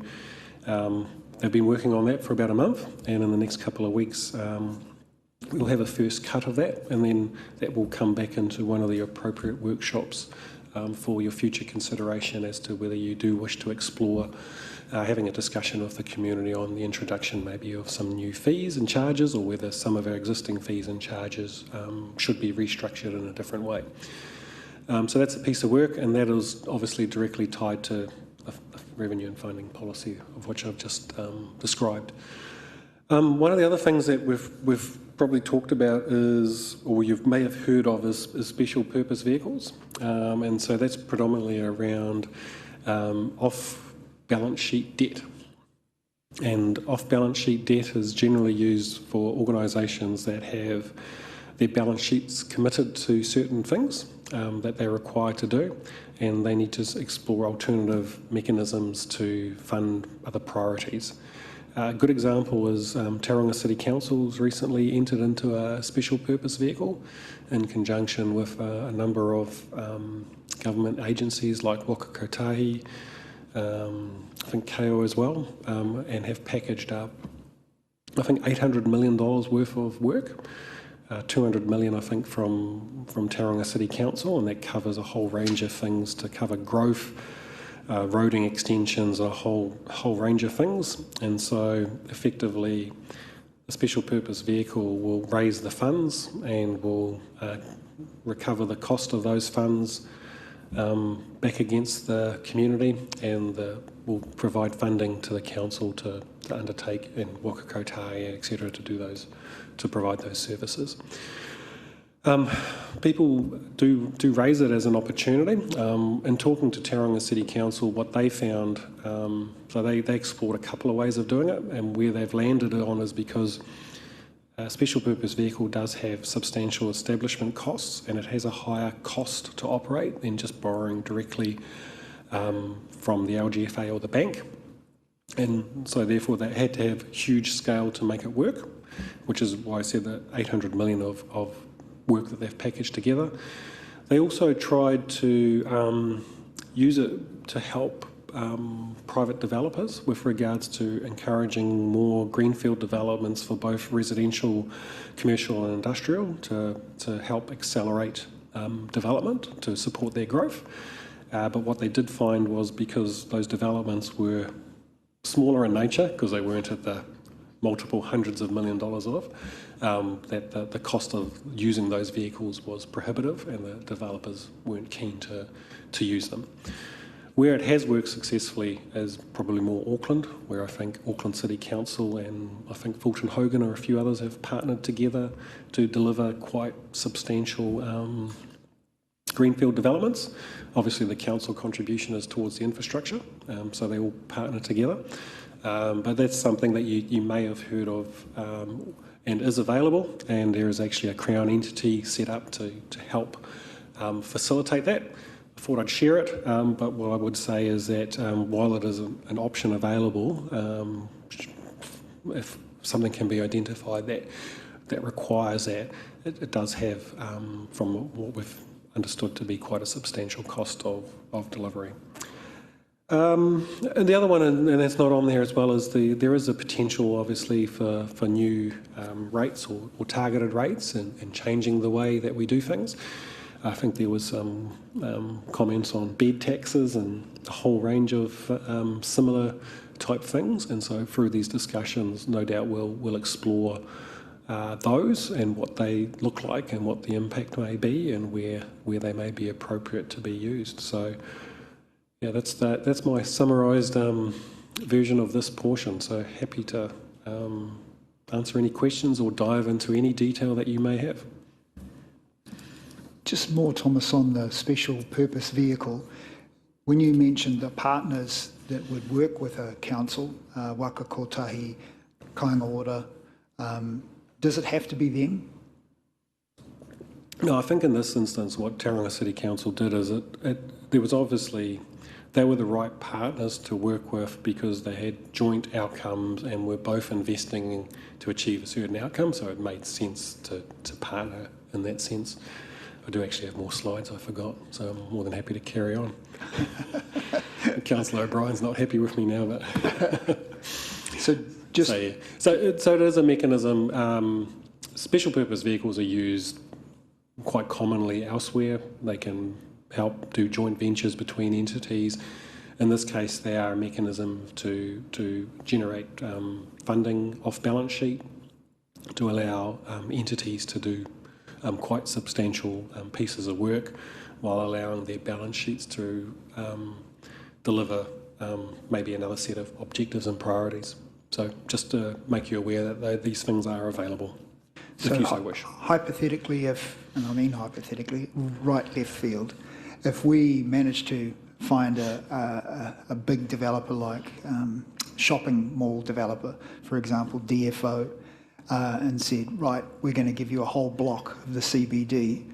they've been working on that for about a month, and in the next couple of weeks we'll have a first cut of that, and then that will come back into one of the appropriate workshops for your future consideration as to whether you do wish to explore having a discussion with the community on the introduction maybe of some new fees and charges, or whether some of our existing fees and charges should be restructured in a different way. So that's a piece of work, and that is obviously directly tied to the revenue and funding policy of which I've just described. One of the other things that we've probably talked about is, or you may have heard of, is special purpose vehicles, and so that's predominantly around off-balance sheet debt. And off-balance sheet debt is generally used for organisations that have their balance sheets committed to certain things that they're required to do, and they need to explore alternative mechanisms to fund other priorities. A good example is Tauranga City Council's recently entered into a special purpose vehicle in conjunction with a number of government agencies like Waka Kotahi, I think KO as well, and have packaged up, I think, $800 million worth of work. 200 million, I think, from Tauranga City Council, and that covers a whole range of things to cover growth, roading extensions, a whole range of things. And so effectively the special purpose vehicle will raise the funds and will recover the cost of those funds back against the community, and will provide funding to the council to undertake in Waka Kotahi, etc., to provide those services. People do raise it as an opportunity. In talking to Tauranga City Council, what they found, so they explored a couple of ways of doing it, and where they've landed on is because a special purpose vehicle does have substantial establishment costs, and it has a higher cost to operate than just borrowing directly from the LGFA or the bank. And so therefore they had to have huge scale to make it work, which is why I said that 800 million of work that they've packaged together. They also tried to use it to help private developers with regards to encouraging more greenfield developments for both residential, commercial and industrial to help accelerate development to support their growth. But what they did find was, because those developments were smaller in nature, because they weren't at the multiple hundreds of $1 million of, that the cost of using those vehicles was prohibitive, and the developers weren't keen to use them. Where it has worked successfully is probably more Auckland, where I think Auckland City Council and I think Fulton Hogan or a few others have partnered together to deliver quite substantial greenfield developments. Obviously the council contribution is towards the infrastructure, so they all partner together. But that's something that you may have heard of and is available, and there is actually a Crown entity set up to help facilitate that. I thought I'd share it, but what I would say is that while it is an option available, if something can be identified that requires that, it does have, from what we've understood, to be quite a substantial cost of delivery. And the other one, and that's not on there as well, is there is a potential, obviously, for new rates or targeted rates and changing the way that we do things. I think there was some comments on bed taxes and a whole range of similar type things, and so through these discussions, no doubt we'll explore those and what they look like and what the impact may be and where they may be appropriate to be used. So yeah, that's my summarised version of this portion. So happy to answer any questions or dive into any detail that you may have. Just more, Thomas, on the special purpose vehicle. When you mentioned the partners that would work with a council, Waka Kotahi, Kāinga Ora, does it have to be them? No, I think in this instance what Tauranga City Council did is there was obviously, they were the right partners to work with because they had joint outcomes and were both investing to achieve a certain outcome, so it made sense to partner in that sense. I do actually have more slides, I forgot, so I'm more than happy to carry on. Councillor O'Brien's not happy with me now, but... So it is a mechanism. Special purpose vehicles are used quite commonly elsewhere. They can help do joint ventures between entities. In this case, they are a mechanism to generate funding off balance sheet to allow entities to do quite substantial pieces of work while allowing their balance sheets to deliver maybe another set of objectives and priorities. So just to make you aware that these things are available, if you so wish. Hypothetically, and I mean hypothetically, right left field, if we manage to find a big developer like shopping mall developer, for example, DFO, and said, right, we're going to give you a whole block of the CBD,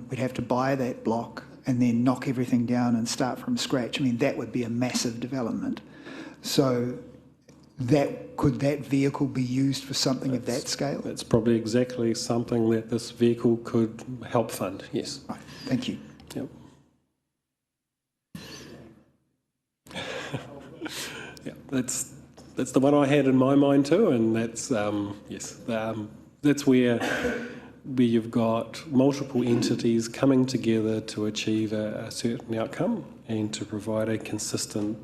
we'd have to buy that block and then knock everything down and start from scratch. I mean, that would be a massive development. So could that vehicle be used for something of that scale? That's probably exactly something that this vehicle could help fund, yes. Right, thank you. Yep. Yeah, that's the one I had in my mind too, and that's that's where you've got multiple entities coming together to achieve a certain outcome and to provide a consistent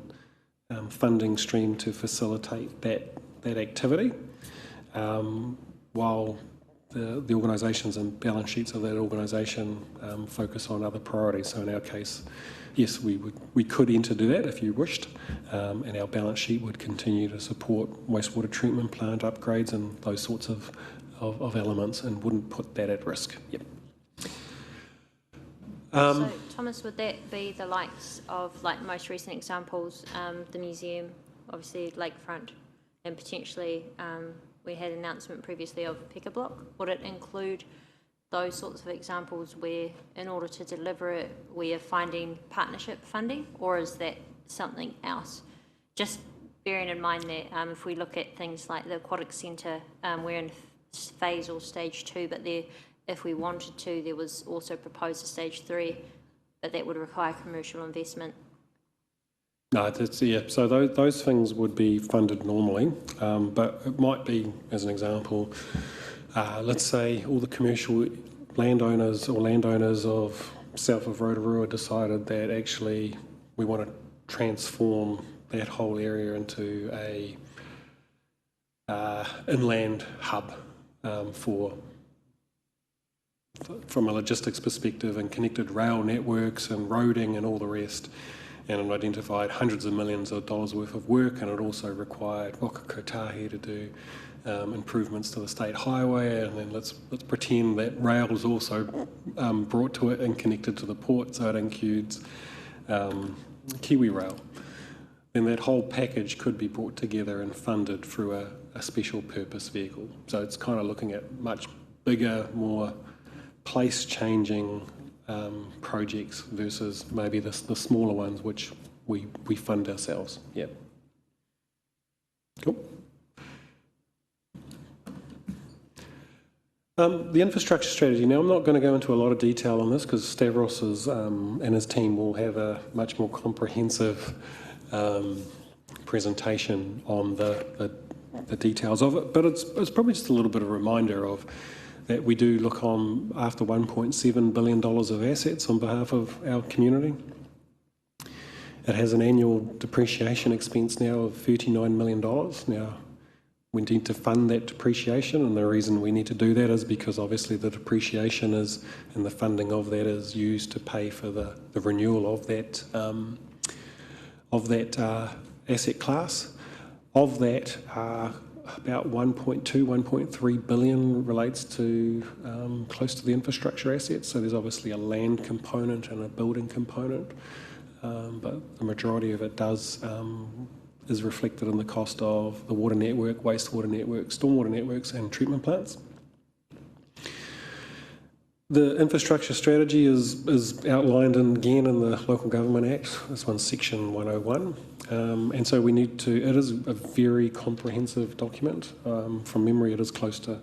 funding stream to facilitate that activity, while the organisations and balance sheets of that organisation focus on other priorities. So in our case, yes, we could enter do that if you wished, and our balance sheet would continue to support wastewater treatment plant upgrades and those sorts of elements, and wouldn't put that at risk. Yep. So, Thomas, would that be the likes of, like, most recent examples, the museum, obviously lakefront, and potentially we had an announcement previously of Picker Block? Would it include those sorts of examples where, in order to deliver it, we are finding partnership funding, or is that something else? Just bearing in mind that if we look at things like the aquatic centre, we're in phase or stage 2, but there, if we wanted to, there was also proposed a stage 3, but that would require commercial investment. No, so those things would be funded normally, but it might be, as an example, let's say all the commercial landowners of south of Rotorua decided that actually we want to transform that whole area into a inland hub from a logistics perspective, and connected rail networks and roading and all the rest, and it identified hundreds of millions of dollars worth of work, and it also required Waka Kotahi to do improvements to the state highway, and then let's pretend that rail is also brought to it and connected to the port, so it includes Kiwi Rail. Then that whole package could be brought together and funded through a special purpose vehicle. So it's kind of looking at much bigger, more place-changing projects versus maybe the smaller ones which we fund ourselves. Yeah. Cool. The infrastructure strategy. Now, I'm not going to go into a lot of detail on this because Stavros and his team will have a much more comprehensive presentation on the details of it. But it's probably just a little bit of a reminder of that we do look on after $1.7 billion of assets on behalf of our community. It has an annual depreciation expense now of $39 million. Now, we need to fund that depreciation, and the reason we need to do that is because obviously the depreciation is, and the funding of that is used to pay for the renewal of that asset class. Of that, about 1.3 billion relates to close to the infrastructure assets. So there's obviously a land component and a building component, but the majority of it is reflected in the cost of the water network, wastewater network, stormwater networks, and treatment plants. The infrastructure strategy is outlined again in the Local Government Act. This one's Section 101. And so it is a very comprehensive document. From memory, it is close to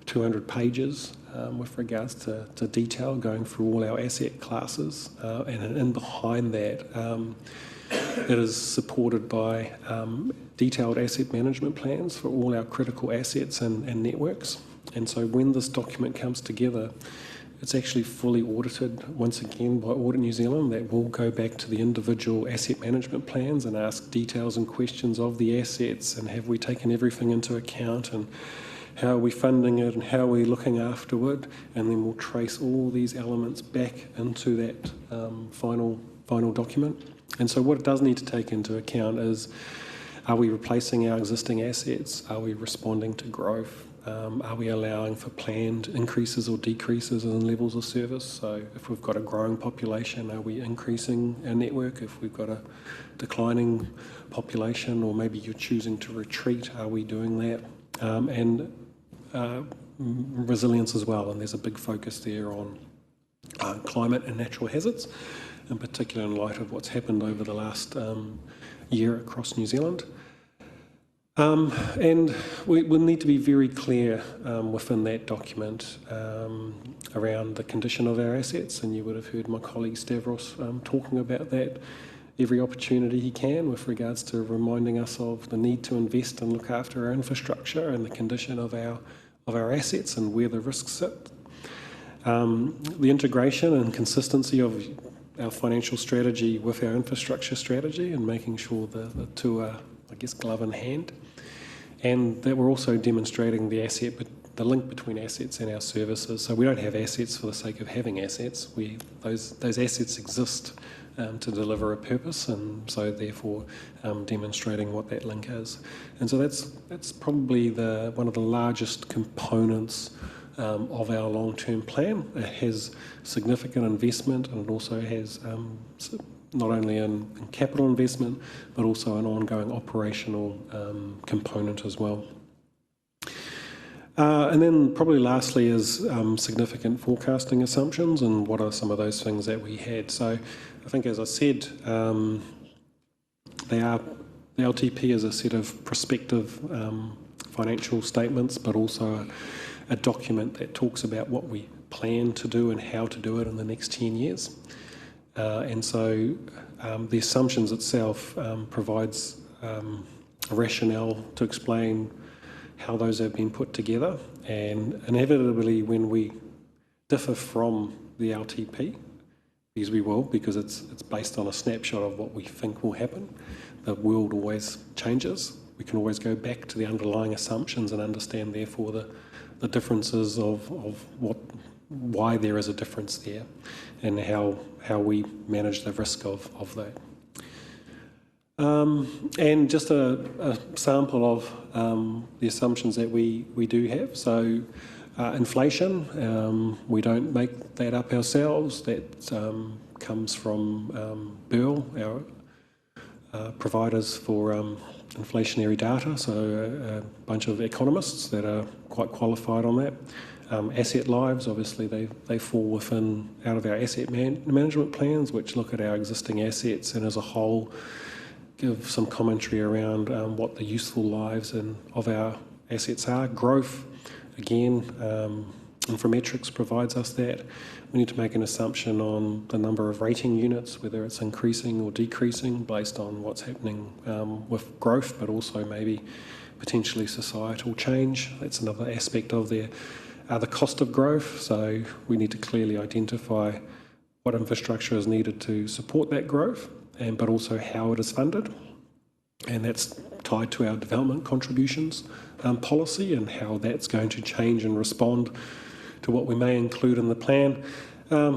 200 pages with regards to detail, going through all our asset classes. And in behind that, it is supported by detailed asset management plans for all our critical assets and networks. And so when this document comes together, it's actually fully audited once again by Audit New Zealand. That will go back to the individual asset management plans and ask details and questions of the assets, and have we taken everything into account, and how are we funding it, and how are we looking after it, and then we'll trace all these elements back into that final document. And so what it does need to take into account is, are we replacing our existing assets? Are we responding to growth? Are we allowing for planned increases or decreases in levels of service? So if we've got a growing population, are we increasing our network? If we've got a declining population, or maybe you're choosing to retreat, are we doing that? and resilience as well. And there's a big focus there on climate and natural hazards, in particular in light of what's happened over the last year across New Zealand. And we'll need to be very clear within that document around the condition of our assets, and you would have heard my colleague Stavros talking about that every opportunity he can with regards to reminding us of the need to invest and look after our infrastructure and the condition of our assets and where the risks sit. The integration and consistency of our financial strategy with our infrastructure strategy and making sure the two are, I guess, glove in hand. And that we're also demonstrating the link between assets and our services. So we don't have assets for the sake of having assets. Those assets exist to deliver a purpose, and so therefore demonstrating what that link is. And so that's probably one of the largest components of our long-term plan. It has significant investment, and it also has not only in capital investment, but also an ongoing operational component as well. And then probably lastly is significant forecasting assumptions, and what are some of those things that we had. So I think, as I said, the LTP is a set of prospective financial statements, but also a document that talks about what we plan to do and how to do it in the next 10 years. And so the assumptions itself provides a rationale to explain how those have been put together. And inevitably, when we differ from the LTP, because we will, because it's based on a snapshot of what we think will happen, the world always changes. We can always go back to the underlying assumptions and understand, therefore, the differences of why there is a difference there, and how we manage the risk of that. And just a sample of the assumptions that we do have. So inflation, we don't make that up ourselves. That comes from Burl, our providers for inflationary data, so a bunch of economists that are quite qualified on that. Asset lives, obviously they fall within out of our asset management plans, which look at our existing assets and as a whole give some commentary around what the useful lives of our assets are. Growth, again, Infometrics provides us that. We need to make an assumption on the number of rating units, whether it's increasing or decreasing based on what's happening with growth, but also maybe potentially societal change. That's another aspect of the cost of growth. So we need to clearly identify what infrastructure is needed to support that growth, but also how it is funded. And that's tied to our development contributions policy and how that's going to change and respond to what we may include in the plan.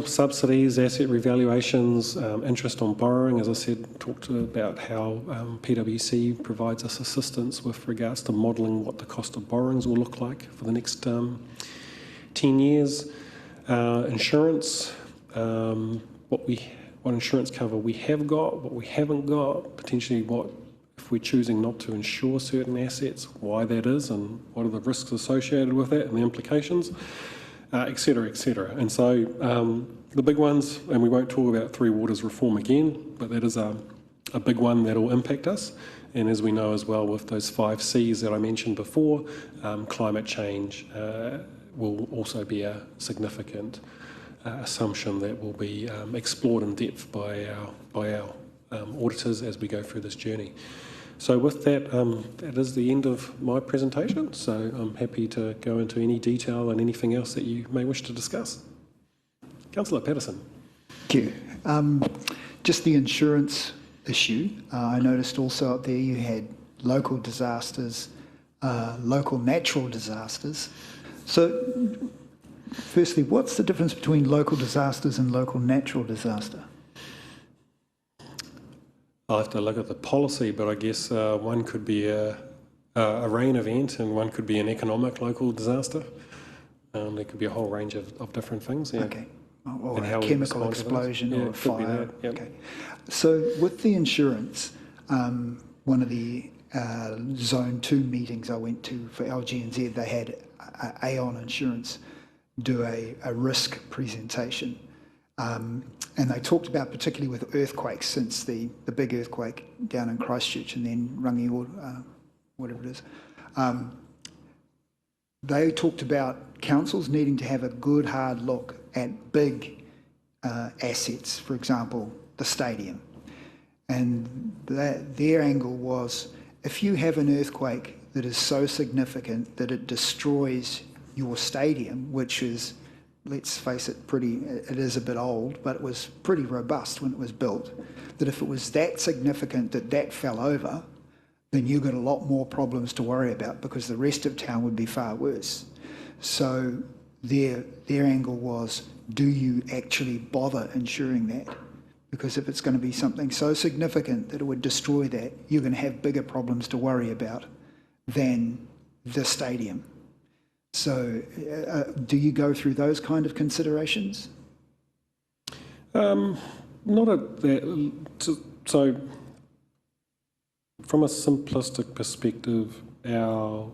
Subsidies, asset revaluations, interest on borrowing, as I said, talked about how PwC provides us assistance with regards to modelling what the cost of borrowings will look like for the next 10 years. Insurance, what insurance cover we have got, what we haven't got, potentially what if we're choosing not to insure certain assets, why that is, and what are the risks associated with that and the implications, et cetera, et cetera. And so the big ones, and we won't talk about Three Waters reform again, but that is a big one that will impact us. And as we know as well with those 5 Cs that I mentioned before, climate change will also be a significant assumption that will be explored in depth by our auditors as we go through this journey. So with that, that is the end of my presentation. So I'm happy to go into any detail and anything else that you may wish to discuss. Councillor Patterson. Thank you. Just the insurance issue. I noticed also up there you had local disasters, local natural disasters. So firstly, what's the difference between local disasters and local natural disaster? I'll have to look at the policy, but I guess one could be a rain event and one could be an economic local disaster. There could be a whole range of different things. Yeah. Okay. Or a chemical explosion or a fire. Yep. Okay. So with the insurance, one of the Zone 2 meetings I went to for LG&Z, they had Aon Insurance do a risk presentation. And they talked about, particularly with earthquakes, since the big earthquake down in Christchurch and then Rangiora, whatever it is, they talked about councils needing to have a good hard look at big assets, for example, the stadium. And their angle was, if you have an earthquake that is so significant that it destroys your stadium, which is, let's face it, it is a bit old, but it was pretty robust when it was built, that if it was that significant that fell over, then you've got a lot more problems to worry about because the rest of town would be far worse. So their angle was, do you actually bother insuring that? Because if it's going to be something so significant that it would destroy that, you're going to have bigger problems to worry about than the stadium. So do you go through those kind of considerations? Not at that. So from a simplistic perspective, the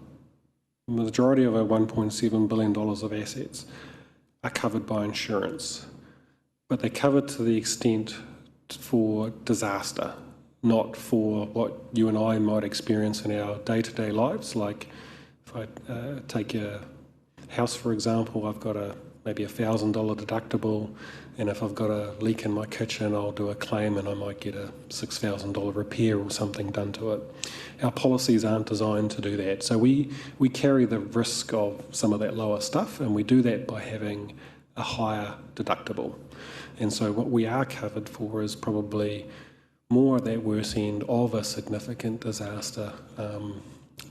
majority of our $1.7 billion of assets are covered by insurance, but they're covered to the extent for disaster, not for what you and I might experience in our day-to-day lives. Like if I take a house, for example, I've got maybe $1,000 deductible, and if I've got a leak in my kitchen, I'll do a claim and I might get a $6,000 repair or something done to it. Our policies aren't designed to do that. So we carry the risk of some of that lower stuff, and we do that by having a higher deductible. And so what we are covered for is probably more at that worse end of a significant disaster,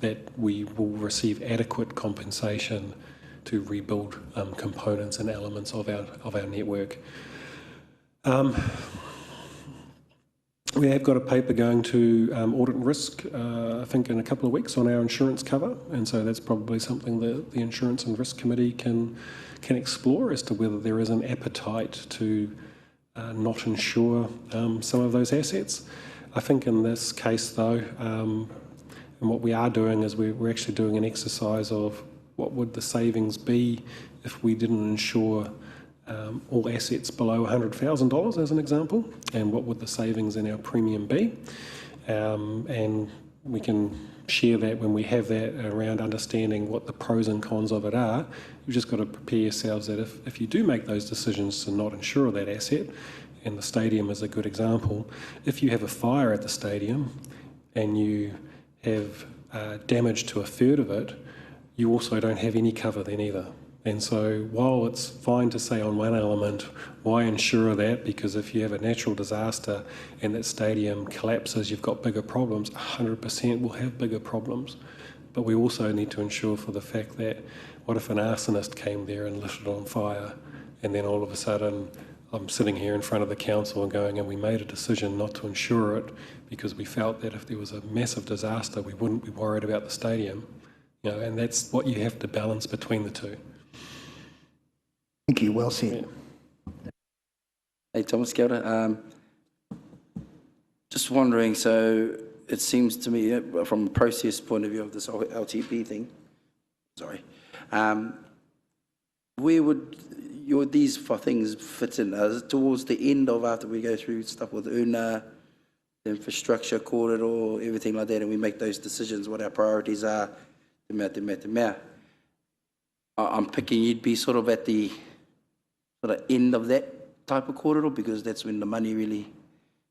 that we will receive adequate compensation to rebuild components and elements of our network. We have got a paper going to Audit and Risk, I think in a couple of weeks, on our insurance cover, and so that's probably something that the Insurance and Risk Committee can explore as to whether there is an appetite to not insure some of those assets. I think in this case, though, and what we are doing is we're actually doing an exercise of what would the savings be if we didn't insure all assets below $100,000 as an example, and what would the savings in our premium be. And we can share that when we have that around understanding what the pros and cons of it are. You've just got to prepare yourselves that if you do make those decisions to not insure that asset, and the stadium is a good example, if you have a fire at the stadium and you have damage to a third of it, you also don't have any cover then either. And so while it's fine to say on one element, why insure that? Because if you have a natural disaster and that stadium collapses, you've got bigger problems. 100% will have bigger problems. But we also need to insure for the fact that what if an arsonist came there and lit it on fire, and then all of a sudden I'm sitting here in front of the council and going, and we made a decision not to insure it because we felt that if there was a massive disaster, we wouldn't be worried about the stadium. You know, and that's what you have to balance between the two. Thank you, well said. Yeah. Hey, Thomas, kia ora. Just wondering, so it seems to me, from a process point of view of this LTP thing, where would these things fit in? Towards the end of after we go through stuff with UNA, the infrastructure corridor, everything like that, and we make those decisions, what our priorities are, I'm picking you'd be sort of at the end of that type of corridor, because that's when the money really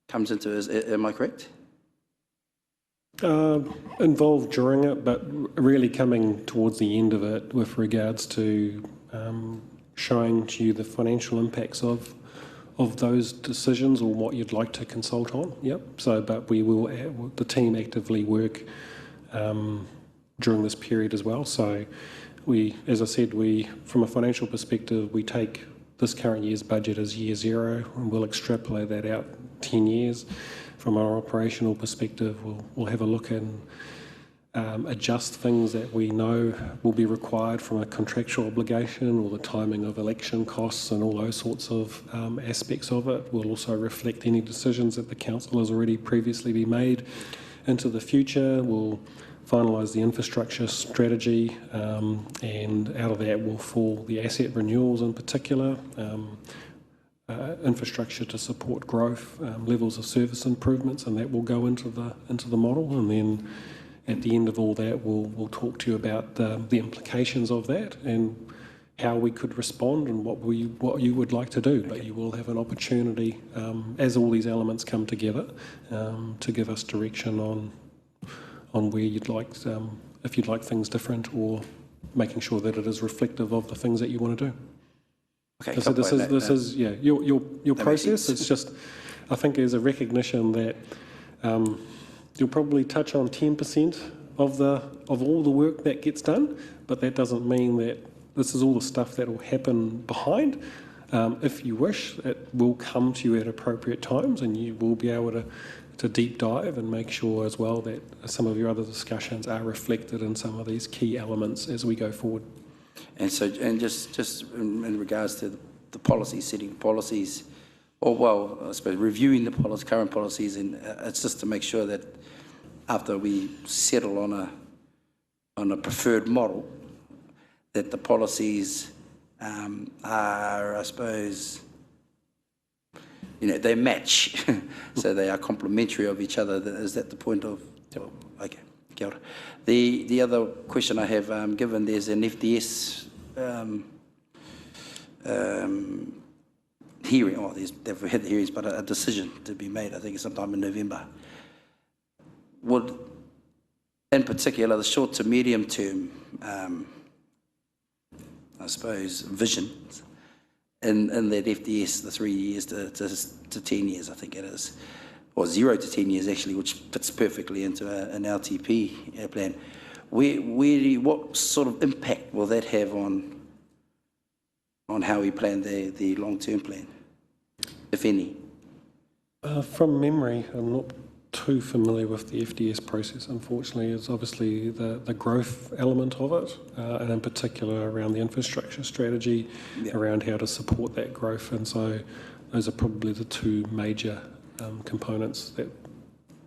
comes into it. Am I correct? Involved during it, but really coming towards the end of it with regards to showing to you the financial impacts of those decisions or what you'd like to consult on. Yep. So, but we will, the team actively work during this period as well. So we, as I said, from a financial perspective, we take this current year's budget as year zero, and we'll extrapolate that out 10 years. From our operational perspective, we'll have a look and adjust things that we know will be required from a contractual obligation, or the timing of election costs and all those sorts of aspects of it. We'll also reflect any decisions that the council has already previously been made into the future. We'll finalise the infrastructure strategy, and out of that will fall the asset renewals in particular, infrastructure to support growth, levels of service improvements, and that will go into the model. And then at the end of all that, we'll talk to you about the implications of that and how we could respond and what you would like to do. But you will have an opportunity, as all these elements come together, to give us direction on where you'd like, if you'd like things different, or making sure that it is reflective of the things that you want to do. Okay, So this is your process. It's just, I think there's a recognition that you'll probably touch on 10% of all the work that gets done, but that doesn't mean that this is all the stuff that will happen behind. If you wish, it will come to you at appropriate times, and you will be able to deep dive and make sure as well that some of your other discussions are reflected in some of these key elements as we go forward. And so, and just in regards to the policy, setting policies, or well, I suppose reviewing the current policies, and it's just to make sure that after we settle on a preferred model, that the policies are, I suppose, they match, so they are complementary of each other. Is that the point of? Well, okay, kia ora. The other question I have, given there's an FDS hearing, or they've had the hearings, but a decision to be made, I think it's sometime in November. Would, in particular, the short to medium term, I suppose, vision in that FDS, the 3 years to 10 years, I think it is, or 0 to 10 years actually, which fits perfectly into an LTP plan. What sort of impact will that have on how we plan the long-term plan, if any? From memory, I'm not too familiar with the FDS process, unfortunately. It's obviously the growth element of it, and in particular around the infrastructure strategy, around how to support that growth. And so those are probably the two major components that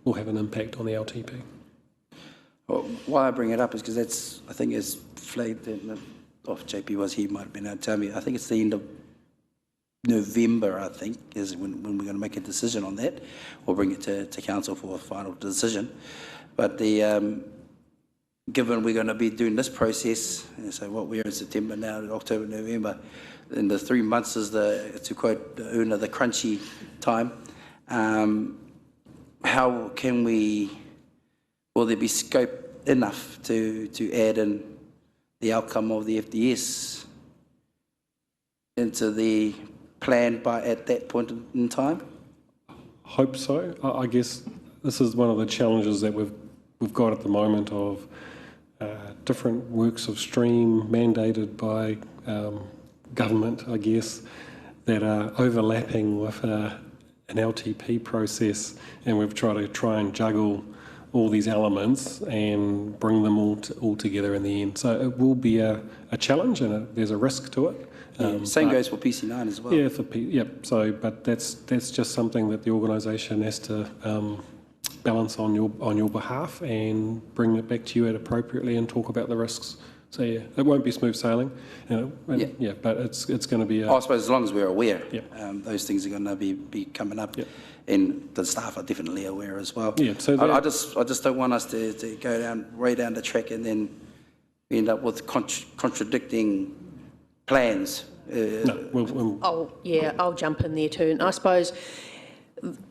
will have an impact on the LTP. Well, why I bring it up is because that's, I think, as flagged, if JP was here, he might have been able to tell me, I think it's the end of November, I think, is when we're going to make a decision on that, or bring it to council for a final decision. But given we're going to be doing this process, and so what we're in September now, October, November, and the 3 months is to quote Una, the crunchy time. How can will there be scope enough to add in the outcome of the FDS into the plan at that point in time? Hope so. I guess this is one of the challenges that we've got at the moment of different works of stream mandated by government, I guess, that are overlapping with an LTP process, and we've tried to try and juggle all these elements and bring them all together in the end. So it will be a challenge, and there's a risk to it. Same goes for PC9 as well. Yeah, So, but that's just something that the organisation has to balance on your behalf and bring it back to you appropriately and talk about the risks. So yeah, it won't be smooth sailing, but it's going to be. I suppose as long as we're aware, Yeah. Those things are going to be coming up, Yeah. and the staff are definitely aware as well. Yeah. So I just don't want us to go way down the track and then end up with contradicting plans. I'll jump in there too. And I suppose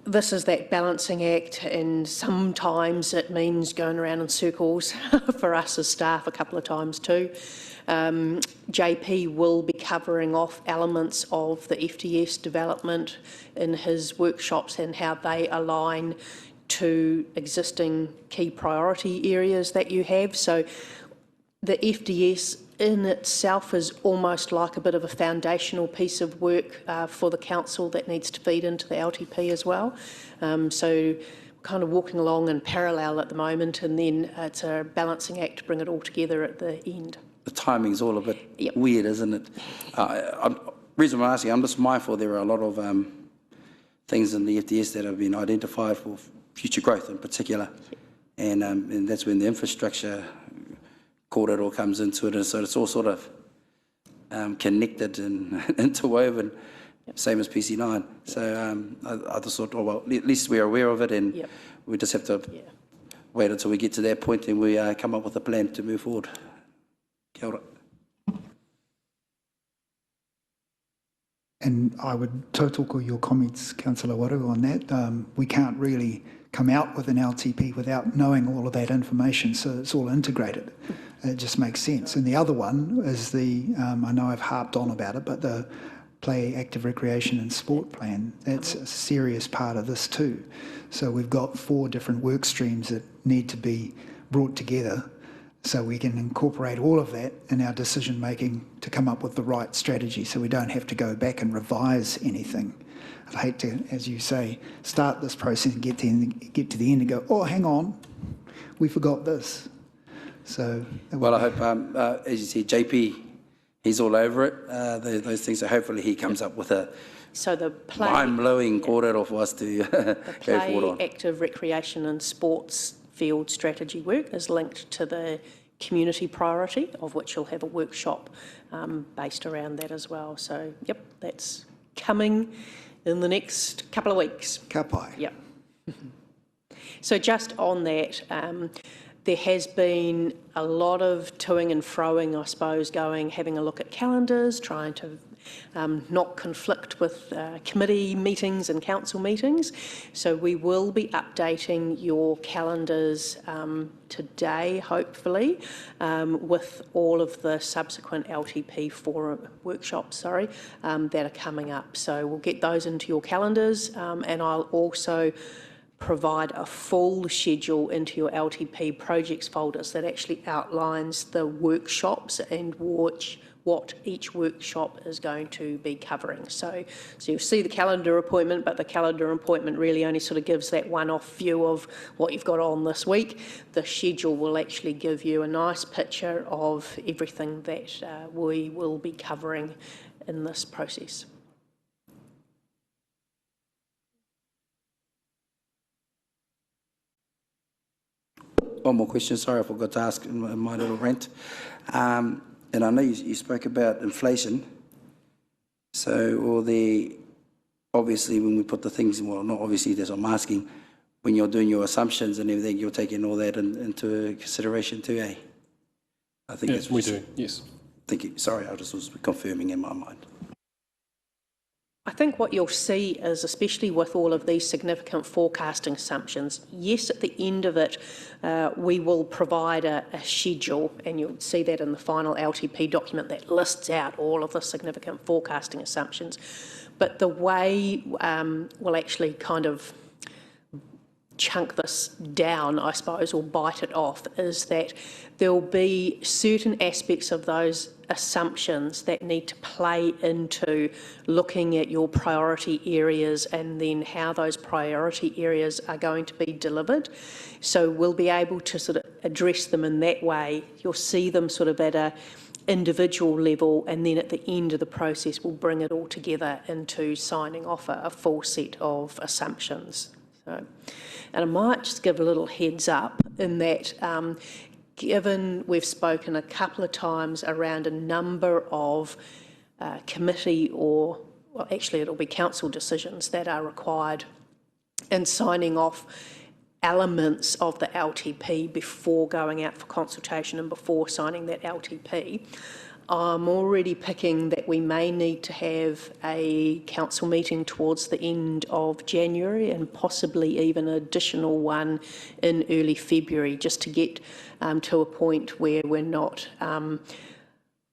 this is that balancing act, and sometimes it means going around in circles for us as staff a couple of times too. JP will be covering off elements of the FDS development in his workshops and how they align to existing key priority areas that you have. So the FDS in itself is almost like a bit of a foundational piece of work for the council that needs to feed into the LTP as well. So kind of walking along in parallel at the moment, and then it's a balancing act to bring it all together at the end. The timing's all a bit weird, isn't it? Reason I'm asking, I'm just mindful there are a lot of things in the FDS that have been identified for future growth in particular. and that's when the infrastructure kōrero comes into it, and so it's all sort of connected and interwoven, same as PC9. So I just thought, oh, well, at least we're aware of it, and we just have to wait until we get to that point and we come up with a plan to move forward. Kia ora. And I would tautoko your comments, Councillor Waru, on that. We can't really come out with an LTP without knowing all of that information, so it's all integrated. It just makes sense. And the other one is I know I've harped on about it, but the Play, Active Recreation and Sport Plan, that's a serious part of this too. So we've got 4 different work streams that need to be brought together so we can incorporate all of that in our decision making to come up with the right strategy, so we don't have to go back and revise anything. I'd hate to, as you say, start this process and get to the end and go, oh, hang on, we forgot this. So, well, I hope, as you see, JP, he's all over it. Those things. So hopefully he comes up with a mind-blowing kōrero for us to go forward on. Play, Active Recreation and Sports field strategy work is linked to the community priority, of which you'll have a workshop based around that as well. So, yep, that's coming in the next couple of weeks. Ka pai. Yep. So just on that, there has been a lot of toing and froing, I suppose, having a look at calendars, trying to not conflict with committee meetings and council meetings. So we will be updating your calendars today, hopefully, with all of the subsequent LTP forum workshops, that are coming up. So we'll get those into your calendars, and I'll also provide a full schedule into your LTP projects folders that actually outlines the workshops and what each workshop is going to be covering. So you'll see the calendar appointment, but the calendar appointment really only sort of gives that one-off view of what you've got on this week. The schedule will actually give you a nice picture of everything that we will be covering in this process. One more question, sorry, I forgot to ask in my little rant. And I know you spoke about inflation. So, obviously when we put the things, well, not obviously, that's what I'm asking, when you're doing your assumptions and everything, you're taking all that into consideration too, eh? I think yes, we do, yes. Thank you. Sorry, I just was confirming in my mind. I think what you'll see is, especially with all of these significant forecasting assumptions, yes, at the end of it, we will provide a schedule, and you'll see that in the final LTP document that lists out all of the significant forecasting assumptions. But the way we'll actually kind of chunk this down, I suppose, or bite it off, is that there'll be certain aspects of those assumptions that need to play into looking at your priority areas and then how those priority areas are going to be delivered. So we'll be able to sort of address them in that way. You'll see them sort of at a individual level, and then at the end of the process we'll bring it all together into signing off a full set of assumptions. So, and I might just give a little heads up in that given we've spoken a couple of times around a number of committee well, actually it'll be council decisions that are required in signing off elements of the LTP before going out for consultation and before signing that LTP, I'm already picking that we may need to have a council meeting towards the end of January and possibly even an additional one in early February, just to get to a point where we're not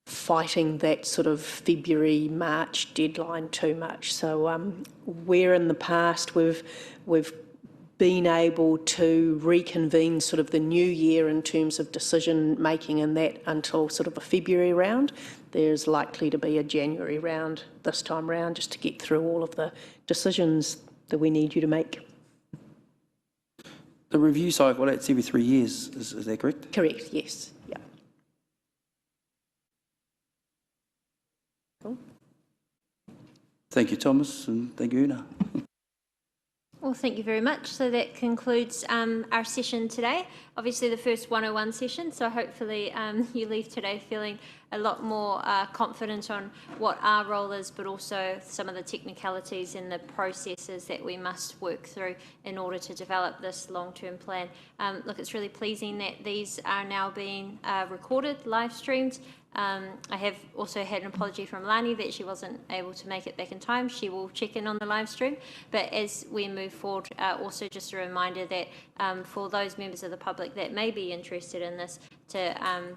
fighting that sort of February, March deadline too much. So where in the past we've been able to reconvene sort of the new year in terms of decision making in that until sort of a February round, there's likely to be a January round this time round, just to get through all of the decisions that we need you to make. The review cycle, that's every 3 years, is that correct? Correct, yes. Yeah. Cool. Thank you, Thomas, and thank you, Una. Well, thank you very much. So that concludes our session today. Obviously, the first 101 session, so hopefully you leave today feeling a lot more confident on what our role is, but also some of the technicalities and the processes that we must work through in order to develop this long-term plan. Look, it's really pleasing that these are now being recorded, live streamed. I have also had an apology from Lani that she wasn't able to make it back in time. She will check in on the live stream. But as we move forward, also just a reminder that for those members of the public that may be interested in this, to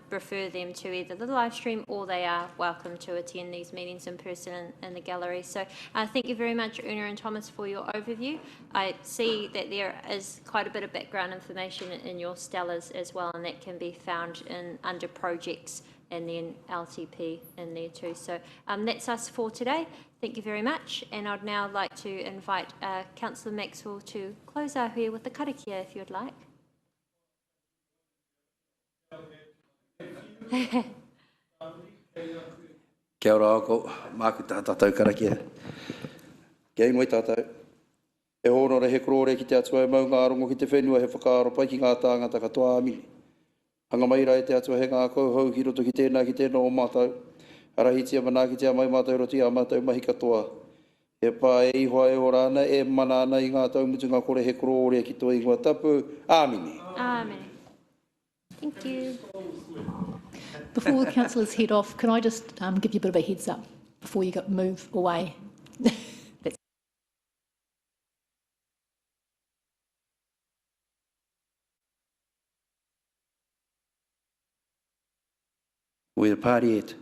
refer them to either the live stream or they are welcome to attend these meetings in person in the gallery. So thank you very much, Una and Thomas, for your overview. I see that there is quite a bit of background information in your Stellas as well, and that can be found under projects and then LTP in there too. So that's us for today. Thank you very much. And I'd now like to invite Councillor Maxwell to close our hui with the karakia, if you'd like. Kia ora ko, māku tātou karakia. Kia ingoe tātou. E hono re he korore ki te atua e mau ngā rongo ki te whenua he whakaaro pai ki ngā tāngata katoa amini. Hanga maira e te atua he ngā kauhau ki roto ki tēnā o mātou. Arahitia mana ki te amai mātou roti a mātou mahi katoa. E pā e ihoa e orana e mana ana i ngā taumutu ngā kore he korore ki toa ingoa tapu. Āmini. Amen. Thank you. Before the councillors head off, can I just give you a bit of a heads up before you move away? We're the party at.